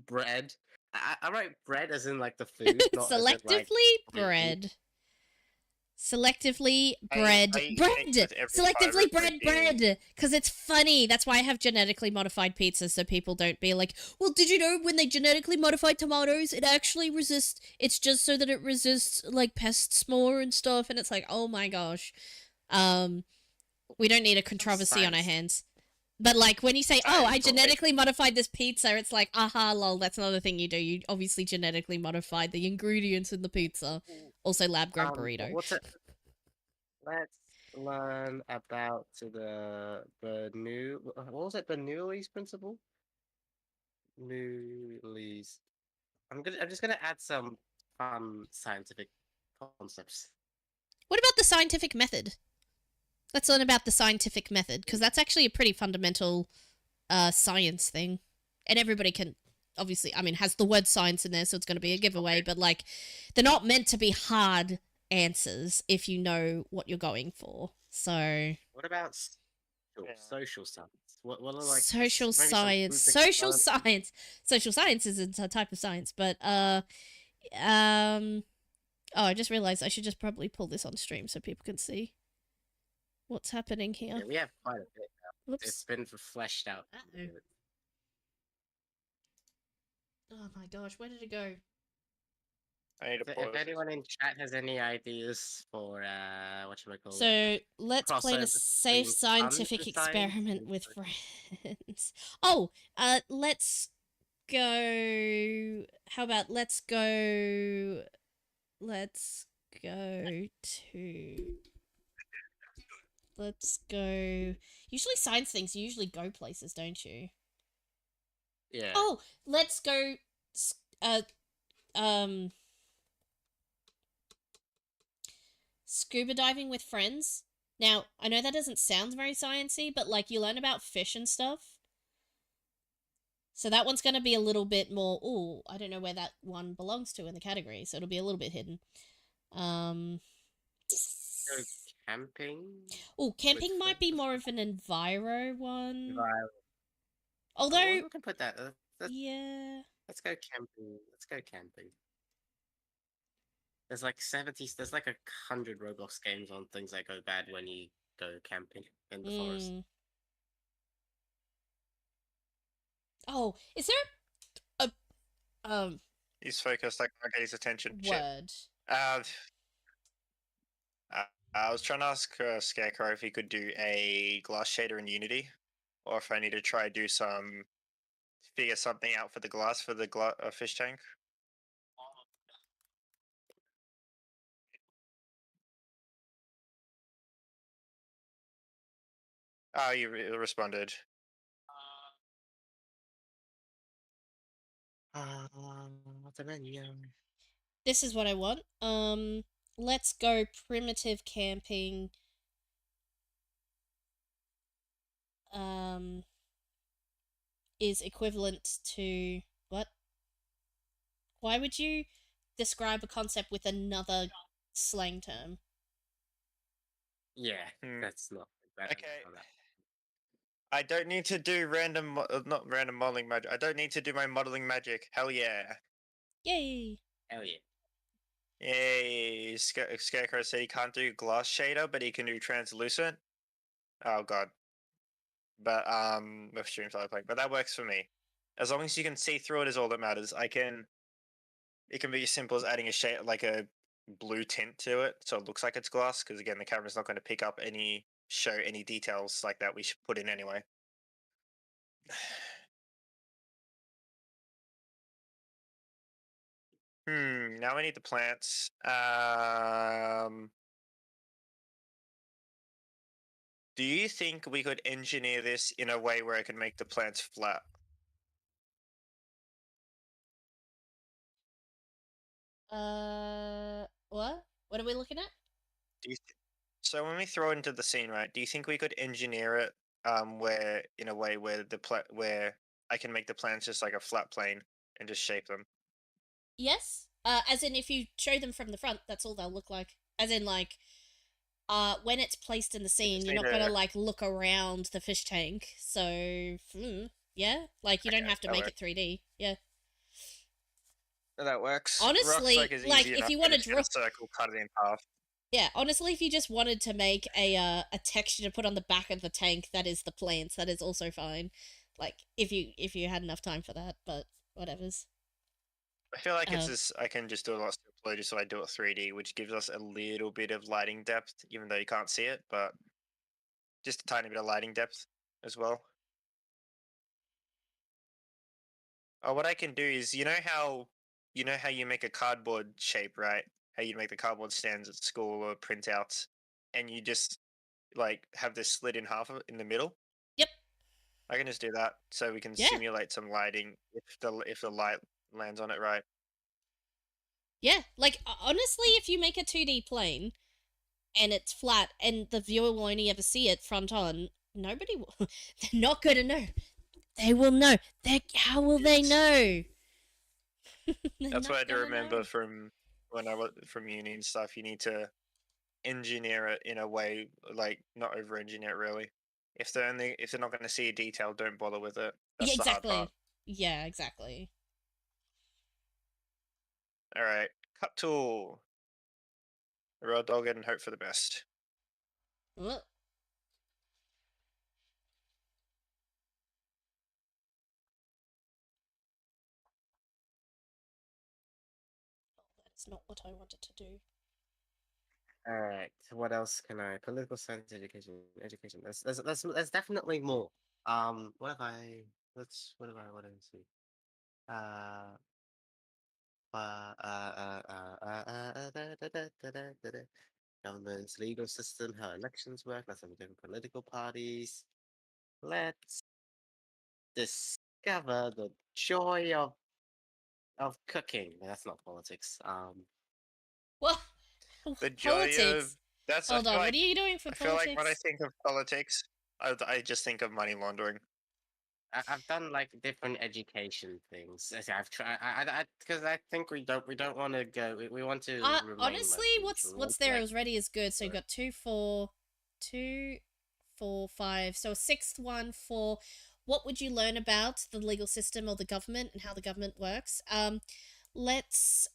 bread? I write bread as in like the food, not as in, like, Selectively bred. Selectively bred I eat bread. things with every Selectively fiber bred protein. bread. Because it's funny. That's why I have genetically modified pizzas, so people don't be like, well, did you know when they genetically modified tomatoes, it actually resists, it's just so that it resists, like, pests more and stuff, and it's like, oh my gosh. We don't need a controversy on our hands. But like when you say, "Oh, I thought they- genetically modified this pizza," it's like, "Aha, lol, that's not a thing you do. You obviously genetically modified the ingredients in the pizza." Also, lab-grown burrito. What's it? Let's learn about the new. What was it? Bernoulli's principle. Bernoulli's. I'm just gonna add some fun scientific concepts. What about the scientific method? Let's learn about the scientific method, because that's actually a pretty fundamental science thing. And everybody can, obviously, I mean, has the word science in there, so it's going to be a giveaway, but like, they're not meant to be hard answers if you know what you're going for. So. What about Yeah. social science? What are like social maybe some science. group Social experiments? science. Social science isn't a type of science, but oh, I just realized I should just probably pull this on stream so people can see what's happening here. Yeah, we have quite a bit now. It's Whoops. been fleshed out. Uh-oh. Oh my gosh, where did it go? I need to If pause. anyone in chat has any ideas for whatchamacallit, So let's plan a crossover safe between scientific fun science experiment and with social- friends. Oh, let's go. How about let's go to. Let's go. Usually, science things, you usually go places, don't you? Yeah. Oh, let's go. Scuba diving with friends. Now, I know that doesn't sound very sciencey, but like you learn about fish and stuff. So that one's going to be a little bit more. Ooh, I don't know where that one belongs to in the category, so it'll be a little bit hidden. Go camping. Oh, camping with might be friends. more of an enviro one. Although Although, we can put that. yeah. Let's go camping. Let's go camping. There's like 70. There's like 100 Roblox games on things that go bad when you go camping in the forest. Oh, is there a He's focused. I can't get his attention. Shit. word? I was trying to ask Scarecrow if he could do a glass shader in Unity, or if I need to try do figure something out for the glass for the fish tank. Oh, you responded. What's the menu? This is what I want. Let's go primitive camping. Is equivalent to what? Why would you describe a concept with another slang term? Yeah, that's not bad. Okay. I don't need to do not random modeling magic. I don't need to do my modeling magic. Hell yeah. Yay! Hell yeah. Yay. Scarecrow said he can't do glass shader, but he can do translucent. Oh god. But with streams I play. But that works for me. As long as you can see through it is all that matters. It can be as simple as adding a shade like a blue tint to it so it looks like it's glass, because again the camera's not going to pick up show any details like that we should put in anyway. Now we need the plants. Do you think we could engineer this in a way where I can make the plants flat? What? What are we looking at? So when we throw it into the scene, right? Do you think we could engineer it where in a way where where I can make the plants just like a flat plane and just shape them? Yes. As in, if you show them from the front, that's all they'll look like. As in, like, when it's placed in the scene, you're not gonna like look around the fish tank. So, yeah, like you don't have to make it 3D. Yeah. That works. Honestly, Rock is like, easy if enough. you want to Just get draw, a circle, cut it in half. yeah, honestly, if you just wanted to make a texture to put on the back of the tank, that is the plants. That is also fine. Like, if you had enough time for that, but whatever's. I feel like it's just I can just do a lot simpler just so I do it 3D, which gives us a little bit of lighting depth, even though you can't see it, but just a tiny bit of lighting depth as well. what I can do is, you know how you make a cardboard shape, right? How you make the cardboard stands at school or printouts, and you just like have this slit in half in the middle. Yep. I can just do that, so we can Yeah. simulate some lighting if the light lands on it right. Yeah, like honestly, if you make a 2D plane and it's flat and the viewer will only ever see it front on, nobody will. They're not going to know. They will know. How will they know? That's what I do remember from when I was from uni and stuff. You need to engineer it in a way, like not over engineer it really. If they're not going to see a detail, don't bother with it. That's Yeah, the hard exactly. part. Yeah, exactly. All right, cut tool. Road dog and hope for the best. Well, that's not what I wanted to do. All right. What else can I? Political science, education. There's definitely more. What have I? What have I? What did I see? Government's legal system, how elections work, let's have different political parties. Let's discover the joy of cooking. That's not politics. What? The joy Politics. of that's. Hold on, what are you doing for I feel politics? like when I think of politics, I just think of money laundering. I've done like different education things. I've tried. Because I think we don't want to go. We want to remain. Honestly, like, what's there already is good. So you got 2, 4, 2, 4, 5. So a sixth one for what would you learn about the legal system or the government and how the government works. Let's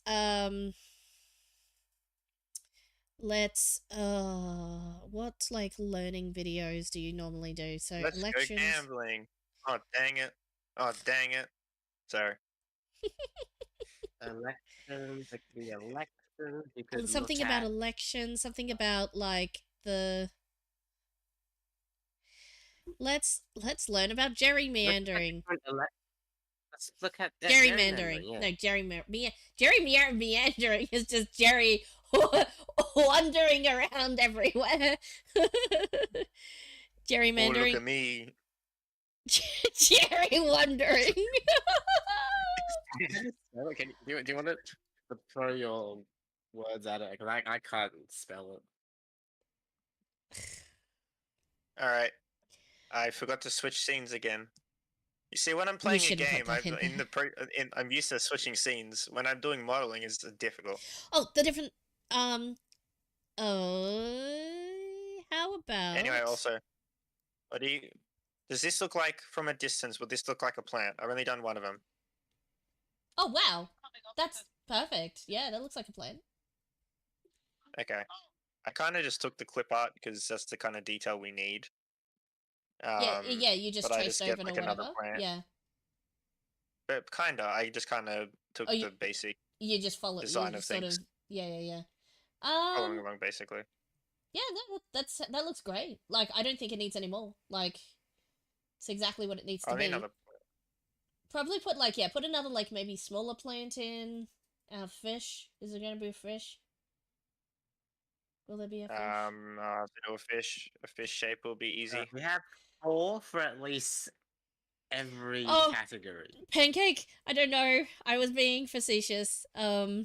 what like learning videos do you normally do? So Let's elections. go gambling. Oh dang it! Oh dang it! Sorry. Elections. It could be elections. You could Something look about at. elections. Something about like the. Let's learn about gerrymandering. Let's look at Gerrymandering. Yeah. No, gerrymandering is just Jerry wandering around everywhere. Gerrymandering. Oh, look at me. Jerry wandering. Do you want to throw your words at it? Because I can't spell it. All right. I forgot to switch scenes again. You see, when I'm playing a game, I'm used to switching scenes. When I'm doing modeling, it's difficult. Oh, the different. How about? Anyway, also, does this look like from a distance? Would this look like a plant? I've only done one of them. Oh wow, that's perfect. Yeah, that looks like a plant. Okay, I kind of just took the clip art because that's the kind of detail we need. Yeah, you just traced over like or whatever. Yeah. But I just kind of took the basic. You just follow design of sort things. of. Yeah. Following along, basically. Yeah, that looks great. Like, I don't think it needs any more. Like, it's exactly what it needs to be. Probably put put another maybe smaller plant in. Fish. Is it gonna be a fish? Will there be a fish? A fish shape will be easy. We have 4 for at least every category. Pancake. I don't know. I was being facetious. We'll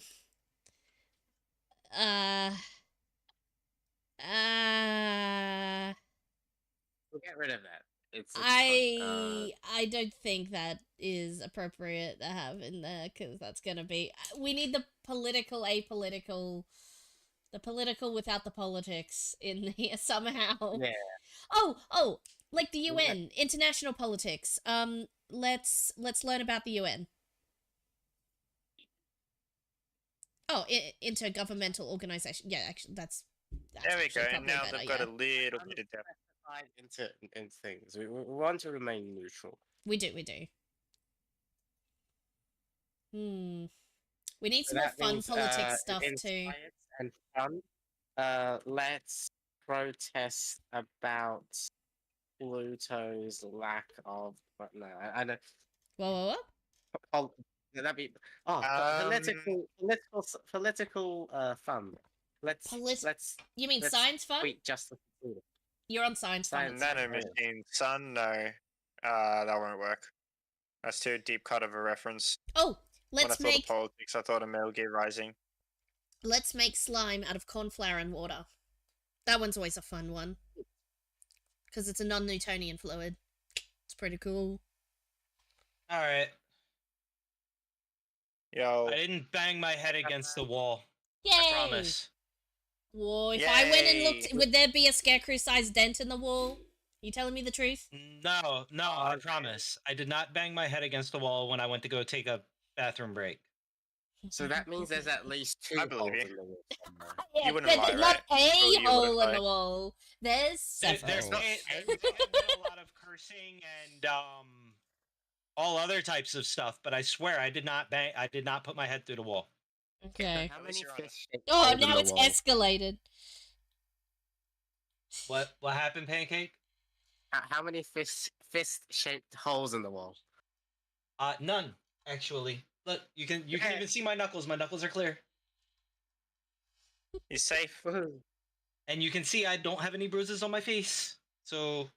get rid of that. I don't think that is appropriate to have in there because that's gonna be. We need the political, apolitical, the political without the politics in here somehow. Yeah. Oh, like the UN, international politics. Let's learn about the UN. Oh, intergovernmental organization. Yeah, actually, that's there we go. Now they've got a little bit of depth. Into things. We want to remain neutral. We do. We need some more fun politics stuff too. And fun. Let's protest about Pluto's lack of. No, I don't. What? That'd be political fun. Let's You mean let's science fun? tweet Justice League. You're on science fun. Science It sounds fun. Nanomachine Sun, no. That won't work. That's too deep cut of a reference. Oh, When I let's thought make of politics, I thought of Metal Gear Rising. slime out of corn flour and water. That one's always a fun one. Because it's a non-Newtonian fluid. It's pretty cool. All right. Yo. I didn't bang my head against the wall. Yay! I promise. Whoa, if I went and looked, Yay. would there be a scarecrow-sized dent in the wall? You telling me the truth? No, I promise. I did not bang my head against the wall when I went to go take a bathroom break. So that means there's at least 2 I holes believe you. in the wall somewhere. Yeah, You wouldn't lie, not right? a Or you wouldn't hole in lie. the wall. There's There's several. been a lot of cursing and all other types of stuff, but I swear I did not bang. I did not put my head through the wall. Okay. How At least many you're honest. fish-shaped Oh, holes in now the it's wall? escalated. What happened, Pancake? How many fist-shaped holes in the wall? None actually. Look, you can Okay. even see my knuckles. My knuckles are clear, He's safe. Woohoo. and you can see I don't have any bruises on my face. So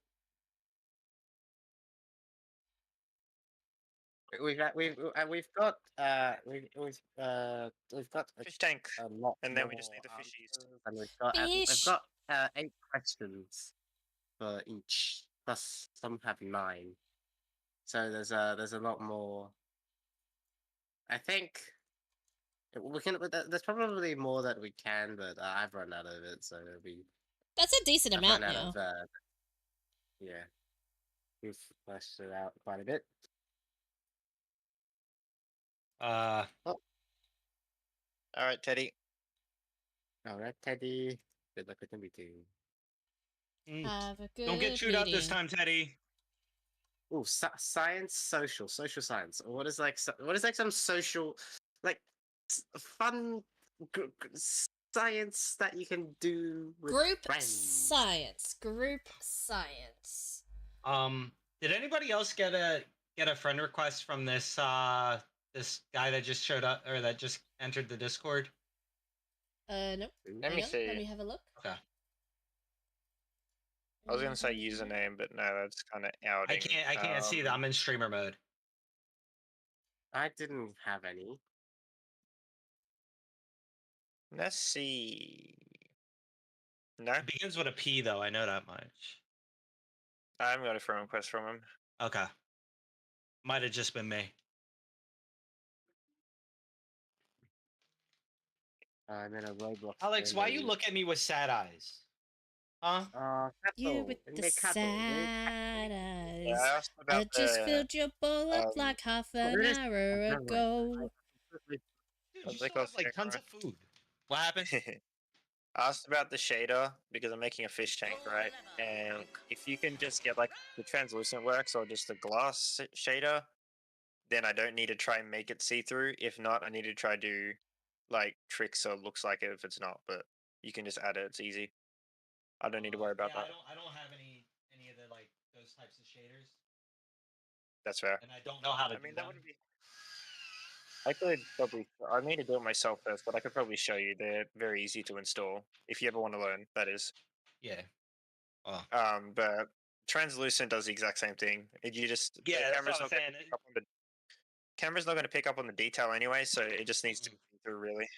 We've got a Fish tank. lot. And then we just more need the fishies. answers, and we've Fish. got 8 questions for each. Plus some have 9. So there's a lot more. I think we can. There's probably more that we can, but I've run out of it. So it'll be. That's a decent I've amount run out now. of. Yeah, we've fleshed it out quite a bit. All right, Teddy. All right, Teddy. Good luck with the meeting. Have a good don't get chewed up this meeting. time, Teddy. Oh, science, social science. What is like some social, like fun science that you can do with Group friends? science. Group science. Did anybody else get a friend request from this this guy that just showed up or that just entered the Discord? Nope. Let me see. Let me have a look. Okay. I was gonna say username, but no, that's kind of outing. I can't see that. I'm in streamer mode. I didn't have any. Let's see. No, It begins with a P though. I know that much. I haven't got a friend request from him. Okay. Might have just been me. I'm in a Roblox. Alex, why you look at me with sad eyes? Huh? You with the sad eyes. Yeah, I asked I about just the. filled your bowl up um, like half an Where is- hour Never mind. ago. Dude, What's you still it called, have like tons of Scarecrow? food. What happened? I asked about the shader because I'm making a fish tank, right? And if you can just get like the translucent works or just the glass shader, then I don't need to try and make it see through. If not, I need to try do like tricks so it looks like it if it's not. But you can just add it; it's easy. I don't need to worry about Yeah, that. I don't have any of the like those types of shaders, That's fair. and I don't know how to I mean, do that them. would be. I could probably. I need to do it myself first, but I could probably show you. They're very easy to install if you ever want to learn. That is. Yeah. Oh. But translucent does the exact same thing. You just Yeah, the that's camera's what I'm not gonna saying. pick up on the camera's not going to pick up on the detail anyway, so it just needs to Mm-mm. be through really.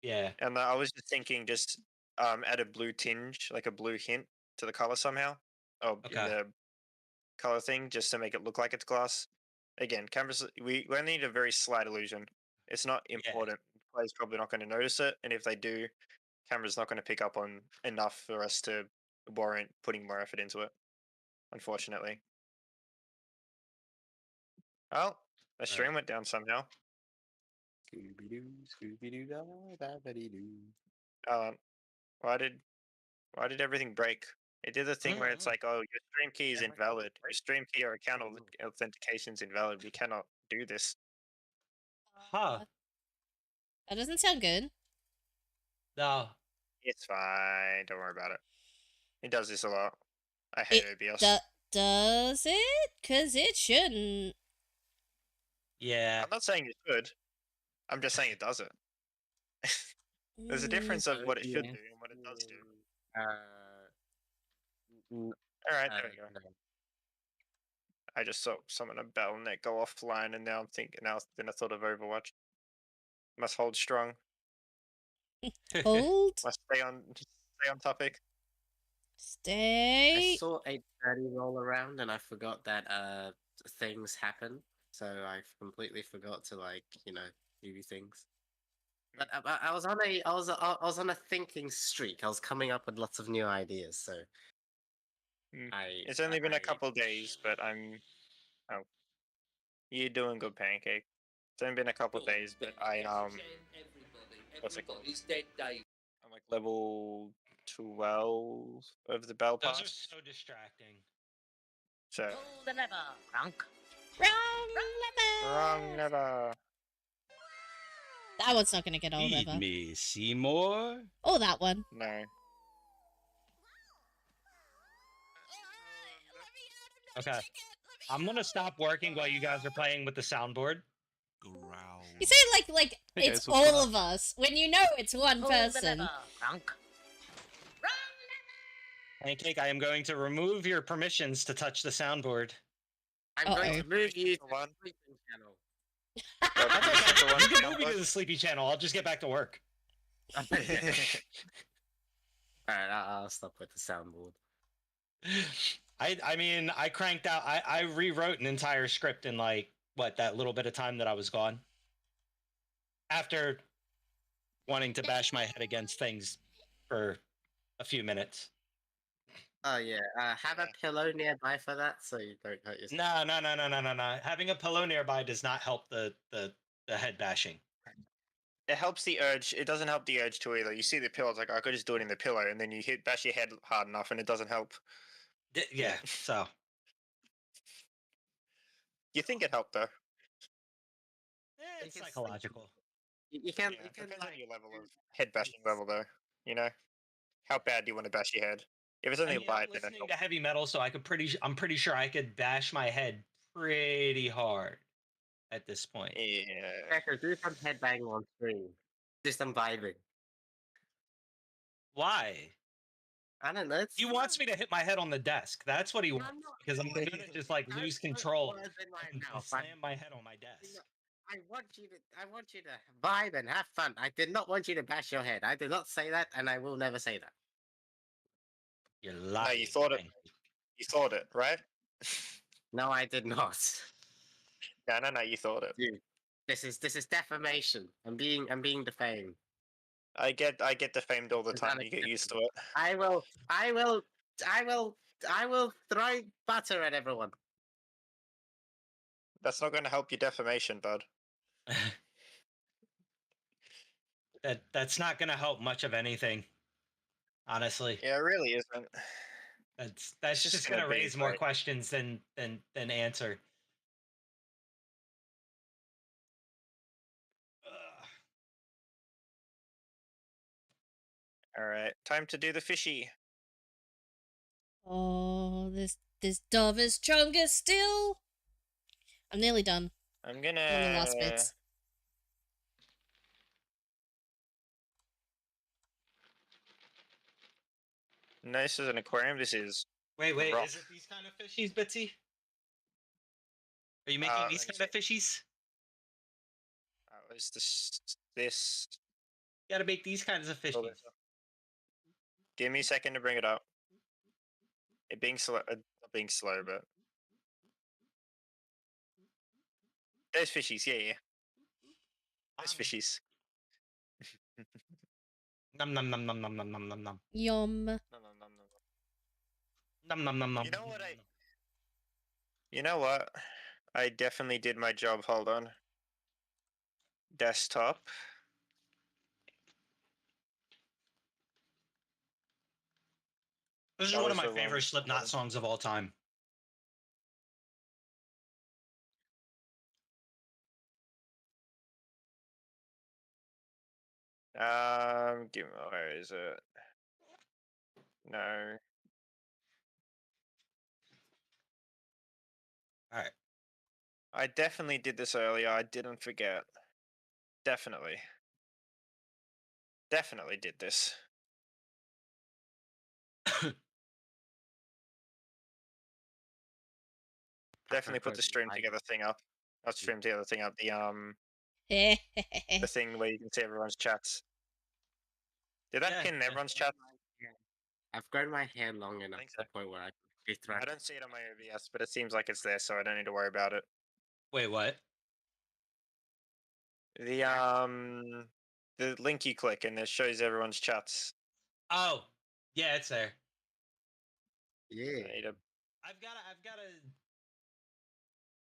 Yeah. And I was just thinking, just add a blue tinge, like a blue hint to the color somehow, in Okay. the color thing, just to make it look like it's glass. Again, cameras we only need a very slight illusion. It's not Yeah. important. Players probably not going to notice it, and if they do, camera's not going to pick up on enough for us to warrant putting more effort into it. Unfortunately. Oh, the stream went down somehow. Why did everything break? It did the thing where it's like, oh, your stream key is invalid. Your stream key or account authentication is invalid. We cannot do this. Huh. That doesn't sound good. No. It's fine. Don't worry about it. It does this a lot. I hate OBS. Does it? 'Cause it shouldn't. Yeah. I'm not saying it should. I'm just saying it doesn't. There's a difference of what it should do and what it does do. All right, there we go. No. I just saw someone a Battle.net go offline, and now I'm thinking. Then I thought of Overwatch. Must hold strong. Hold. Must stay on topic. I Stay. saw 8:30 roll around and I forgot that things happen. So I completely forgot to do things. But I was on a thinking streak. I was coming up with lots of new ideas. So It's only been a couple days, but I'm. Oh, you're doing good, Pancake. It's only been a couple days, but what's it called? Everybody's dead, Dave. I'm like level 12 of the Bell Those are Pass. so distracting. So pull the lever, Gronk. wrong lever. That one's not gonna get old Feed ever. me, Seymour. Oh, that one. No. Okay. I'm gonna stop working while you guys are playing with the soundboard. Growl. You say like Hey it's guys, what's going all on? of us when you know it's one Pull person. the lever, Gronk. Pancake, I am going to remove your permissions to touch the soundboard. I'm going Uh-oh. to move you to One. the sleeping channel. That's okay. The one You can download. move me to the sleepy channel. I'll just get back to work. Alright, I'll stop with the soundboard. I mean, I cranked out. I rewrote an entire script in that little bit of time that I was gone. After wanting to bash my head against things for a few minutes. Oh yeah, have a pillow nearby for that so you don't hurt yourself. No. Having a pillow nearby does not help the head bashing. It helps the urge. It doesn't help the urge to either. You see the pillow, it's like I could just do it in the pillow, and then you bash your head hard enough, and it doesn't help. Yeah. So You think it helped though? it's psychological. You can Depends on your level of head bashing level though. You know, how bad do you want to bash your head? If it's only I mean, light, I'm then it listening helps. to heavy metal, so I'm pretty sure I could bash my head pretty hard at this point. Yeah. Cracker, do some headbanging on stream. Do some vibing. Why? I don't know. It's He wants me to hit my head on the desk. That's what he wants. Because I'm gonna just lose control and slam my head on my desk. I want you to vibe and have fun. I did not want you to bash your head. I did not say that, and I will never say that. You're lying. No, you thought it. You thought it, right? No, I did not. No. You thought it. Dude, this is defamation. I'm being defamed. I get defamed all the time. You get used to it. I will throw butter at everyone. That's not going to help your defamation, bud. That's not gonna help much of anything. Honestly. Yeah, it really isn't. That's just gonna be, raise more like- questions than answer. All right, time to do the fishy. Oh, this dove is stronger still. I'm nearly done. I'm gonna. One of the last bits. Nice as an aquarium. This is. Wait, rough. is it these kind of fishies, Bitsy? Are you making these let me kind of fishies? Is this? You gotta make these kinds of fishies. Give me a second to bring it up. It being slow, not being slow, but there's fishies. Yeah. There's fishies. Num num num num num num num num num. Yum. No. Num num num num. You know what? I definitely did my job. Hold on. Desktop. This is That one of was my the favorite one- Slipknot songs of all time. Where is it? No. All right. I definitely did this earlier. I didn't forget. Definitely. Definitely did this. Definitely put the stream together thing up. Not stream together thing up. The thing where you can see everyone's chats. Did that pin everyone's chat? I've grown my hair long enough to the point where I can be I threatened. don't see it on my OBS, but it seems like it's there, so I don't need to worry about it. Wait, what? The link you click and it shows everyone's chats. Oh, yeah, it's there. Yeah.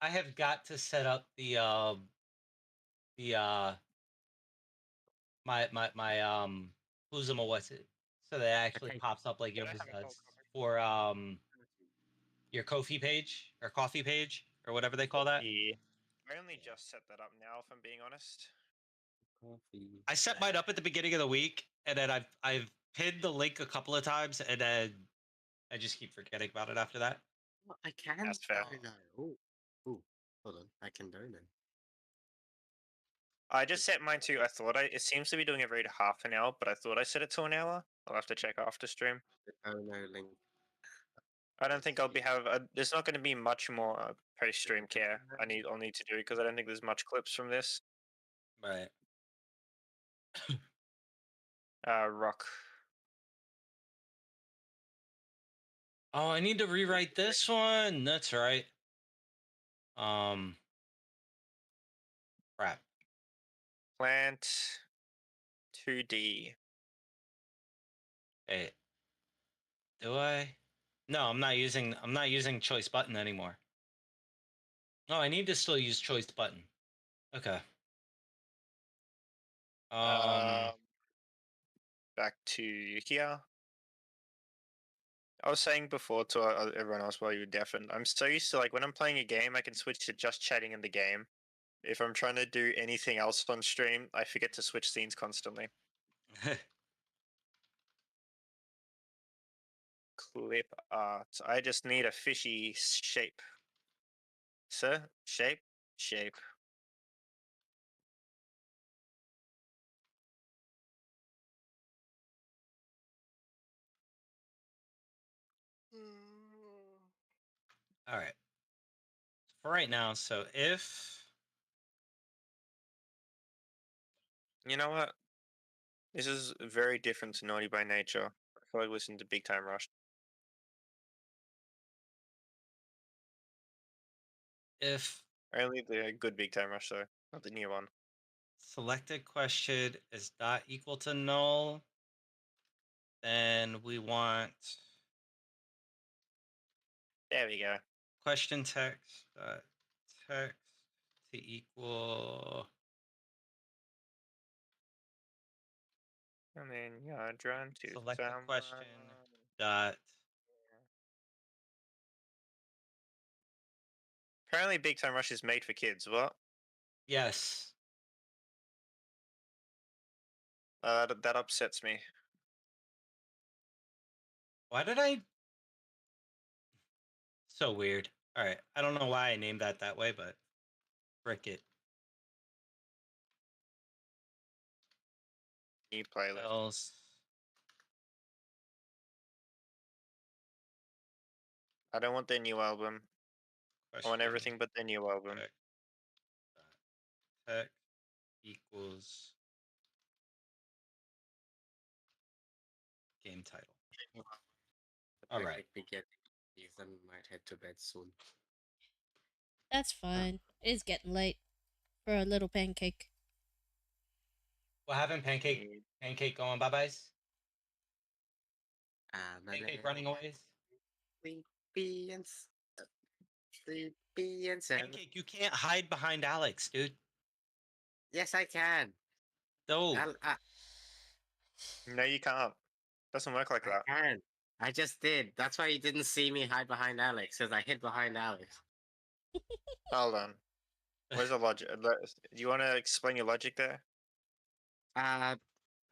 I have got to set up the my Uzuma, what's it? So that actually pops up like yours does for your Ko-fi page or coffee page or whatever they call that. Yeah. I only just set that up now, if I'm being honest. I set mine up at the beginning of the week, and then I've pinned the link a couple of times, and then I just keep forgetting about it after that. Well, I can. That's fair. Oh, hold on. I can donate. I just set mine to. It seems to be doing every half an hour, but I thought I set it to an hour. I'll have to check after stream. Oh no, link. I don't think there's not going to be much more post stream care. I'll need to do because I don't think there's much clips from this. Right. Rock. Oh, I need to rewrite this one. That's right. Crap. Plant 2D. Hey. Do I? No, I'm not using choice button anymore. Oh, I need to still use choice button. Okay. Back to here. I was saying before to everyone else while you were deafened, I'm so used to like when I'm playing a game, I can switch to just chatting in the game. If I'm trying to do anything else on stream, I forget to switch scenes constantly. Clip art. I just need a fishy shape. Sir, shape. All right. For right now, so if you know what, this is very different to Naughty by Nature. I feel like listening to Big Time Rush. If only the good Big Time Rush though, not the new one. Selected question is not equal to null, then we want. There we go. Question text text to equal. And then yeah, drawn to select the question dot. Apparently, Big Time Rush is made for kids. What? Yes. That upsets me. Why did I? So weird. All right, I don't know why I named that way, but frick it. New playlist. I don't want their new album. I want everything but their new album. Text equals game title. All right. I might head to bed soon. That's fine. It is getting late for a little pancake. What happened, Pancake? Pancake going bye-byes? Pancake running away? Sleepy and Pancake, you can't hide behind Alex, dude. Yes, I can. No. No, you can't. Doesn't work like that. I can. I just did. That's why you didn't see me hide behind Alex, because I hid behind Alex. Hold on. Where's the logic? Do you want to explain your logic there?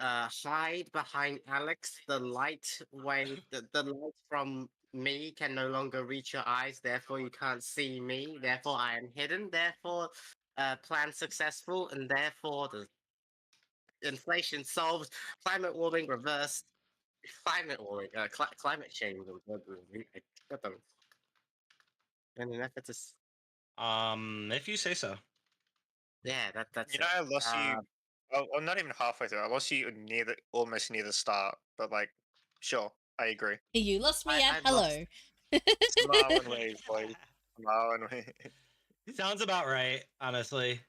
hide behind Alex. The light the light from me can no longer reach your eyes. Therefore, you can't see me. Therefore, I am hidden. Therefore, plan successful, and therefore the inflation solved. Climate warming reversed. Climate warming. Climate change. What the? In an effort to. If you say so. Yeah, that's. You know, I lost you. I'm not even halfway through. I lost you almost near the start. But like, sure, I agree. You lost me at I hello. Smile and wave, boys. Smile and wave. Sounds about right, honestly.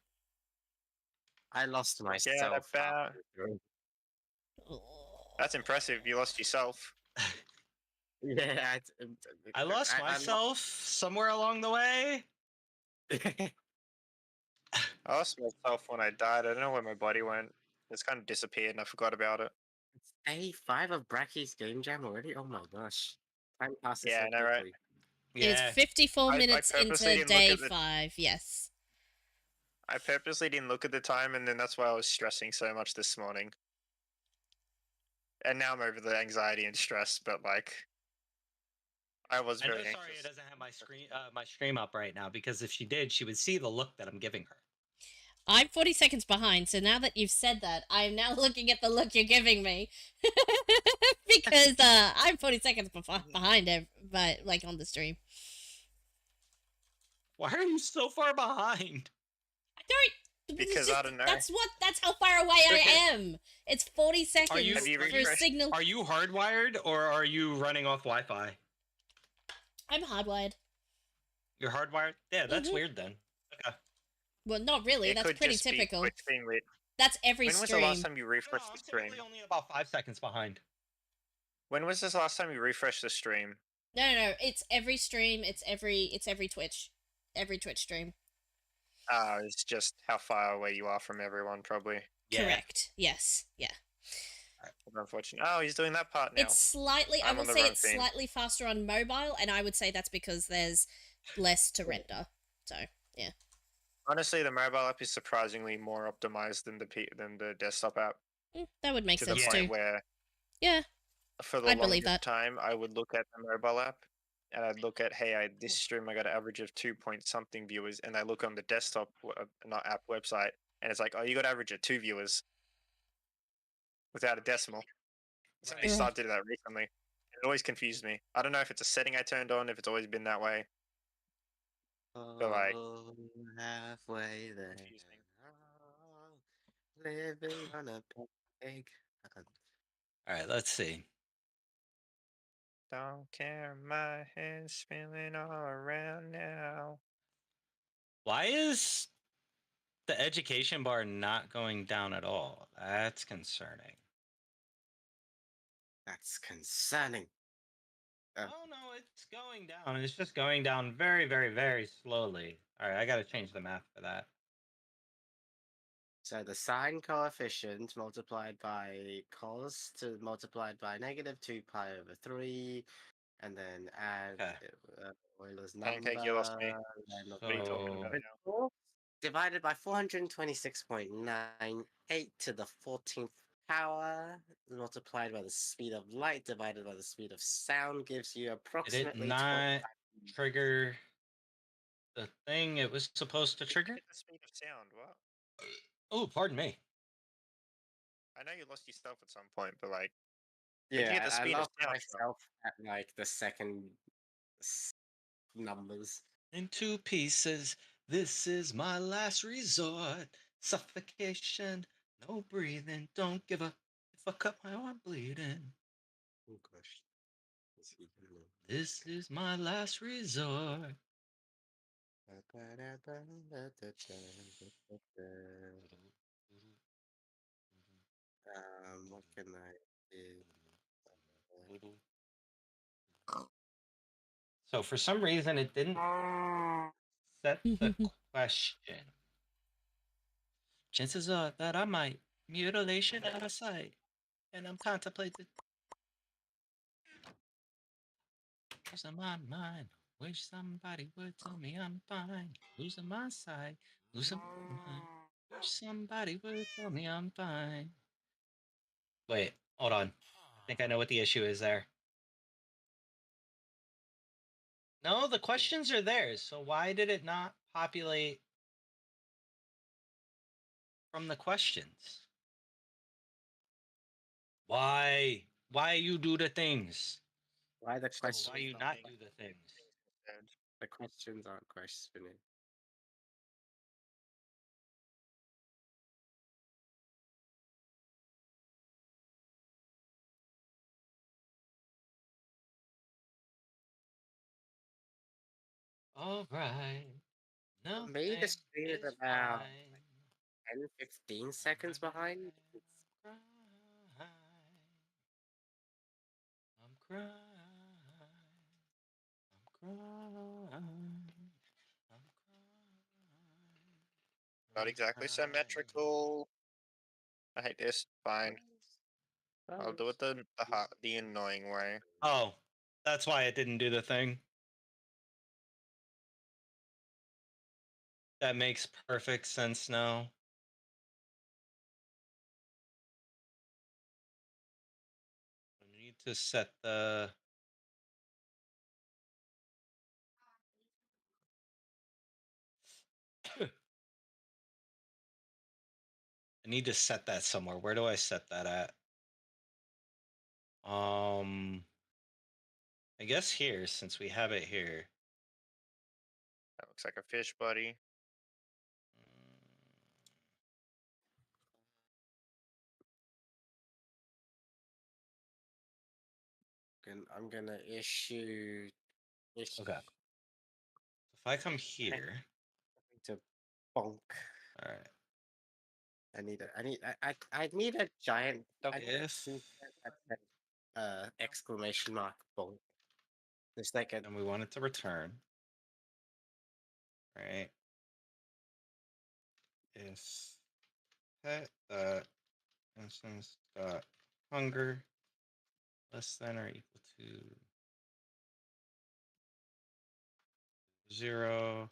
I lost Forget myself. about. That's impressive. You lost yourself. Yeah, I lost myself somewhere along the way. I lost myself when I died. I don't know where my body went. It's kind of disappeared and I forgot about it. It's day 5 of Bracky's game jam already. Oh my gosh, time passes Yeah, so I know, right? quickly. It is Yeah. 54 I minutes purposely into didn't look day at the- 5. Yes. I purposely didn't look at the time, and then that's why I was stressing so much this morning. And now I'm over the anxiety and stress, but like, I was I'm very so sorry anxious. it doesn't have my stream up right now, because if she did, she would see the look that I'm giving her. I'm 40 seconds behind, so now that you've said that, I'm now looking at the look you're giving me. Because I'm 40 seconds behind, but like on the stream. Why are you so far behind? I don't. Because I don't know. That's how far away I am. It's 40 seconds Have you for a refreshed? signal. Are you hardwired or are you running off Wi-Fi? I'm hardwired. You're hardwired? Yeah, that's Mhm. weird then. Okay. Well, not really. It That's could pretty just be typical. Twitch being weird. That's every When was stream. the last time you No, refreshed I'm the stream? typically only about 5 seconds behind. When was this last time you refreshed the stream? No. It's every stream. It's every Twitch. Every Twitch stream. It's just how far away you are from everyone, probably. Yeah. Correct. Yes. Yeah. Unfortunately. Oh, he's doing that part now. It's slightly. I I'm will on the say wrong it's thing. slightly faster on mobile, and I would say that's because there's less to render. So yeah. Honestly, the mobile app is surprisingly more optimized than the desktop app. That would make to the sense point too. where Yeah. for the I'd believe longest that. time I would look at the mobile app and I'd look at, hey, this stream I got an average of 2 point something viewers, and I look on the desktop not app website and it's like, oh, you got average of 2 viewers without a decimal. It's only Right. started to do that recently. It always confused me. I don't know if it's a setting I turned on, if it's always been that way. But like, Halfway there. confusing. Living on a peg. All right, let's see. Don't care, my head's spinning all around now. Why is the education bar not going down at all? That's concerning. That's concerning. Oh no, it's going down. It's just going down very, very, very slowly. All right, I got to change the math for that. So the sine coefficient multiplied by cos multiplied by negative 2 pi over 3, and then add Euler's number. Pancake, you lost me. So, What are you talking about now? Divided by 426.98 to the 14th power, multiplied by the speed of light, divided by the speed of sound, gives you did approximately it not trigger the thing it was supposed to trigger? Hit the speed of sound, what? Oh, pardon me. I know you lost yourself at some point, but like, Yeah, the I speed of lost sound, myself at like the second numbers. In 2 pieces, this is my last resort. Suffocation, no breathing, don't give up. If I cut my arm bleeding. Oh gosh. This is my last resort. What can I do? So for some reason it didn't set the question. Chances are that I might mutilation out of sight, and I'm contemplating losing my mind. Wish somebody would tell me I'm fine. Losing my sight, losing my mind. Wish somebody would tell me I'm fine. Wait, hold on. I think I know what the issue is there. No, the questions are there. So why did it not populate from the questions? Why? Why you do the things? Why the So question? why you not do the things? The questions aren't questioning. All right. No, Maybe the stream is about 10, 15 seconds behind. I'm crying. I'm crying. I'm crying. Not exactly symmetrical. I hate this. Fine. I'll do it the annoying way. Oh, that's why it didn't do the thing. That makes perfect sense now. I need to set the. I need to set that somewhere. Where do I set that at? I guess here, since we have it here. That looks like a fish, buddy. I'm gonna issue. Okay. If I come here. To bonk. All right. I need a giant If exclamation mark bonk. It's like a. And we want it to return. Right. If pet instance dot hunger less than or equal to 0.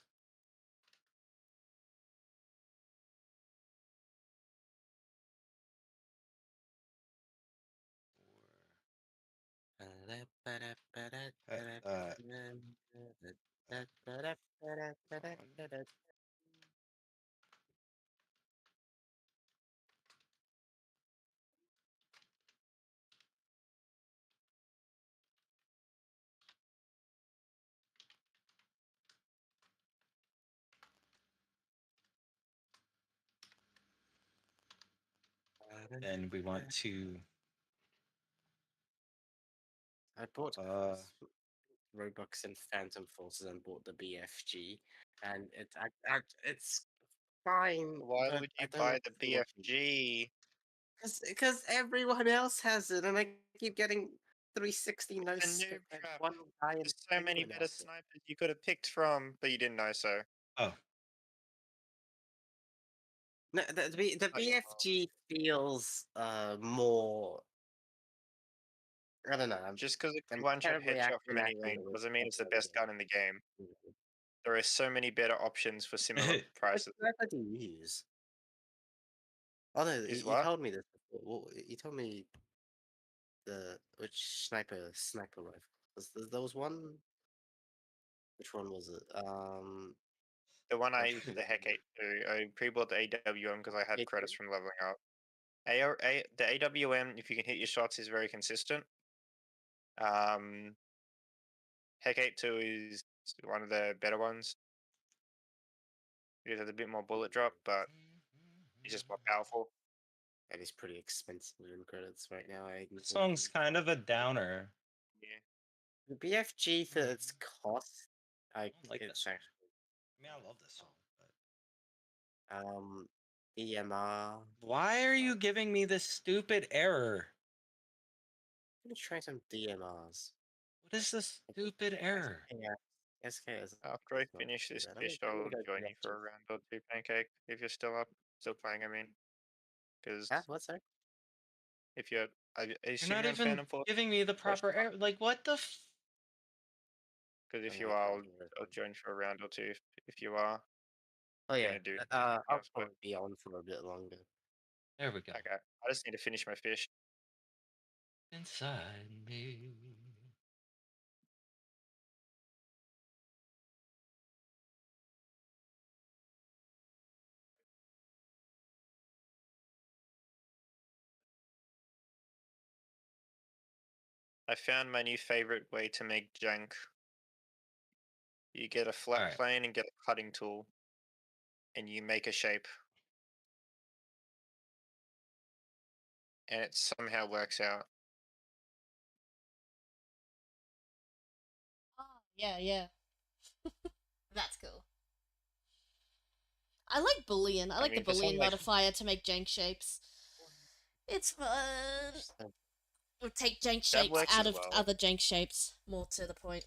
Then we want to. I bought Robux and Phantom Forces and bought the BFG, and it's fine. Why But would I you don't buy like the the BFG? Because everyone else has it, and I keep getting 360 no It's a scope noob and trap. one guy in There's so many penguin better outfit. snipers you could have picked from, but you didn't know so. Oh. No, the BFG feels more. I don't know. Just because it I'm can one-shot terribly headshot from any inaccurate range with doesn't mean it's the everyone best gun in the game. again. There are so many better options for similar What prices. sniper do you use? Oh no, Is you what? told me this before. You told me which sniper rifle. There was one. Which one was it? The one I used the Hecate to. I pre-bought the AWM because I had credits from leveling up. The AWM, if you can hit your shots, is very consistent. Hecate 2 is one of the better ones. It has a bit more bullet drop, but it's just more powerful. That is pretty expensive in credits right now. The song's kind of a downer. Yeah. The BFG for its cost, I like it's this. actually. I mean, I love this song. But... EMR. Why are you giving me this stupid error? I'm gonna try some DMRs. What is this stupid error? Yeah, SKS. After I finish this fish, I'll join you for a round or two, Pancake. If you're still up, still playing, I mean. Because what's that? if you're, I You're assume not you're on even Phantom Force. giving me the proper error. Like, what the Because if you are, I'll join for a round or two. If you are. Oh yeah. Gonna do I'll else, but- probably be on for a bit longer. There we go. Okay. I just need to finish my fish. inside me. I found my new favorite way to make jank. You get a flat Alright. plane and get a cutting tool, and you make a shape. And it somehow works out. Oh, yeah. That's cool. I like Boolean. I like the for Boolean something like modifier to make jank shapes. It's fun. Or take jank that shapes works out as of well. other jank shapes. More to the point.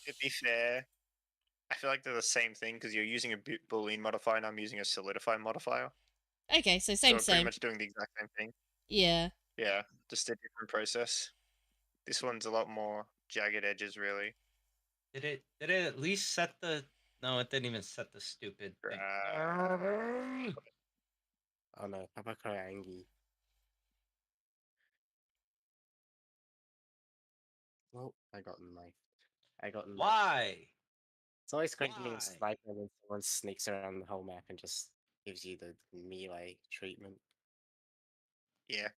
To be fair, I feel like they're the same thing because you're using a Boolean modifier and I'm using a solidify modifier. Okay, so So same, we're pretty same. much doing the exact same thing. Yeah. Yeah, just a different process. This one's a lot more jagged edges, really. Did it at least set the no, it didn't even set the stupid thing. Oh no, Papakarangi. Oh, I got knifed. I got knifed. Why? It's always great being Why? a sniper when someone sneaks around the whole map and just gives you the melee treatment. Yeah.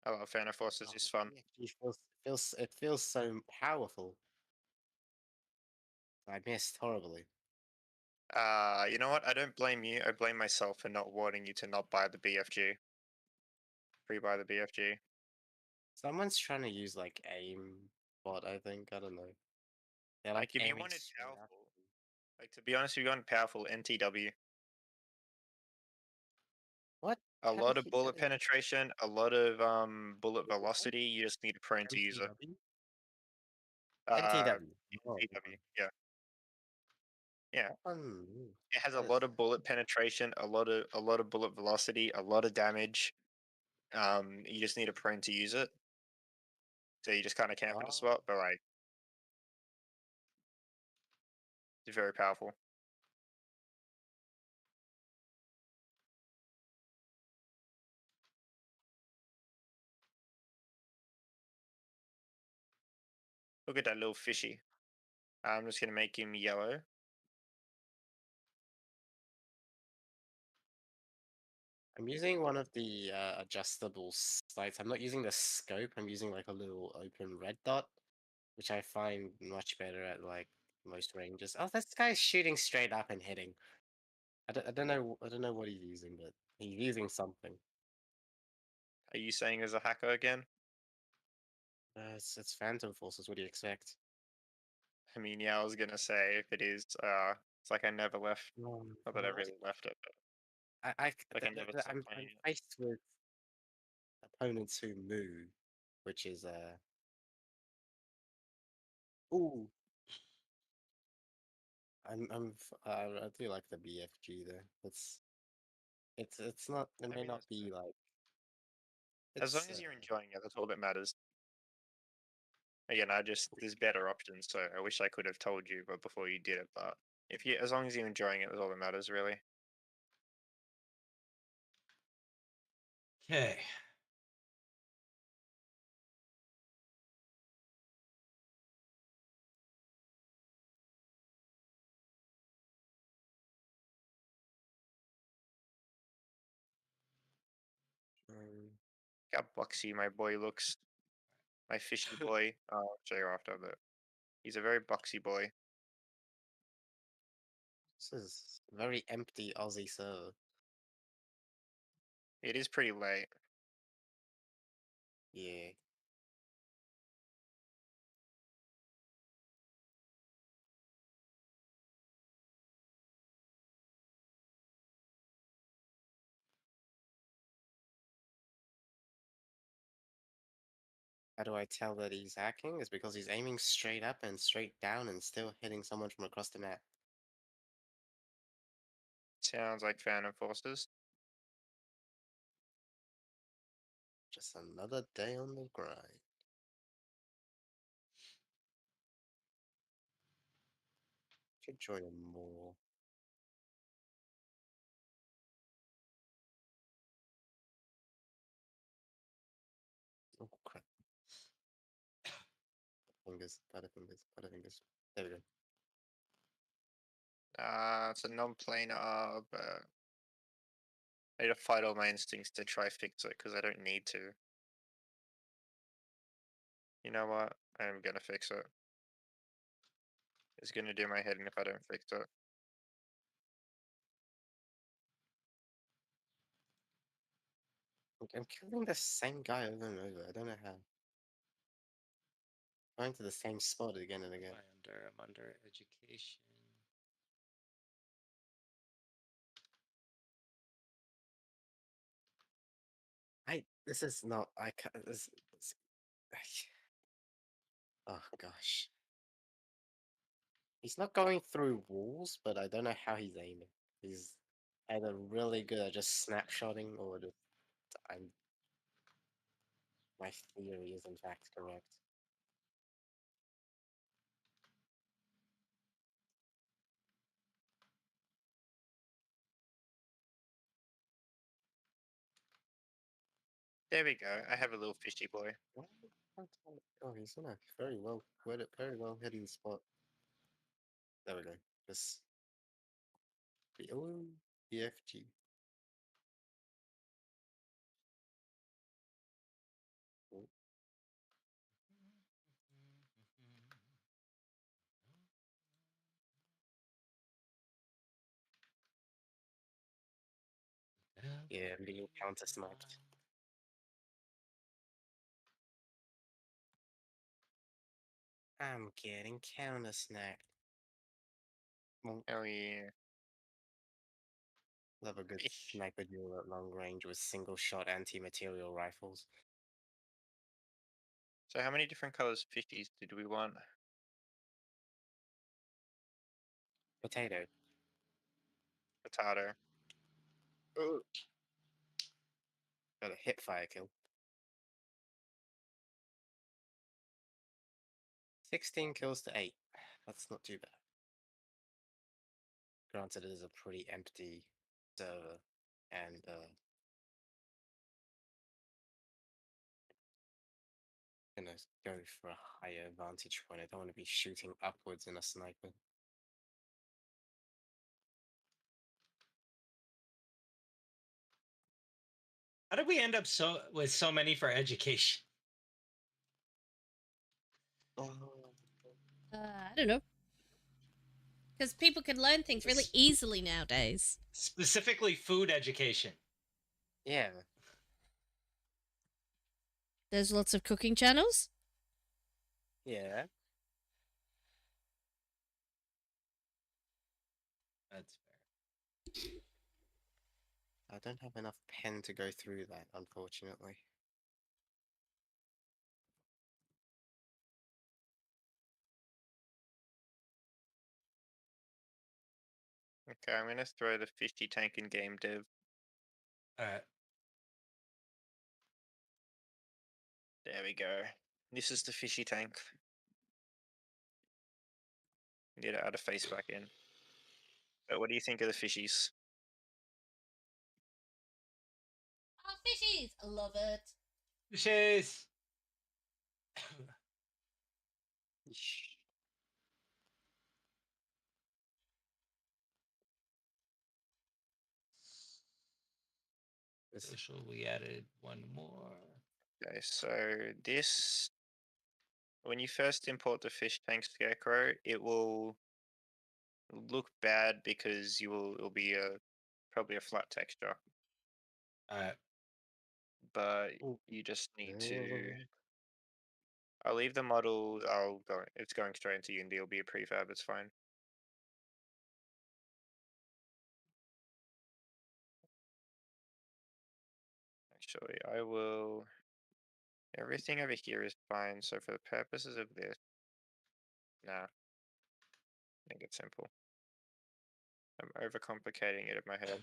I love Fan of Forces, it's fun. It feels so powerful. I missed horribly. You know what? I don't blame you. I blame myself for not wanting you to not buy the BFG. Pre-buy the BFG. Someone's trying to use like aim bot, I think. I don't know. They're like If you aiming wanted straight at powerful, like to be honest, if you want powerful NTW, What? a How do lot you of keep bullet getting penetration, a lot of bullet velocity. You just need a prone to use it. MTW? Uh, MTW. Oh, NTW. Yeah, yeah. mm, It has a that is- lot of bullet penetration, a lot of bullet velocity, a lot of damage. You just need a prone to use it. So you just kind of camp in a spot, but like, it's very powerful. Look at that little fishy. I'm just gonna make him yellow. I'm using one of the adjustable sights. I'm not using the scope. I'm using like a little open red dot, which I find much better at like most ranges. Oh, this guy's shooting straight up and hitting. I don't know. I don't know what he's using, but he's using something. Are you saying there's a hacker again? It's Phantom Forces. What do you expect? I mean, yeah, I was gonna say if it is, it's like I never left. No, Not that I really left it, but like I never stopped I'm playing it. faced with opponents who move, which is ooh. I do like the BFG there. It's not. It I may mean, not it's be good. like. As long It's as you're enjoying it, that's all that matters. Again, there's better options, so I wish I could have told you, but before you did it. But if you, as long as you're enjoying it, that's all that matters, really. Okay. How boxy my boy looks. My fishy boy. I'll show you after, but he's a very boxy boy. This is very empty Aussie server. It is pretty late. Yeah. How do I tell that he's hacking? It's because he's aiming straight up and straight down and still hitting someone from across the map. Sounds like Phantom Forces. Just another day on the grind. Should join him more. Butterfingers, Butterfingers, Butterfingers. There we go. It's a non-planar, but I need to fight all my instincts to try fix it because I don't need to. You know what? I'm gonna fix it. It's gonna do my head in if I don't fix it. I'm killing the same guy over and over. I don't know how. Going to the same spot again and again. I'm under education. This is not. I can't. Oh gosh. He's not going through walls, but I don't know how he's aiming. He's either really good at just snapshotting or just my theory is in fact correct. There we go. I have a little fishy boy. Oh, he's in a very well hidden spot. There we go. Just BFG. Yeah, I'm being counter sniped. I'm getting counter sniped. Oh yeah. Love a good sniper duel at long range with single shot anti-material rifles. So how many different colors fishies did we want? Potato. Potato. Got a hip fire kill. 16 kills to 8. That's not too bad. Granted, it is a pretty empty server, and gonna go for a higher vantage point. I don't want to be shooting upwards in a sniper. How did we end up with so many for education? I don't know. Because people can learn things really easily nowadays. Specifically food education. Yeah. There's lots of cooking channels. Yeah. That's fair. I don't have enough pen to go through that, unfortunately. Okay, I'm gonna throw the fishy tank in game dev. Alright. There we go. This is the fishy tank. Need to add a face back in. But what do you think of the fishies? Oh, fishies! I love it. Fishies! Social, we added one more. Okay, so this, when you first import the fish tank scarecrow, it will look bad because it'll be probably a flat texture. Alright. But you just need to. I'll leave the model. It's going straight into Unity. It'll be a prefab. It's fine. Actually, I will. Everything over here is fine. So for the purposes of this, nah. Make it simple. I'm overcomplicating it in my head.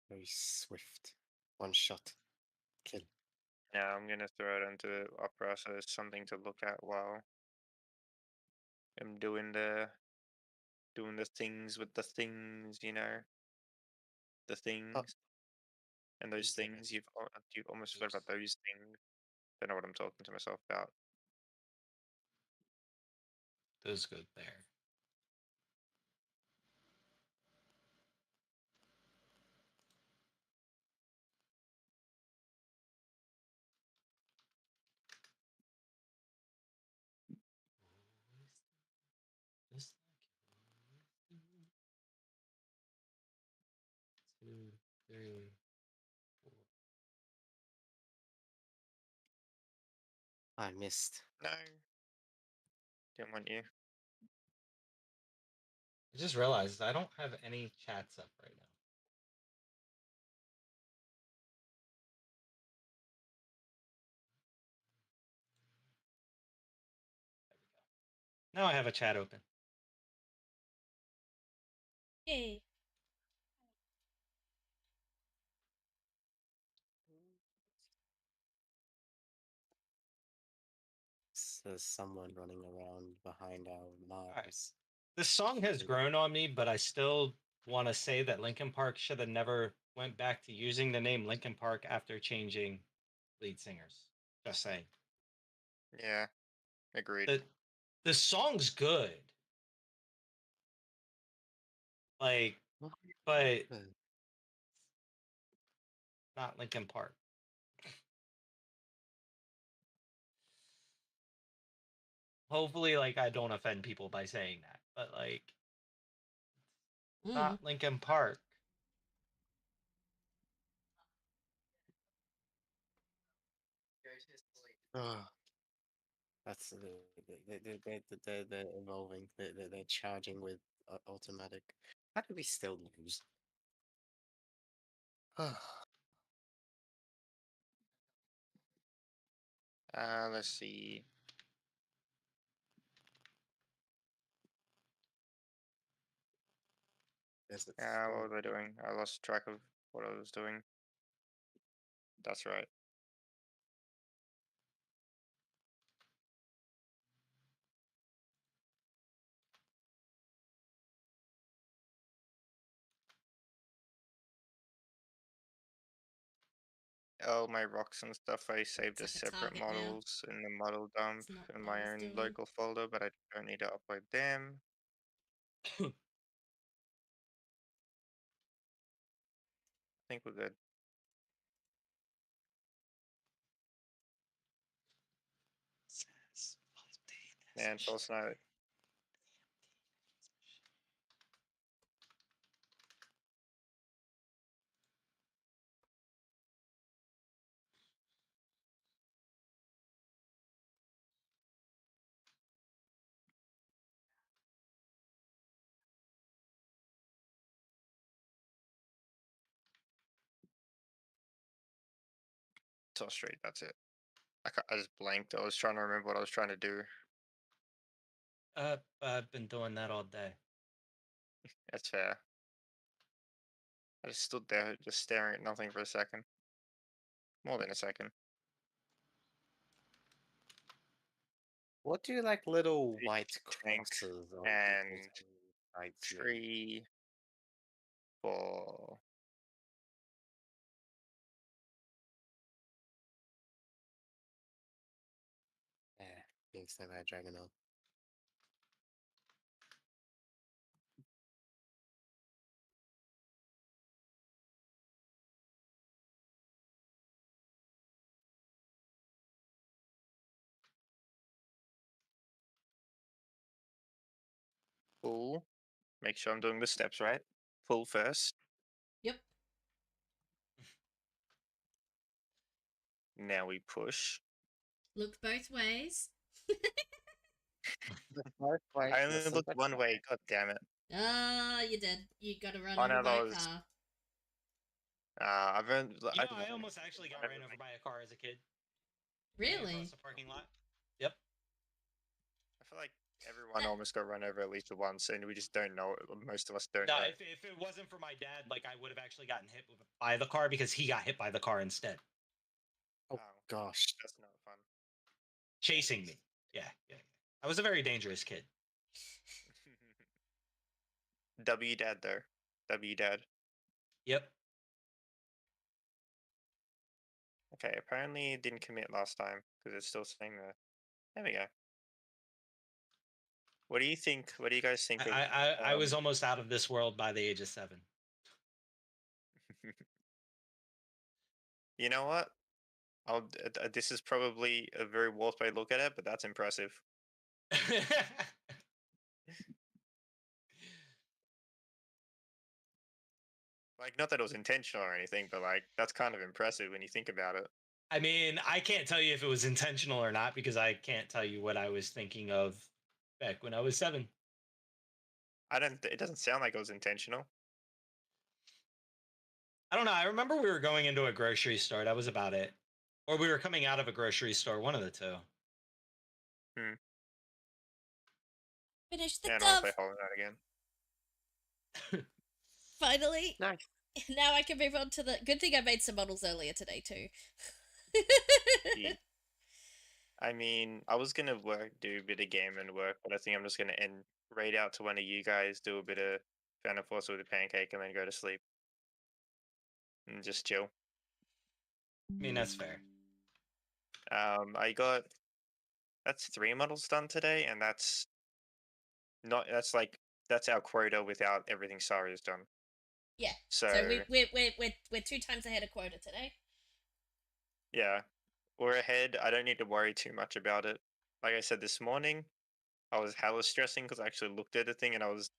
Very swift. One shot. Kill. Yeah, I'm gonna throw it into Opera so there's something to look at while I'm doing the things with the things, you know, the things and those things. You've almost forgot about those things. Don't know what I'm talking to myself about. Those good there. Just two, three, four. I missed. No, didn't want you. I just realized I don't have any chats up right now. There we go. Now I have a chat open. Yay. There's someone running around behind our knives. This song has grown on me, but I still want to say that Linkin Park should have never went back to using the name Linkin Park after changing lead singers. Just saying. Yeah, agreed. The song's good. Like, but not Linkin Park. Hopefully, like, I don't offend people by saying that, but like, not Linkin Park. That's they're evolving. They're charging with automatic. How do we still lose? Let's see. What was I doing? I lost track of what I was doing. That's right. Oh, my rocks and stuff I saved as separate models in the model dump in my own local folder, but I don't need to upload them. I think we're good. Man, false night. Toss straight, that's it. I just blanked. I was trying to remember what I was trying to do. I've been doing that all day. That's fair. I just stood there, just staring at nothing for a second. More than a second. What do you like little white crosses on and sides here? 3, 4. Yeah, being sent by a dragon now. Pull. Make sure I'm doing the steps right. Pull first. Yep. Now we push. Look both ways. I only looked one way. God damn it. Ah, you did. You got to run Oh, over no, by that a was- car. I've been. I almost actually got ran over by a car as a kid. Really? Across the parking lot. Yep. I feel like Everyone almost got run over at least once, and we just don't know. Most of us don't No, know. if it wasn't for my dad, like I would have actually gotten hit by the car because he got hit by the car instead, Oh gosh, that's not fun. chasing me. Yeah. I was a very dangerous kid. W dad though. W dad. Yep. Okay, apparently it didn't commit last time because it's still saying there. There we go. What do you think? What do you guys think? I was almost out of this world by the age of 7. You know what? This is probably a very warped way to look at it, but that's impressive. Like, not that it was intentional or anything, but like that's kind of impressive when you think about it. I mean, I can't tell you if it was intentional or not because I can't tell you what I was thinking of back when I was 7. It doesn't sound like it was intentional. I don't know. I remember we were going into a grocery store. That was about it. Or we were coming out of a grocery store. One of the two. Finish the Yeah, I don't want dove. to play Hollow Knight again. Finally. Nice. Now I can move on to the. Good thing I made some models earlier today too. Yeah. I mean, I was gonna do a bit of game and work, but I think I'm just gonna raid out to one of you guys, do a bit of Phantom Force with a pancake, and then go to sleep and just chill. I mean, that's fair. That's 3 models done today, and that's our quota without everything Sari's done. Yeah. So we're 2 times ahead of quota today. yeah, we're ahead. I don't need to worry too much about it. Like I said this morning, I was hella stressing because I actually looked at the thing and I was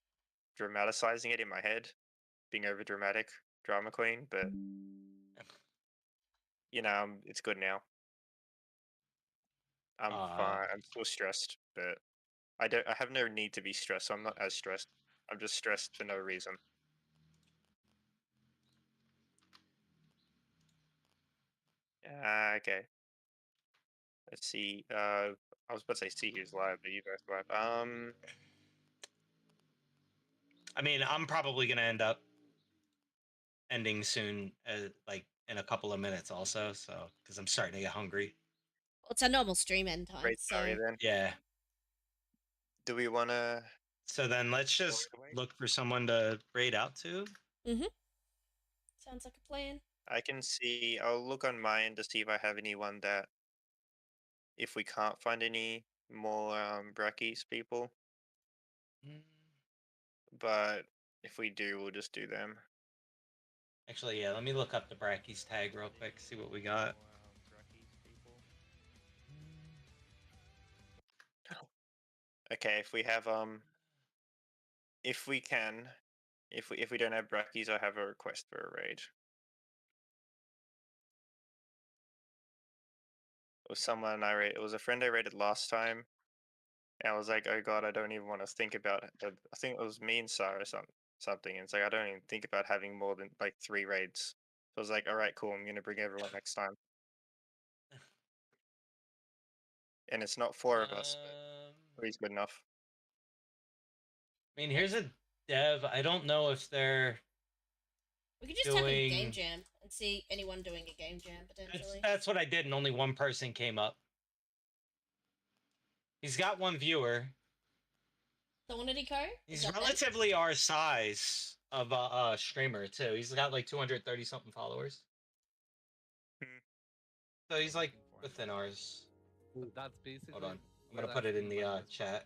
dramatizing it in my head, being over dramatic, drama queen. But you know, it's good now. I'm fine. I'm still stressed, but I have no need to be stressed. So I'm not as stressed. I'm just stressed for no reason. Okay. Let's see. I was about to say see who's live, but you both live. I mean, I'm probably gonna end up ending soon, like in a couple of minutes, also. So because I'm starting to get hungry. Well, it's a normal stream end time. Great story So then. Yeah. Do we want to? So then let's just look for someone to raid out to. Sounds like a plan. I can see. I'll look on my end to see if I have anyone that. If we can't find any more Brackies people, but if we do, we'll just do them. Actually, yeah. Let me look up the Bracky's tag real quick. See what we got. Okay, if we have if we can, if we don't have Brackies, I have a request for a raid. It was someone I raided. It was a friend I raided last time. And I was like, oh god, I don't even want to think about it. I think it was me and Sarah or something. And it's like I don't even think about having more than like 3 raids. So I was like, all right, cool. I'm gonna bring everyone next time. And it's not 4 of us, but 3's good enough. I mean, here's a dev. I don't know if they're. We could just have a game jam and see anyone doing a game jam potentially. That's what I did, and only one person came up. He's got 1 viewer. Thornity Co? He's relatively our size of a streamer too. He's got like 230 something followers. So he's like within ours. That's basically. Hold on, I'm gonna put it in the chat.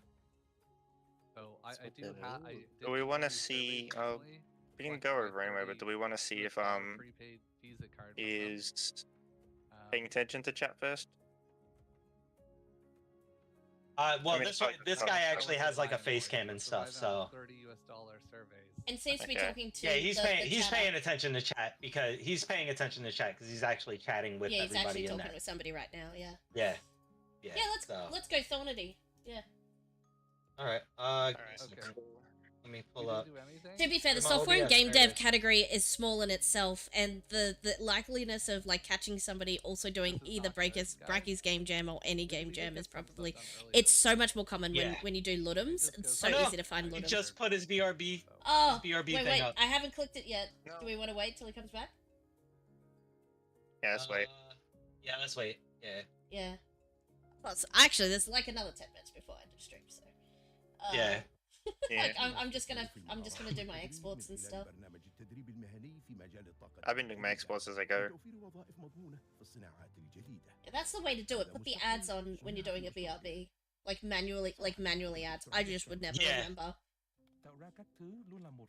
So I do have. Do we want to see? We can go over anyway, but do we want to see if is paying attention to chat first? Well, this guy actually has like a face cam and stuff, so. $30 surveys. And seems to be talking to. Yeah, he's paying attention to chat because he's actually chatting with everybody. Yeah, he's actually in talking there. with somebody right now. Yeah. Yeah. Yeah, let's go Thornity. Yeah. All right. Okay. Let me You pull didn't up. do anything? To be fair, the My software and OBS, game there it dev is. category is small in itself, and the likeliness of like catching somebody also doing This is either not good, Bracky's game jam or any We game did jam get is some stuff probably. done earlier It's this so much week. more common Yeah. when you do ludums. just It's goes so Oh, no. easy to find He ludums. just put his BRB, Oh, his BRB wait, thing up. I haven't clicked it yet. No. Do we want to wait till he comes back? Yeah, let's wait. Yeah, let's wait. Yeah. Yeah. Plus, actually, there's like another 10 minutes before I do stream, so. Yeah. Yeah. Like, I'm just gonna do my exports and stuff. I've been doing my exports as I go. Yeah, that's the way to do it. Put the ads on when you're doing a BRB. Like manually ads. I just would never Yeah. remember.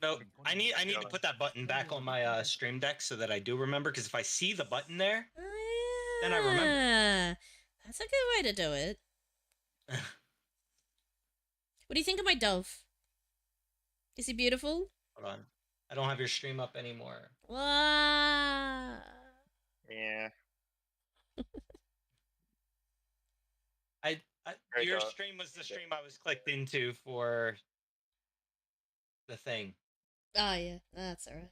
No, I need to put that button back on my stream deck so that I do remember. Because if I see the button there, then I remember. Ah, that's a good way to do it. What do you think of my dove? Is he beautiful? Hold on, I don't have your stream up anymore. Wow. Yeah. Your stream was the stream I was clicked into for the thing. Oh yeah, that's alright.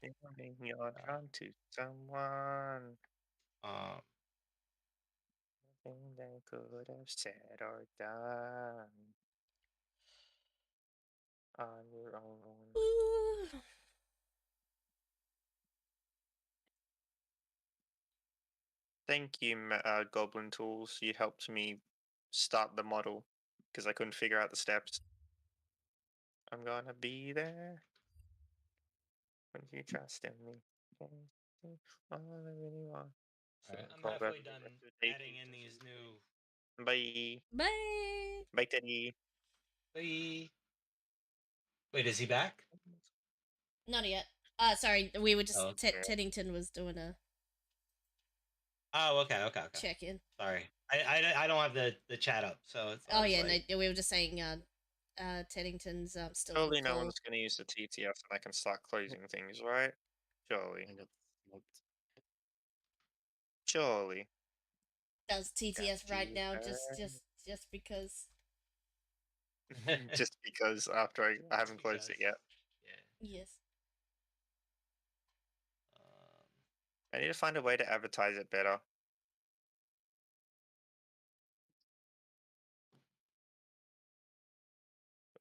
You're drawn to someone. Nothing they could have said or done on your own. Ooh. Thank you, Goblin Tools. You helped me start the model because I couldn't figure out the steps. I'm gonna be there when you trust in me. All I really want. Alright, I'm halfway done adding in these new. Bye. Bye. Bye, Teddy. Bye. Wait, is he back? Not yet. Sorry, we were just Oh, Teddington was doing a Oh, okay. check in. Sorry, I don't have the chat up, so it's. Oh yeah, no, we were just saying Teddington's still. Surely no cool. one's gonna use the TTS and I can start closing things, right? Surely. Surely. Does TTS right you now heard? just because. Just because after I haven't closed it yet. Yeah. Yes. I need to find a way to advertise it better.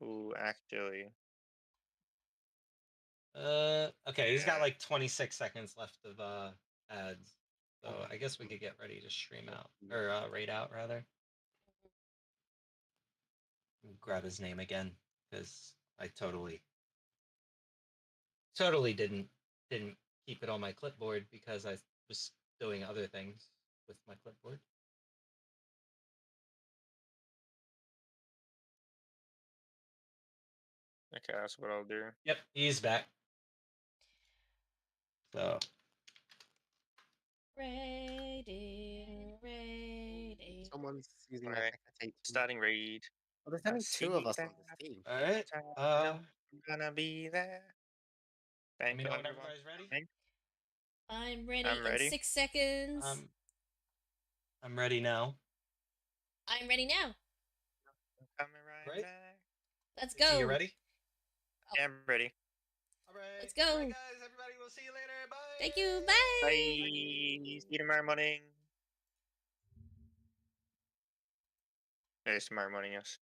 Ooh, actually. Okay, he's got like 26 seconds left of ads, so I guess we could get ready to stream out or raid out rather. Grab his name again because I totally didn't keep it on my clipboard because I was doing other things with my clipboard. Okay, that's what I'll do. Yep, he's back. So. Raiding. Someone's using Alright, tape. starting raid. Well, there's only two of us on this team. All right. I'm gonna be there. Let Thank me you, know when everyone. everybody's ready. I'm ready. I'm ready. In 6 seconds. I'm ready now. I'm ready now. Coming right Right? back. Let's So go. you ready? Yeah, I'm ready. All right. Let's go. All right, guys. Everybody, we'll see you later. Bye. Thank you. Bye. Bye. See you tomorrow morning. It is tomorrow morning, yes.